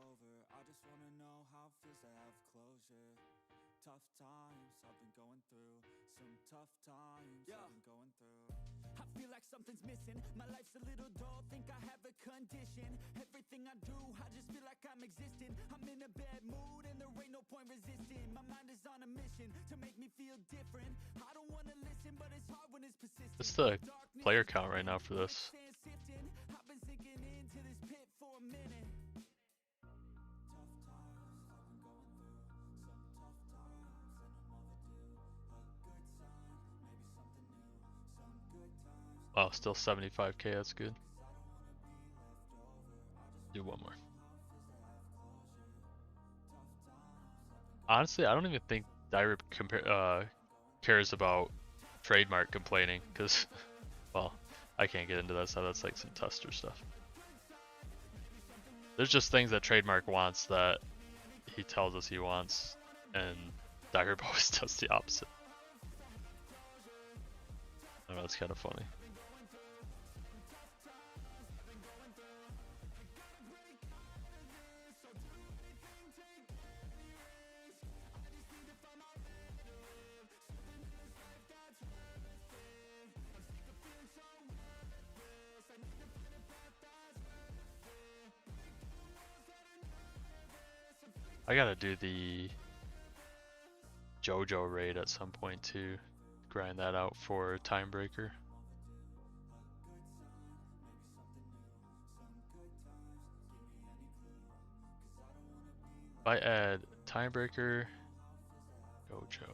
Speaker 1: Something's missing, my life's a little dull, think I have a condition. Everything I do, I just feel like I'm existing. I'm in a bad mood and there ain't no point resisting. My mind is on a mission to make me feel different. I don't wanna listen, but it's hard when it's persistent.
Speaker 2: What's the player count right now for this?
Speaker 1: I've been sinking into this pit for a minute.
Speaker 2: Oh, still 75k, that's good. Do one more. Honestly, I don't even think Direp cares about trademark complaining, because, well, I can't get into that stuff. That's like some Tuster stuff. There's just things that trademark wants that he tells us he wants, and Direp always does the opposite. I don't know, it's kind of funny. I gotta do the JoJo raid at some point too. Grind that out for Timebreaker. If I add Timebreaker, JoJo.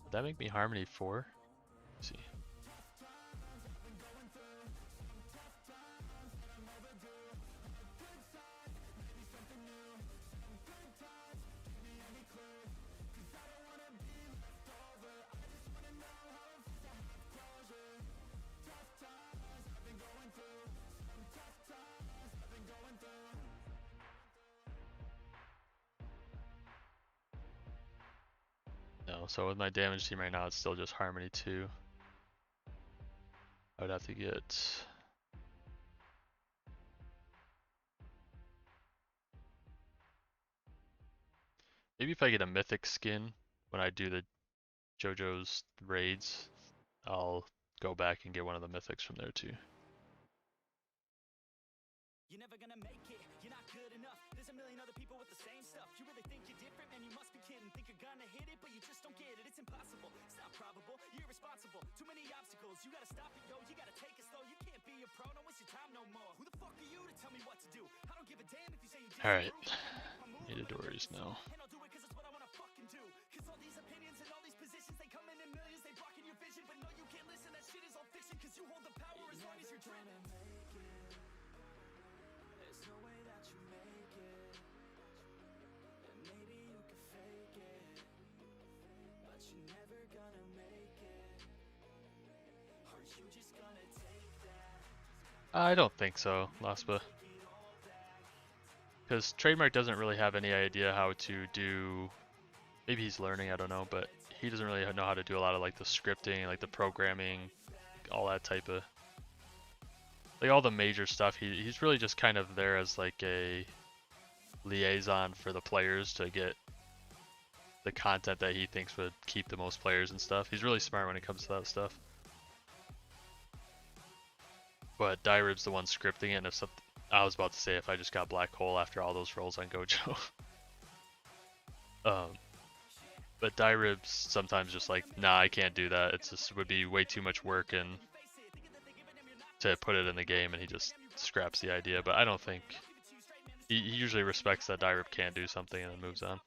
Speaker 2: Would that make me Harmony 4? Let's see. No, so with my damage team right now, it's still just Harmony 2. I would have to get... Maybe if I get a mythic skin when I do the JoJo's raids, I'll go back and get one of the mythics from there too.
Speaker 1: You're never gonna make it, you're not good enough. There's a million other people with the same stuff. You really think you're different, man, you must be kidding. Think you're gonna hit it, but you just don't get it. It's impossible, it's not probable, you're irresponsible. Too many obstacles, you gotta stop it, yo. You gotta take it slow, you can't be a pro. Don't waste your time no more. Who the fuck are you to tell me what to do? I don't give a damn if you say you did.
Speaker 2: Alright, need Dories now.
Speaker 1: And I'll do it cause it's what I wanna fucking do. Cause all these opinions and all these positions, they come in millions, they blocking your vision. But no, you can't listen, that shit is all fiction. Cause you hold the power as long as you're dreaming. There's no way that you make it. And maybe you can fake it, but you're never gonna make it. Aren't you just gonna take that?
Speaker 2: I don't think so, Laspa. Because Trademark doesn't really have any idea how to do... Maybe he's learning, I don't know, but he doesn't really know how to do a lot of like the scripting, like the programming, all that type of... Like all the major stuff, he's really just kind of there as like a liaison for the players to get the content that he thinks would keep the most players and stuff. He's really smart when it comes to that stuff. But Dirib's the one scripting it, and if something... I was about to say if I just got Black Hole after all those rolls on Gojo. But Dirib's sometimes just like, nah, I can't do that. It's just would be way too much work and to put it in the game, and he just scraps the idea. But I don't think he usually respects that Dirib can't do something and then moves on.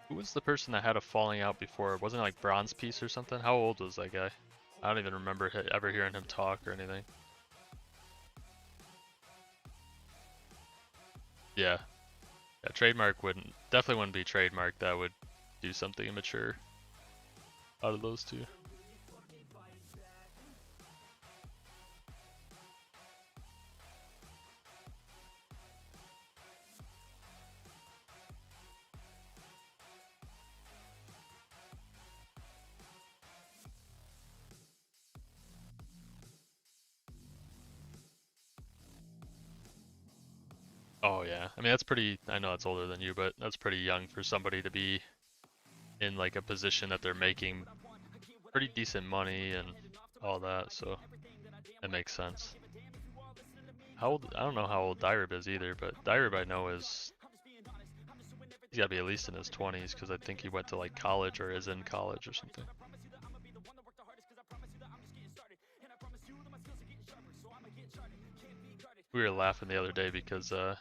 Speaker 2: Who was the person that had a falling out before? Wasn't it like Bronze Piece or something? How old was that guy? I don't even remember ever hearing him talk or anything. Yeah. Yeah, Trademark definitely wouldn't be Trademark. That would do something immature out of those two. Oh yeah, I mean that's pretty, I know it's older than you, but that's pretty young for somebody to be in like a position that they're making pretty decent money and all that, so it makes sense. How old? I don't know how old Dyrib is either, but Dyrib I know is he's got to be at least in his 20s because I think he went to like college or is in college or something. We were laughing the other day because the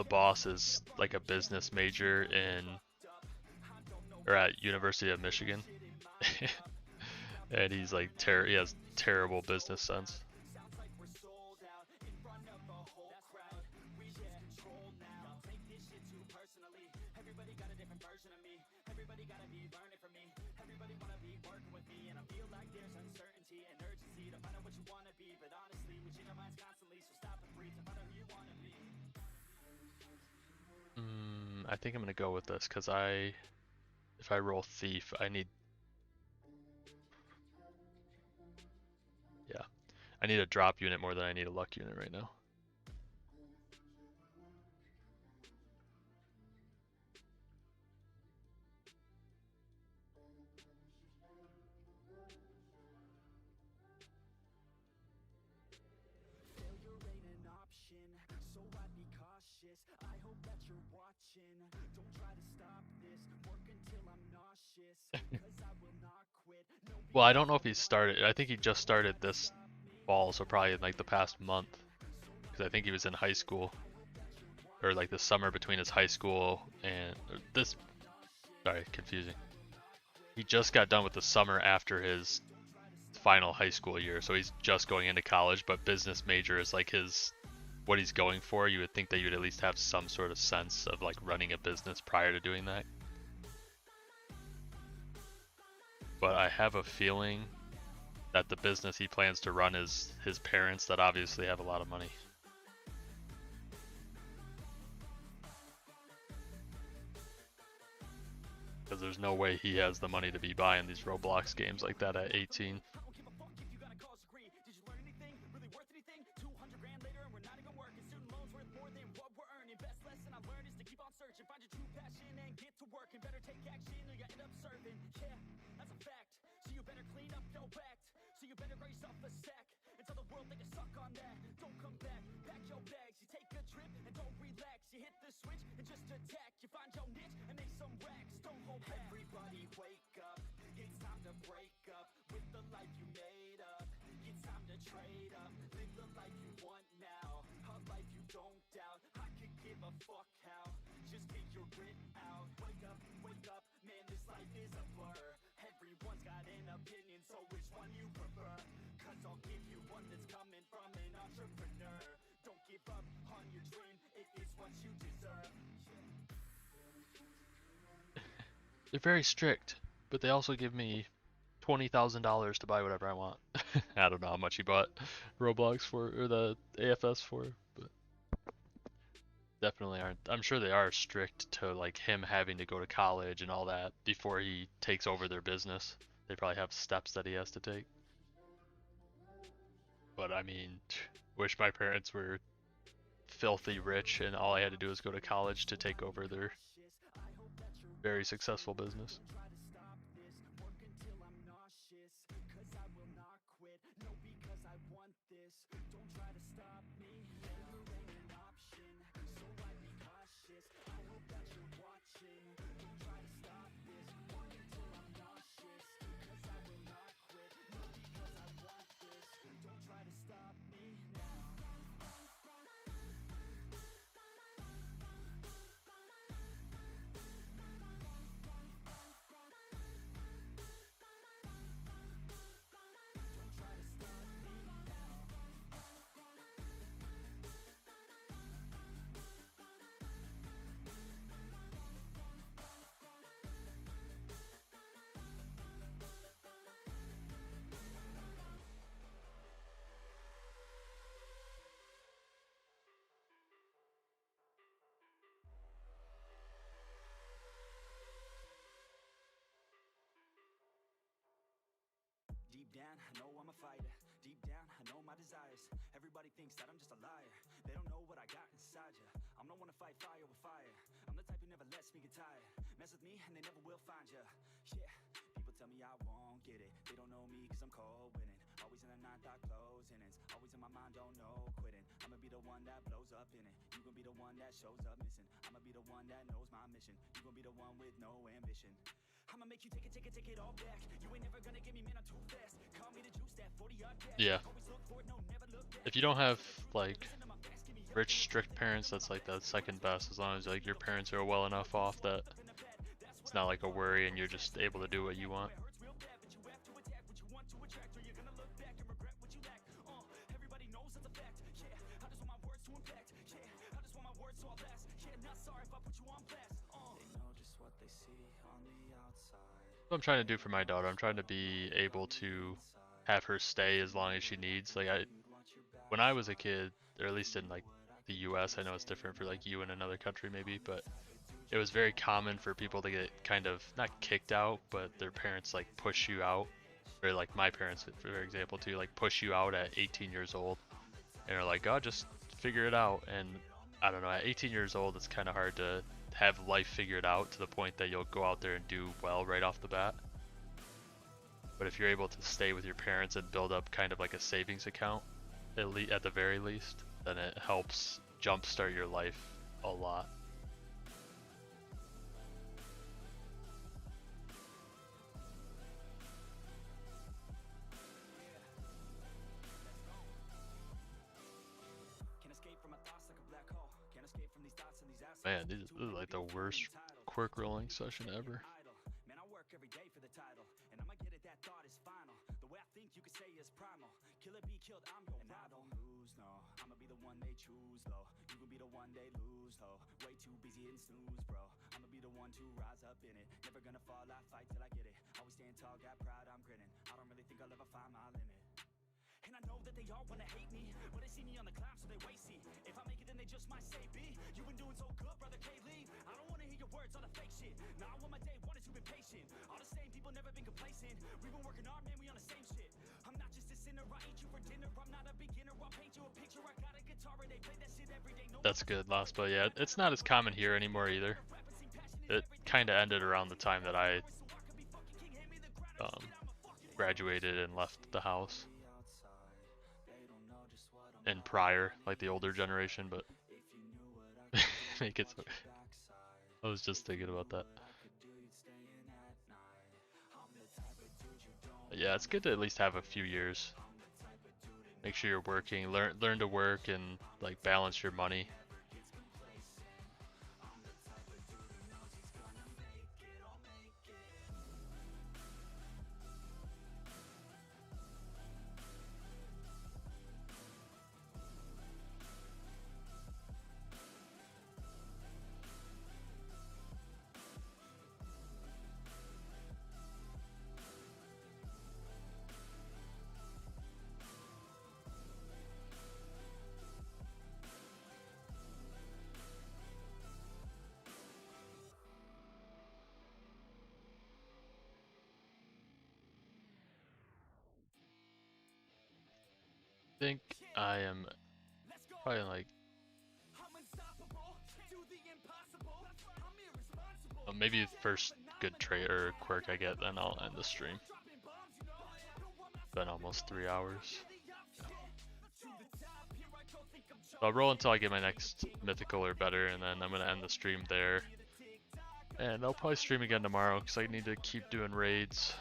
Speaker 2: boss is like a business major at University of Michigan, and he's like he has terrible business sense. I think I'm gonna go with this because if I roll thief, I need a drop unit more than I need a luck unit right now. Well, I don't know if he started. I think he just started this fall, so probably in like the past month, because I think he was in high school, or like the summer between his high school and this. Sorry, confusing. He just got done with the summer after his final high school year, so he's just going into college. But business major is like what he's going for. You would think that you'd at least have some sort of sense of like running a business prior to doing that. But I have a feeling that the business he plans to run is his parents that obviously have a lot of money. Because there's no way he has the money to be buying these Roblox games like that at 18. They're very strict, but they also give me $20,000 to buy whatever I want. I don't know how much he bought Roblox for, or the AFS for, but definitely aren't. I'm sure they are strict to like him having to go to college and all that before he takes over their business. They probably have steps that he has to take. But I mean, wish my parents were filthy rich and all I had to do was go to college to take over their very successful business.
Speaker 1: Down, I know I'm a fighter. Deep down, I know my desires. Everybody thinks that I'm just a liar. They don't know what I got inside ya. I'm the one to fight fire with fire. I'm the type who never lets me get tired. Mess with me and they never will find ya. Yeah, people tell me I won't get it. They don't know cause I'm cold winning. Always in the ninth, I close innings. Always in my mind, don't know quitting. I'ma be the one that blows up in it. You gon' be the one that shows up missing. I'ma be the one that knows my mission. You gon' be the one with no ambition. I'ma make you take it all back. You ain't never gonna get me, man, I'm too fast. Call me the juice, that 40-yard dash.
Speaker 2: Yeah.
Speaker 1: Always look for it, no, never look back.
Speaker 2: If you don't have like rich, strict parents, that's like the second best. As long as like your parents are well enough off that it's not like a worry and you're just able to do what you want. What I'm trying to do for my daughter, I'm trying to be able to have her stay as long as she needs. Like when I was a kid, or at least in like the US, I know it's different for like you in another country maybe, but it was very common for people to get kind of not kicked out, but their parents like push you out, or like my parents, for example, too, like push you out at 18 years old, and are like, oh, just figure it out. And I don't know, at 18 years old, it's kind of hard to have life figured out to the point that you'll go out there and do well right off the bat. But if you're able to stay with your parents and build up kind of like a savings account, at the very least, then it helps jumpstart your life a lot. Man, this is like the worst quirk rolling session ever.
Speaker 1: Man, I work every day for the title, and I'ma get it, that thought is final. The way I think you could say is primal. Kill it, be killed, I'm your rival. I don't lose, no. I'ma be the one they choose, though. You gon' be the one they lose, though. Way too busy and snooze, bro. I'ma be the one to rise up in it. Never gonna fall, I fight till I get it. Always stand tall, got pride, I'm grinning. I don't really think I'll ever find my limit. And I know that they all wanna hate me, but they see me on the climb, so they wait, see. If I make it, then they just might say, B, you been doing so good, brother K-Lee. I don't wanna hear your words, all the fake shit. Now I want my day, one is you've been patient. All the same people, never been complacent. We've been working hard, man, we on the same shit. I'm not just a sinner, I eat you for dinner. I'm not a beginner, I'll paint you a picture. I got a guitar and they play that shit every day. No,
Speaker 2: That's good, Lost, but yeah, it's not as common here anymore either. It kind of ended around the time that I graduated and left the house. And prior, like the older generation, but make it so. I was just thinking about that. But yeah, it's good to at least have a few years. Make sure you're working, learn to work and like balance your money. I think I am probably like maybe the first good trait or quirk I get, then I'll end the stream. Been almost 3 hours. Yeah. So I'll roll until I get my next mythical or better, and then I'm gonna end the stream there. And I'll probably stream again tomorrow because I need to keep doing raids.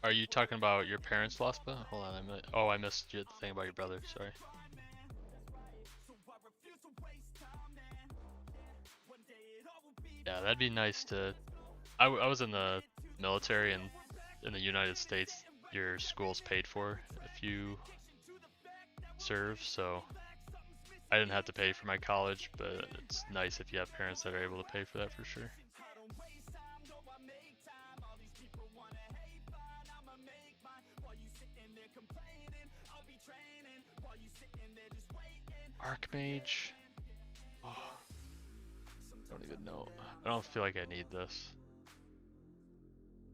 Speaker 2: Are you talking about your parents, Laspa? Hold on, I missed the thing about your brother. Sorry. Yeah, that'd be nice to. I was in the military, and in the United States, your school's paid for if you serve. So I didn't have to pay for my college, but it's nice if you have parents that are able to pay for that for sure. Archmage. Oh, I don't even know. I don't feel like I need this.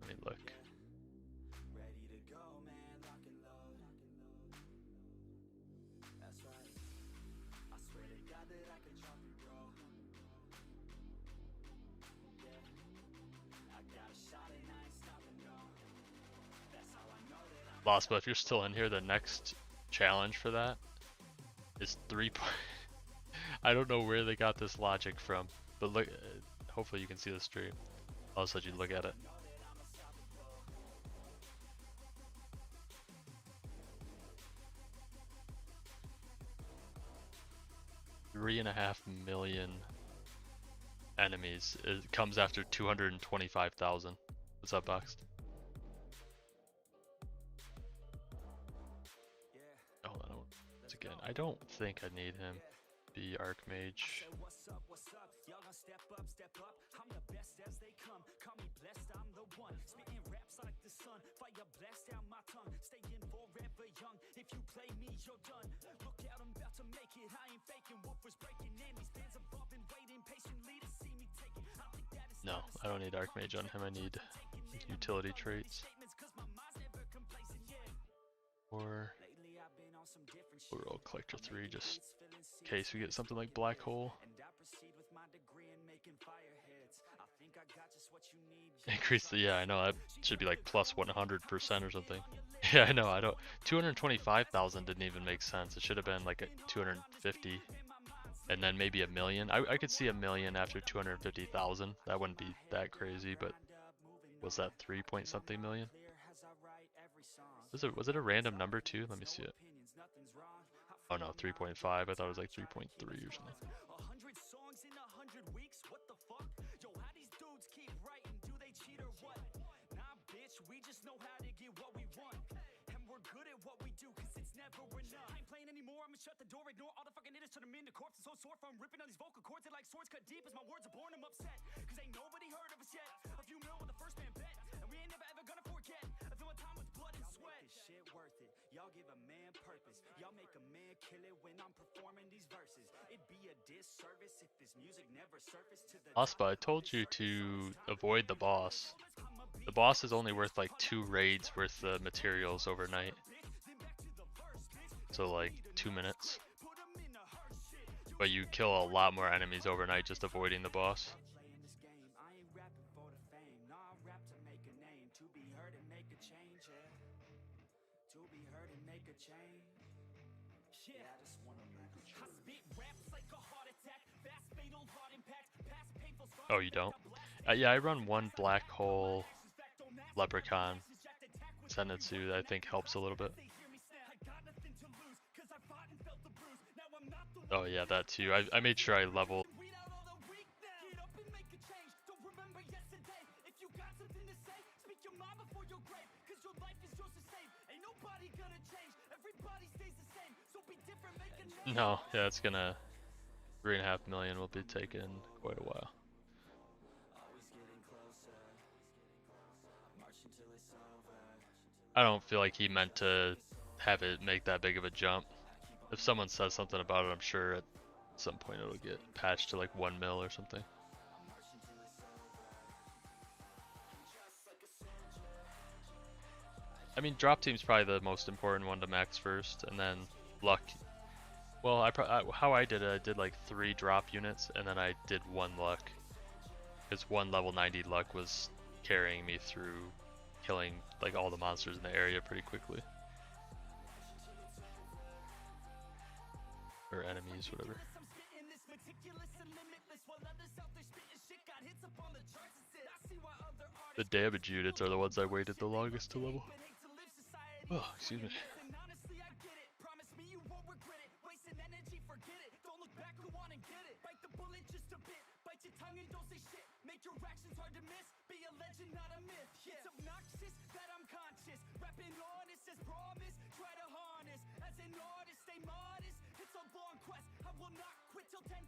Speaker 2: Let me look. Lost, but if you're still in here, the next challenge for that is 3 point. I don't know where they got this logic from, but look, hopefully you can see the stream. I'll just let you look at it. $3.5 million enemies. It comes after 225,000. What's up, Box? Oh, once again, I don't think I need him. Be Archmage. No, I don't need Archmage on him. I need utility traits. Or World Collector 3, just in case we get something like Black Hole. Increase the, yeah, I know, that should be like plus 100% or something. Yeah, I know, I don't, 225,000 didn't even make sense. It should have been like a 250 and then maybe a million. I could see a million after 250,000. That wouldn't be that crazy, but was that 3 point something million? Was it a random number too? Let me see it. Oh no, 3.5. I thought it was like 3.3 or something. Shut the door, ignore all the fucking hitters, turn them into corpses. So sore from ripping on these vocal cords. They're like swords cut deep as my words are born. I'm upset, cause ain't nobody heard of us yet. A few mil with the first man bet, and we ain't never ever gonna forget. I feel my time with blood and sweat. This shit worth it. Y'all give a man purpose. Y'all make a man kill it when I'm performing these verses. It'd be a disservice if this music never surfaced to the Aspa, I told you to avoid the boss. The boss is only worth like 2 raids worth of materials overnight. So like 2 minutes. But you kill a lot more enemies overnight just avoiding the boss. Oh, you don't? Yeah, I run one Black Hole Leprechaun Senetsu that I think helps a little bit. Oh yeah, that too. I made sure I leveled. No, yeah, it's gonna 3.5 million will be taken quite a while. I don't feel like he meant to have it make that big of a jump. If someone says something about it, I'm sure at some point it'll get patched to like 1 mil or something. I mean, drop team's probably the most important one to max first, and then luck. Well, how I did it, I did like 3 drop units, and then I did 1 luck. Because 1 level 90 luck was carrying me through killing like all the monsters in the area pretty quickly. Or enemies, whatever. The damage units are the ones I waited the longest to level. Oh, excuse me.
Speaker 1: Make your actions hard to miss. Be a legend, not a myth. It's obnoxious that I'm conscious. Rapping honest as promise. Try to harness. As an artist, stay modest. It's a long quest. I will not quit till 10,000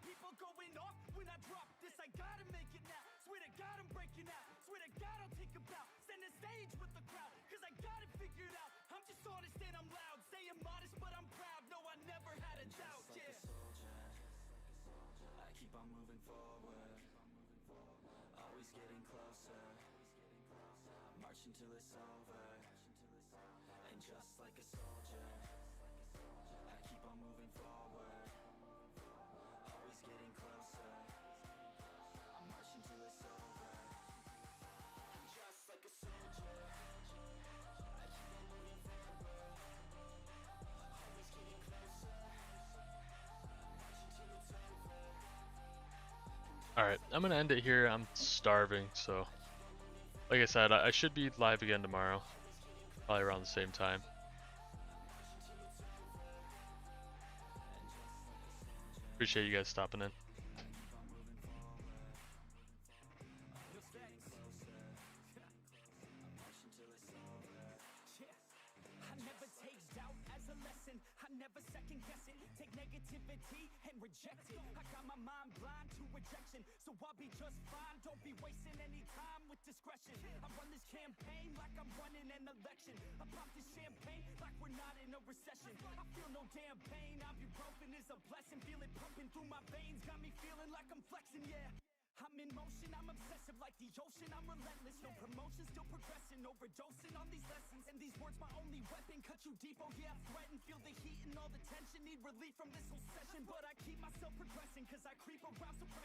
Speaker 1: people going off. When I drop this, I gotta make it now. Swear to God, I'm breaking out. Swear to God, I'll take a bow. Stand the stage with the crowd. Cause I got it figured out. I'm just honest and I'm loud. Staying modest, but I'm proud. No, I never had a doubt. Yeah. I keep on moving forward. Always getting closer, marching till it's over. And just like a soldier, I keep on moving forward. Always getting closer, I'm marching till it's over. And just like a soldier, I keep on moving forward. Always getting closer, marching till it's over.
Speaker 2: Alright, I'm gonna end it here. I'm starving, so like I said, I should be live again tomorrow, probably around the same time. Appreciate you guys stopping in.
Speaker 1: Never second guess it, take negativity and reject it. I got my mind blind to rejection, so I'll be just fine. Don't be wasting any time with discretion. I run this campaign like I'm running an election. I pop this champagne like we're not in a recession. I feel no damn pain, ibuprofen is a blessing. Feel it pumping through my veins, got me feeling like I'm flexing, yeah. I'm in motion, I'm obsessive like the ocean, I'm relentless. No promotion, still progressing, overdosing on these lessons. And these words my only weapon, cut you deep, oh yeah, I threaten. Feel the heat and all the tension, need relief from this whole session. But I keep myself progressing, cause I creep around suppressing